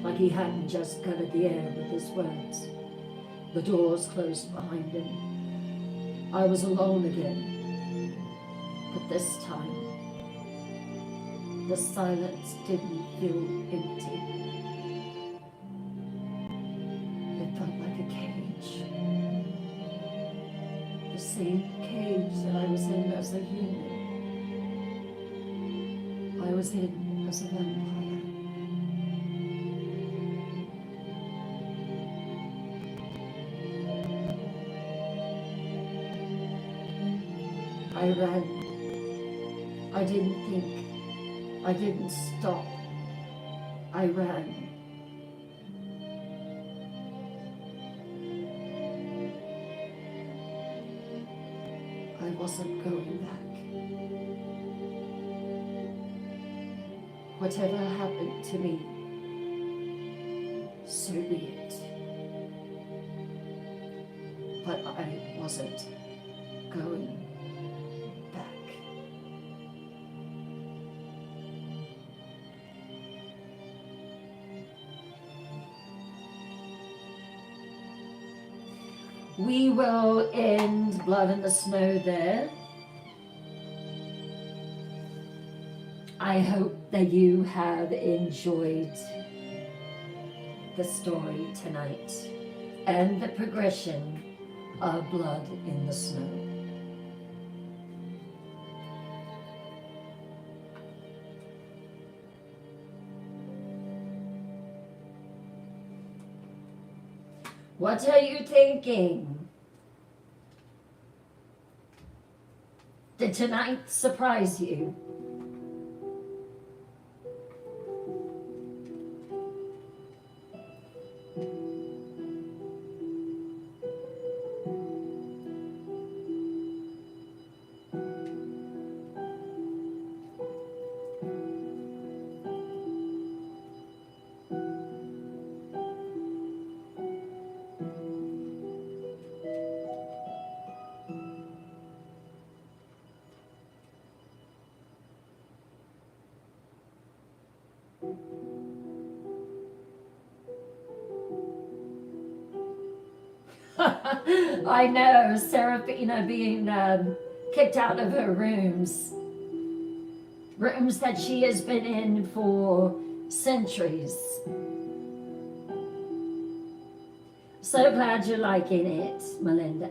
like he hadn't just gutted the air with his words. The doors closed behind him. I was alone again, but this time, the silence didn't feel empty. It felt like a cage. The same cage that I was in as a human. I was in as a vampire. I ran. I didn't think. I didn't stop. I ran. I wasn't going back. Whatever happened to me, so be it. But I wasn't going back. We will end Blood in the Snow there. I hope that you have enjoyed the story tonight and the progression of Blood in the Snow. What are you thinking? Did tonight surprise you? I know, Serafina being kicked out of her rooms that she has been in for centuries. So glad you're liking it, Melinda.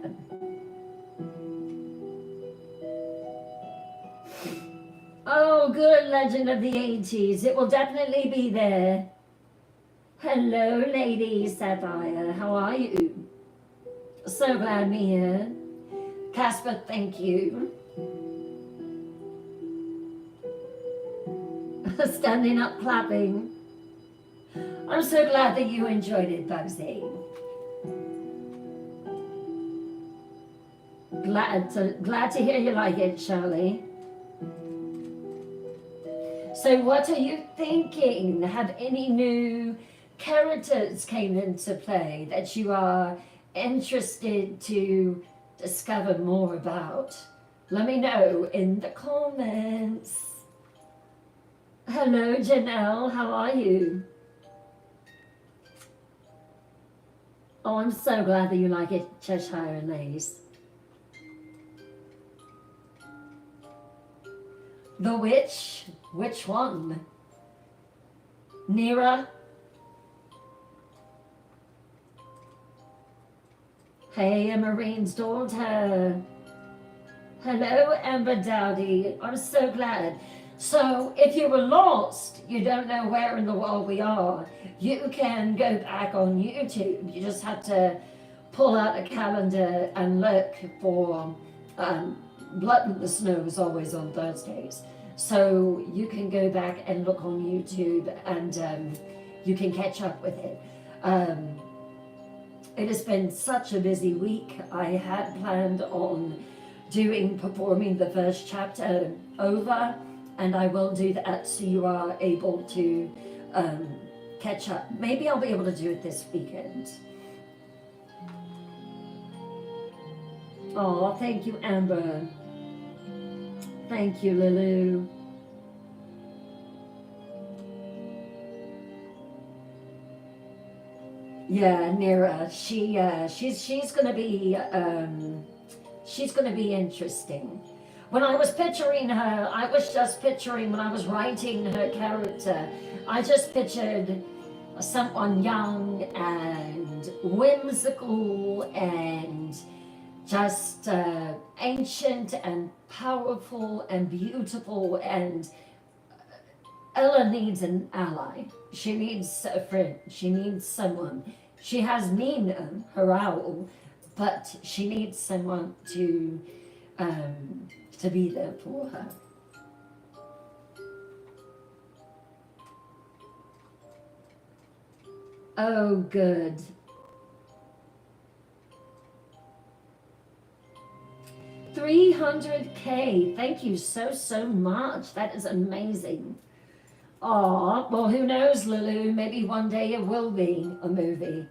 Oh, good, Legend of the 80s. It will definitely be there. Hello, Lady Sapphire. How are you? So glad Mia. Casper, thank you. Standing up, clapping. I'm so glad that you enjoyed it, Bugsy. Glad to hear you like it, Charlie. So what are you thinking? Have any new characters came into play that you are interested to discover more about? Let me know in the comments. Hello, Janelle. How are you? Oh, I'm so glad that you like it, Cheshire Lace. The witch? Which one? Nira? Hey, Marine's daughter. Hello, Amber Dowdy. I'm so glad. So, if you were lost, you don't know where in the world we are, you can go back on YouTube. You just have to pull out a calendar and look for Blood in the Snow is always on Thursdays. So you can go back and look on YouTube and you can catch up with it. It has been such a busy week. I had planned on performing the first chapter over, and I will do that so you are able to catch up. Maybe I'll be able to do it this weekend. Oh, thank you, Amber. Thank you, Lulu. Yeah, Nira. She's gonna be interesting. When I was picturing her, I was just picturing when I was writing her character, I just pictured someone young and whimsical and just ancient and powerful and beautiful, and Ella needs an ally. She needs a friend. She needs someone. She has Nina, her owl, but she needs someone to to be there for her. Oh, good. $300K. Thank you so much. That is amazing. Aw, well, who knows, Lulu? Maybe one day it will be a movie.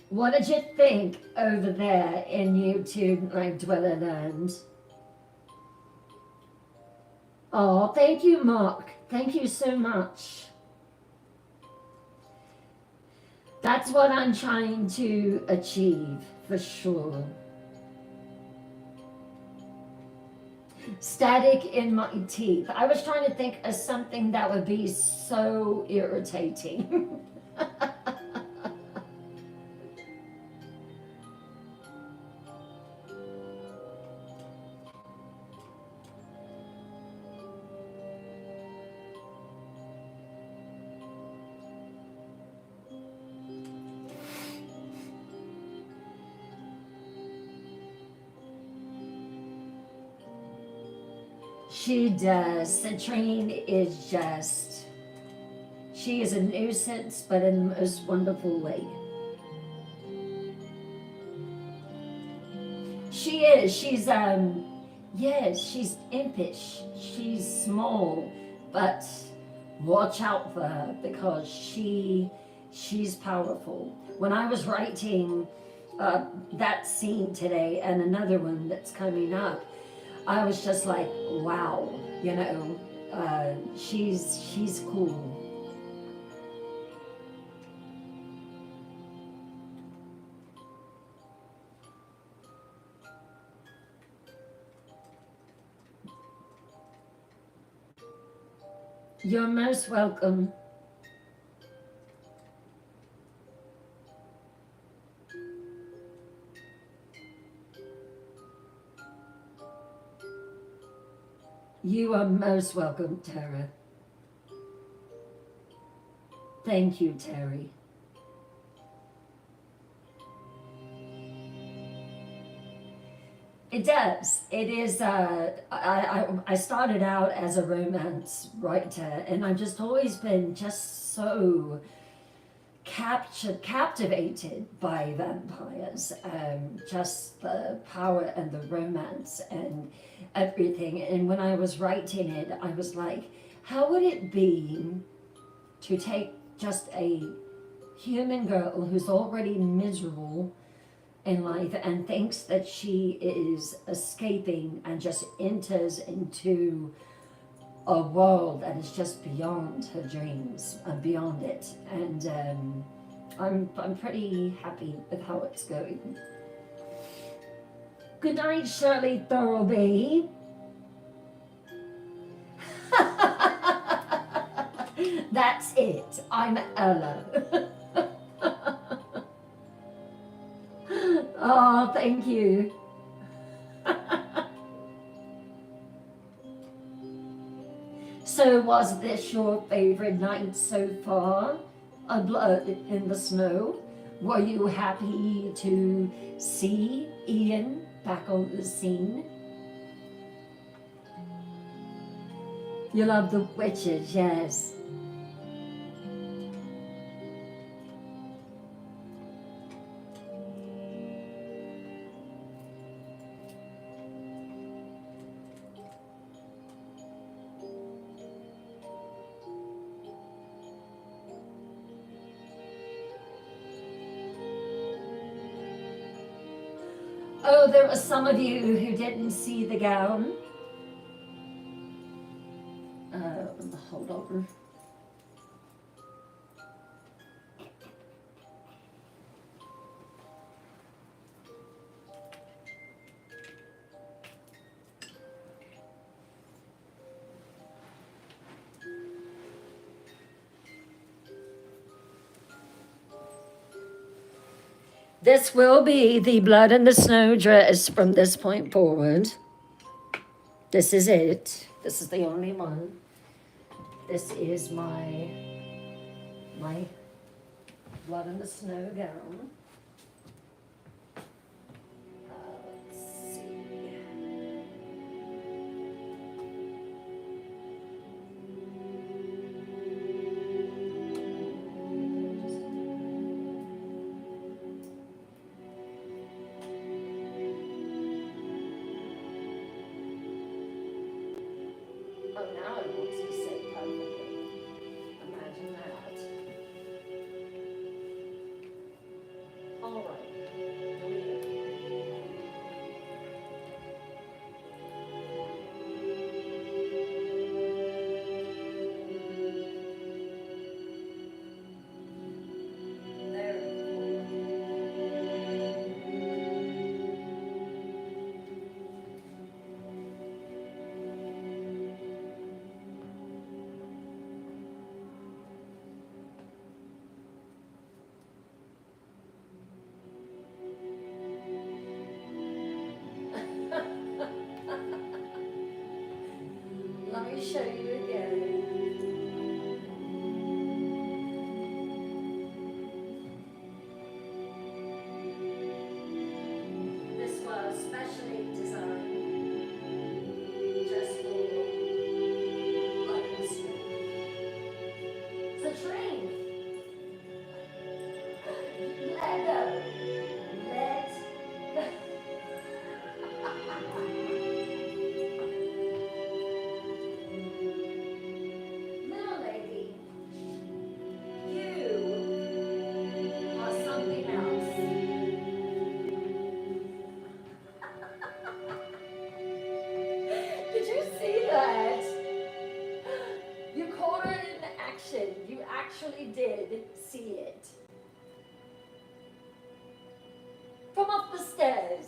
What did you think over there in YouTube, like Dwellerland? Oh, thank you, Mark. Thank you so much. That's what I'm trying to achieve, for sure. Static in my teeth. I was trying to think of something that would be so irritating. She does. Citrine is just, she is a nuisance, but in the most wonderful way. She is. She's, yes, she's impish. She's small, but watch out for her because she's powerful. When I was writing that scene today and another one that's coming up, I was just like, wow, you know, she's cool. You're most welcome. You are most welcome, Tara. Thank you, Terry. It does. It is. I started out as a romance writer, and I've just always been just so captivated by vampires. Just the power and the romance and everything. And when I was writing it, I was like, how would it be to take just a human girl who's already miserable in life and thinks that she is escaping and just enters into a world that is just beyond her dreams and beyond it. And I'm pretty happy with how it's going. Good night, Shirley Thurlby. That's it. I'm Ella. Oh, thank you. So was this your favorite night so far? A Blood in the Snow? Were you happy to see Ian back on the scene? You love the witches, yes. Oh, there were some of you who didn't see the gown. Hold on. This will be the Blood in the Snow dress from this point forward. This is it. This is the only one. This is my Blood in the Snow gown. Let's see. Oh, now it wants to say perfectly. Imagine that. All right. Here we go. There Let me show you again. This was specially designed just for Blackstone. It's a train. Let go. Let go. Little lady, you are something else. Did you see that? You caught her in action. You actually did see it. From up the stairs.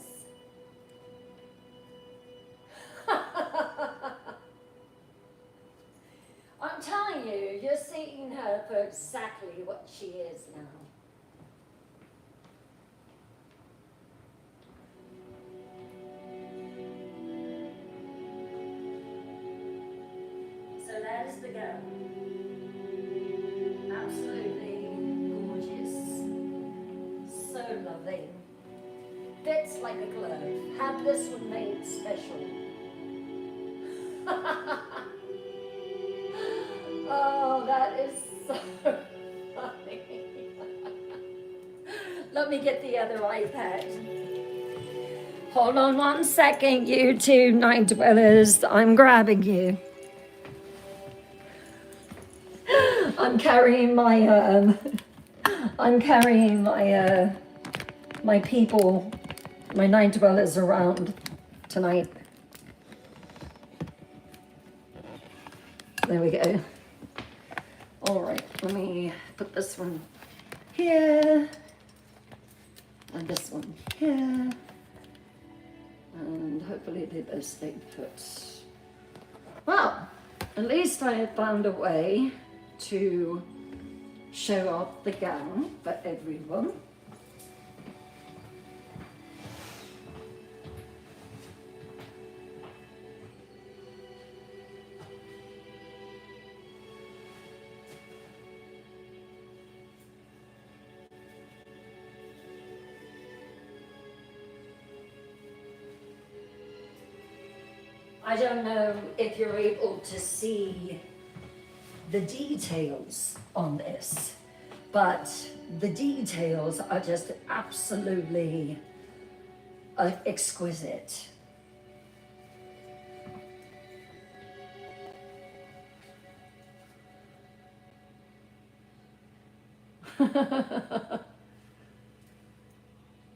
I'm telling you, you're seeing her for exactly what she is now. So that is the gown. Absolutely gorgeous. So lovely. Fits like a glove. Have this one made special. Oh, that is so funny. Let me get the other iPad. Hold on one second, you two night dwellers. I'm grabbing you. I'm carrying my my people, my night dwellers around tonight. There we go. All right, let me put this one here, and this one here, and hopefully they both stay put. Well, at least I had found a way to show off the gown for everyone. I don't know if you're able to see the details on this, but the details are just absolutely exquisite.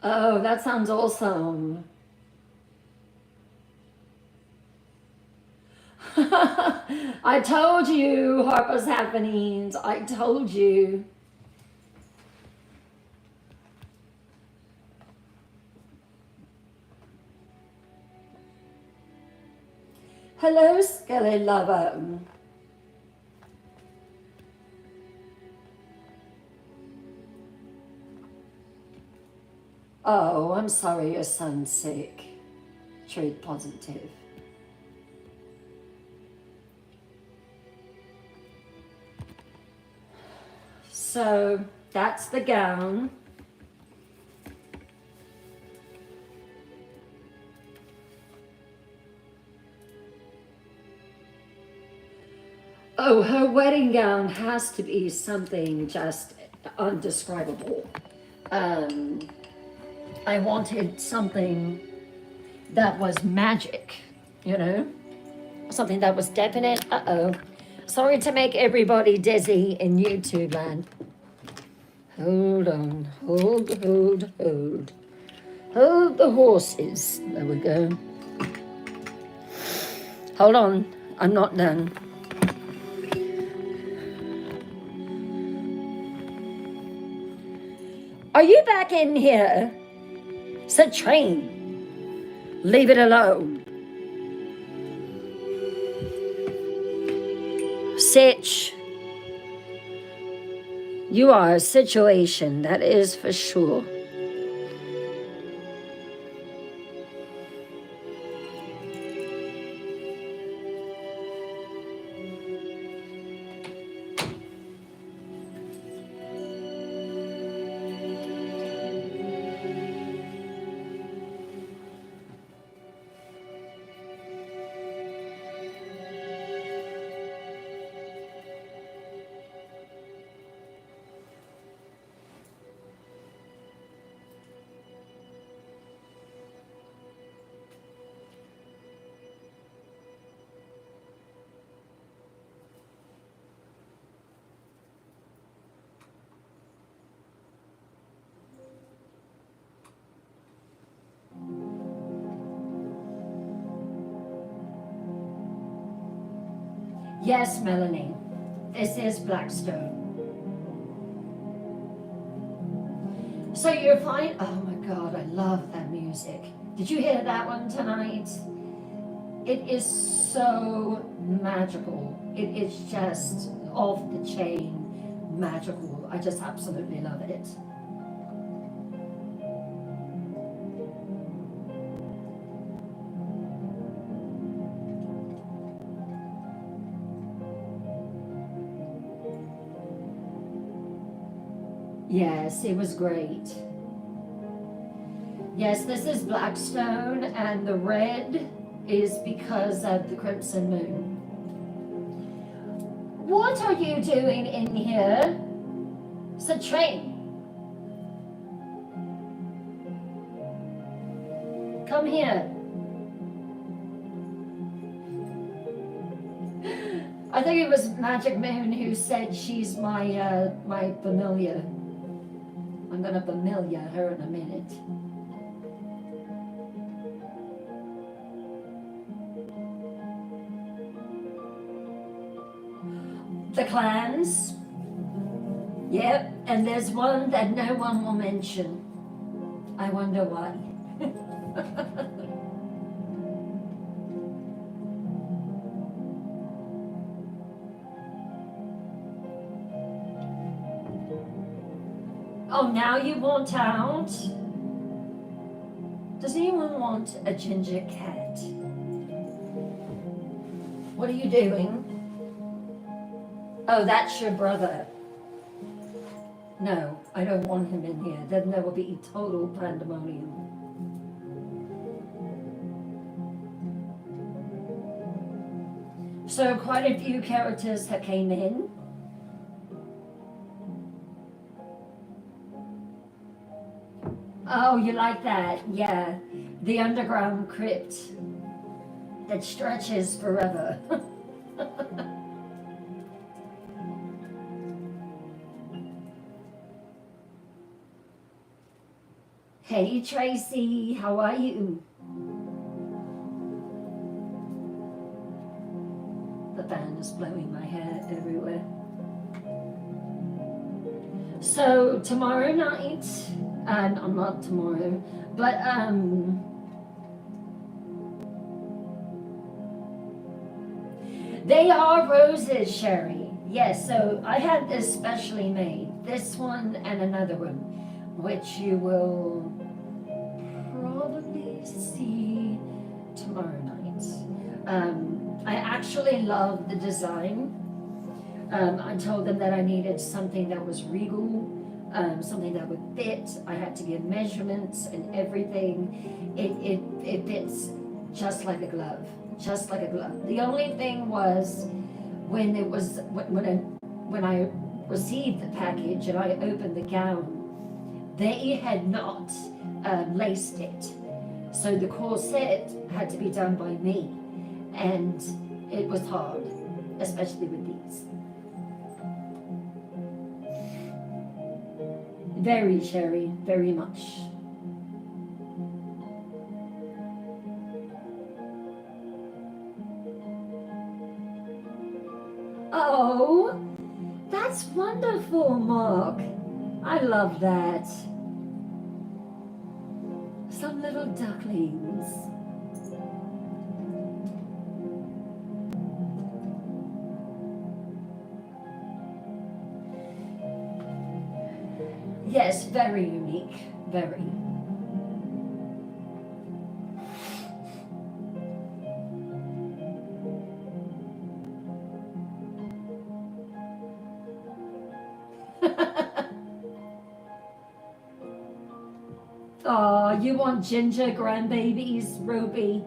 Oh, that sounds awesome. I told you, Harper's Happenings. I told you. Hello, Skelly Lover. Oh, I'm sorry your son's sick. Trade positive. So that's the gown. Oh, her wedding gown has to be something just undescribable. I wanted something that was magic, you know? Something that was definite. Uh-oh. Sorry to make everybody dizzy in YouTube land. Hold on. Hold. Hold the horses. There we go. Hold on. I'm not done. Are you back in here? Train. Leave it alone. Sitch. You are a situation, that is for sure. Yes, Melanie, this is Blackstone. So you're fine? Oh my God, I love that music. Did you hear that one tonight? It is so magical. It is just off the chain magical. I just absolutely love it. Yes, it was great. Yes, this is Blackstone, and the red is because of the crimson moon. What are you doing in here? Train. Come here. I think it was Magic Moon who said she's my my familiar. I'm gonna familiar her in a minute. The clans. Yep, and there's one that no one will mention. I wonder why. Oh, now you want out? Does anyone want a ginger cat? What are you doing? Oh, that's your brother. No, I don't want him in here. Then there will be total pandemonium. So quite a few characters have came in. Oh, you like that? Yeah. The underground crypt that stretches forever. Hey Tracy, how are you? The fan is blowing my hair everywhere. So tomorrow night, not tomorrow, but they are roses, Sherry. Yes, so I had this specially made. This one and another one, which you will probably see tomorrow night. I actually love the design. I told them that I needed something that was regal, something that would fit. I had to give measurements and everything. It fits just like a glove, just like a glove. The only thing was when I received the package and I opened the gown, they had not laced it. So the corset had to be done by me, and it was hard, especially with these. Very, Sherry, very much. Oh, that's wonderful, Mark. I love that. Some little ducklings. Yes, very unique, very. Oh, you want ginger grandbabies, Ruby?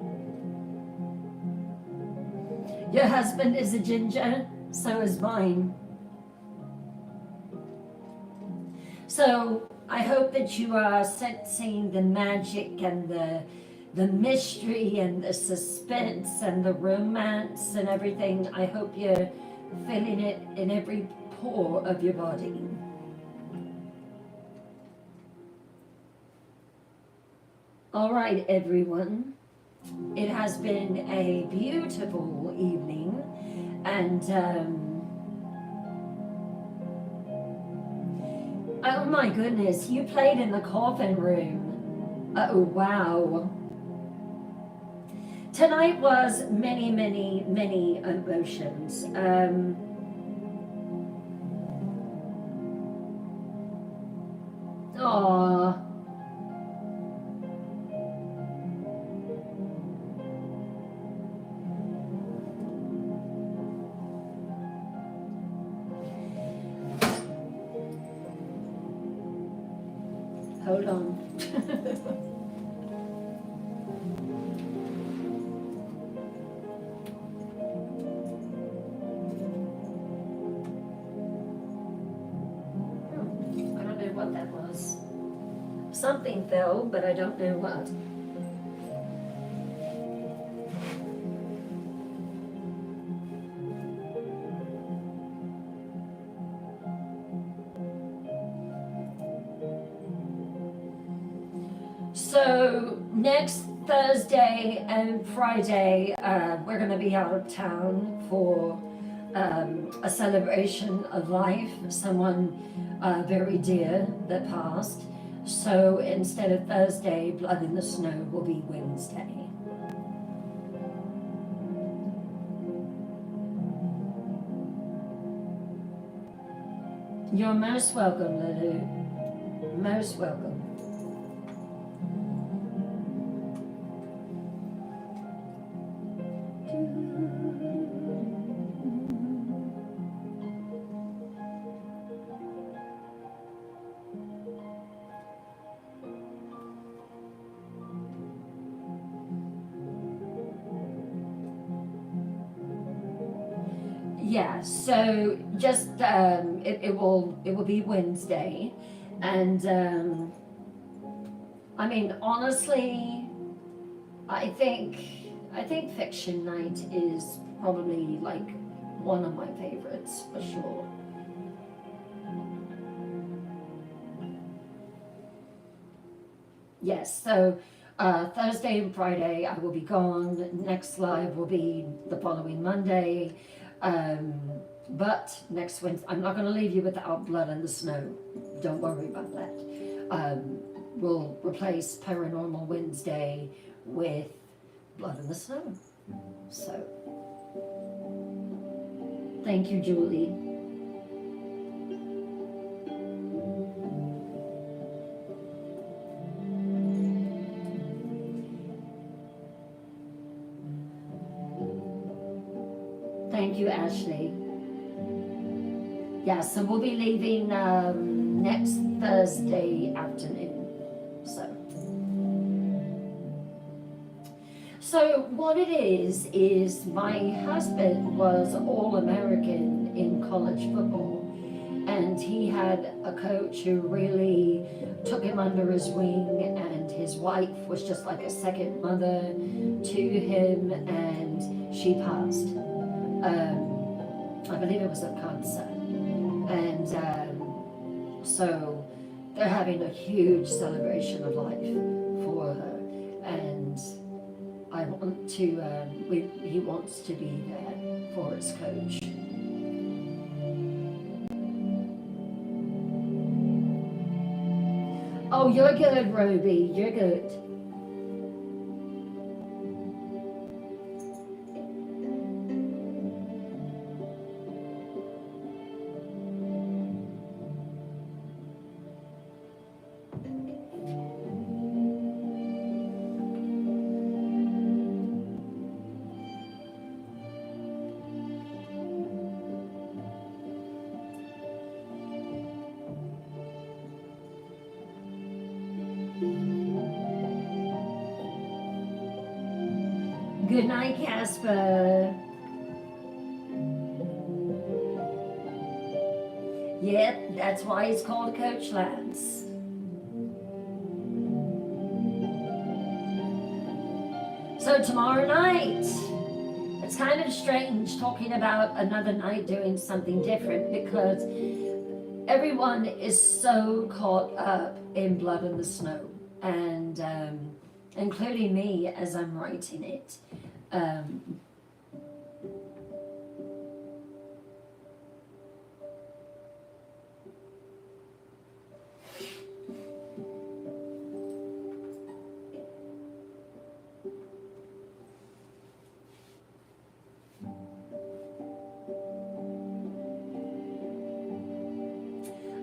Your husband is a ginger, so is mine. So I hope that you are sensing the magic and the mystery and the suspense and the romance and everything. I hope you're feeling it in every pore of your body. All right, everyone. It has been a beautiful evening, and oh my goodness, you played in the coffin room. Oh wow. Tonight was many, many, many emotions. Aww. Hold on. I don't know what that was. Something fell, but I don't know what. So next Thursday and Friday, we're going to be out of town for a celebration of life, someone very dear that passed. So instead of Thursday, Blood in the Snow will be Wednesday. You're most welcome, Lulu. Most welcome. Yeah, so just it will be Wednesday, and I mean honestly, I think Fiction Night is probably like one of my favorites for sure. Yes, so Thursday and Friday I will be gone. Next live will be the following Monday. But next Wednesday, I'm not going to leave you without Blood in the Snow. Don't worry about that. We'll replace Paranormal Wednesday with Blood in the Snow. So, thank you, Julie. Thank you, Ashley. Yeah, so we'll be leaving next Thursday afternoon. So what it is my husband was All-American in college football, and he had a coach who really took him under his wing, and his wife was just like a second mother to him, and she passed. I believe it was of cancer. And so they're having a huge celebration of life for her, and I want to, he wants to be there for his coach. Oh, you're good, Roby, you're good. Good night, Casper. Yep, that's why he's called Coach Lance. So tomorrow night, it's kind of strange talking about another night doing something different because everyone is so caught up in Blood in the Snow, and including me as I'm writing it.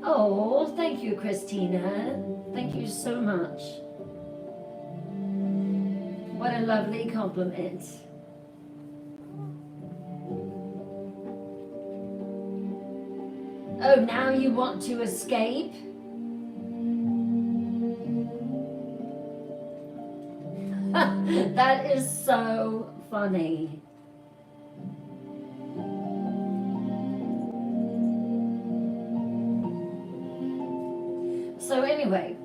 Oh, thank you, Christina. Thank you so much. What a lovely compliment. Oh, now you want to escape? That is so funny. So anyway,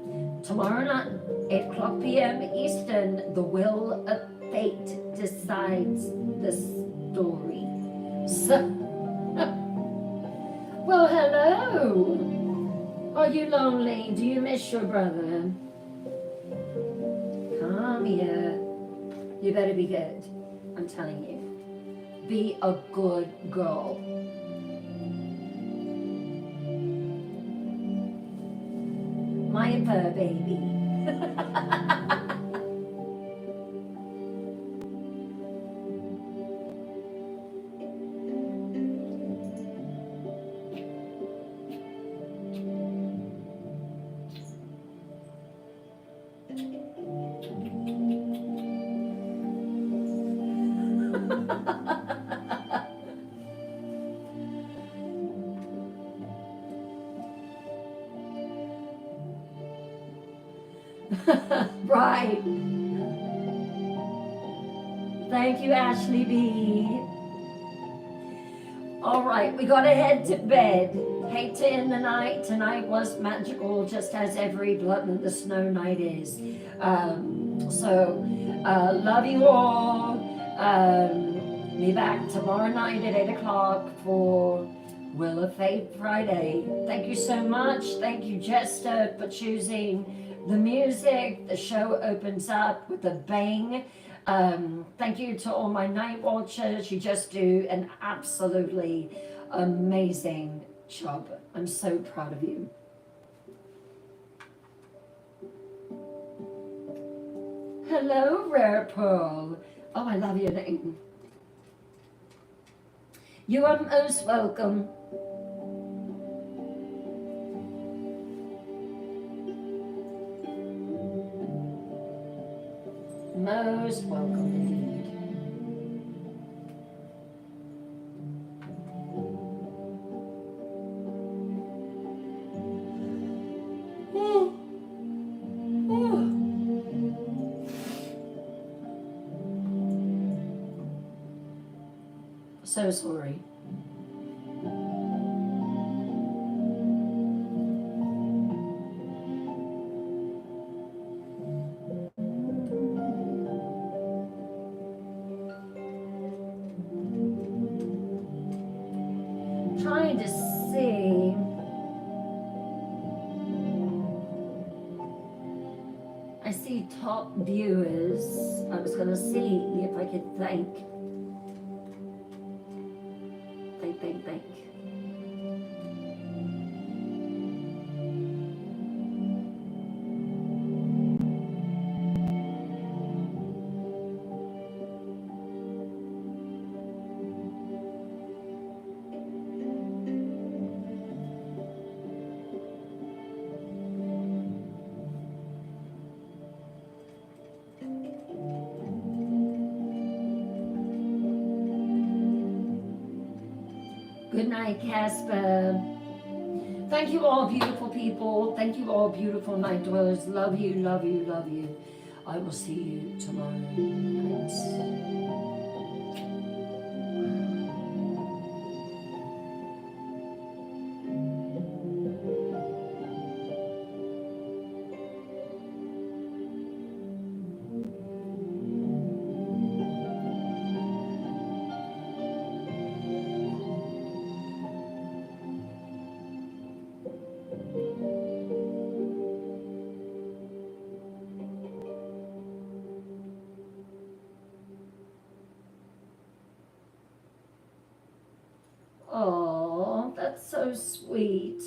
tomorrow night, 8 o'clock p.m. Eastern, the will of fate decides the story. So, well, hello. Are you lonely? Do you miss your brother? Come here. You better be good. I'm telling you. Be a good girl. My fur baby. Right. Thank you, Ashley B. All right, we gotta head to bed. Hate to end the night. Tonight was magical, just as every Blood in the Snow night is. Love you all. Be back tomorrow night at 8 o'clock for Will of Fate Friday. Thank you so much. Thank you, Jester, for choosing the music. The show opens up with a bang. Thank you to all my night watchers. You just do an absolutely amazing job. I'm so proud of you. Hello, Rare Pearl. Oh, I love your name. You are most welcome. Most welcome indeed. So sorry. Trying to see. I see top viewers. I was going to see if I could thank. Good night, Casper. Thank you all, beautiful people. Thank you all, beautiful night dwellers. Love you, love you, love you. I will see you tomorrow night. Oh, that's so sweet.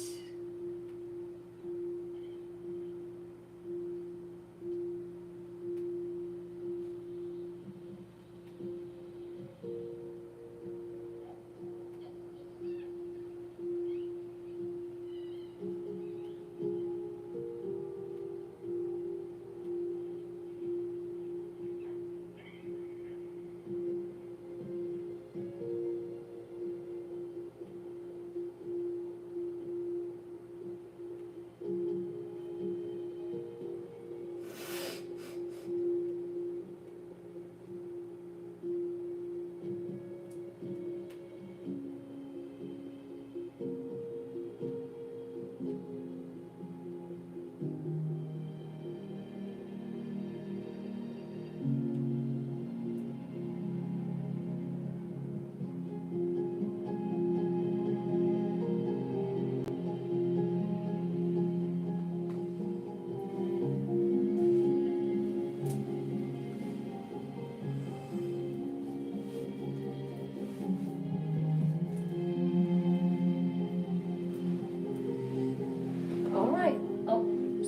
All right. Oh,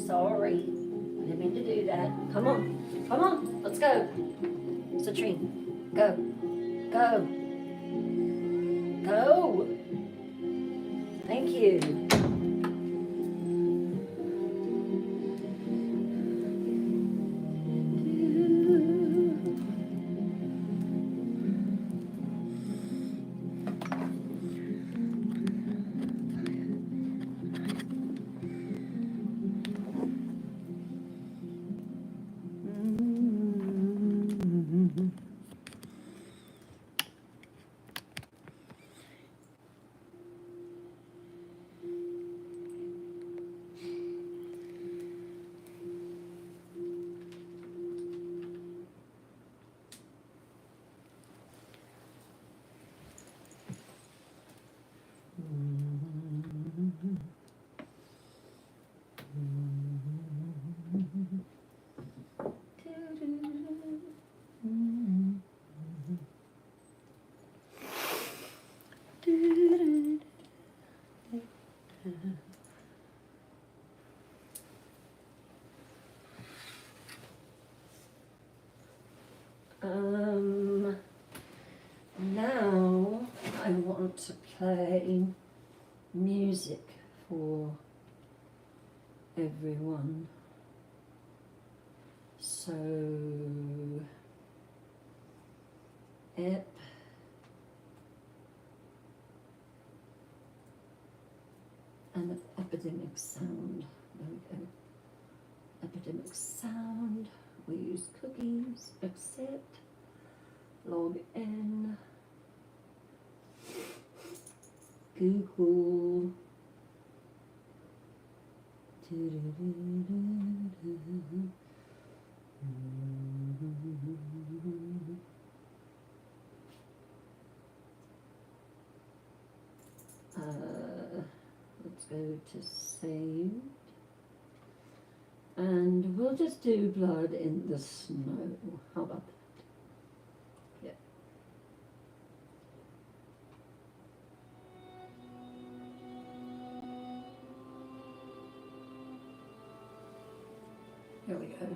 sorry. I didn't mean to do that. Come on. Come on. Let's go. Citrine. Go. Go. Go. Thank you. Now I want to play music for everyone. So, an epidemic sound. There we go. Epidemic sound. We use cookies. Accept. Log in. Google. Let's go to saved. And we'll just do blood in the snow. How about that? Yeah. Here we go.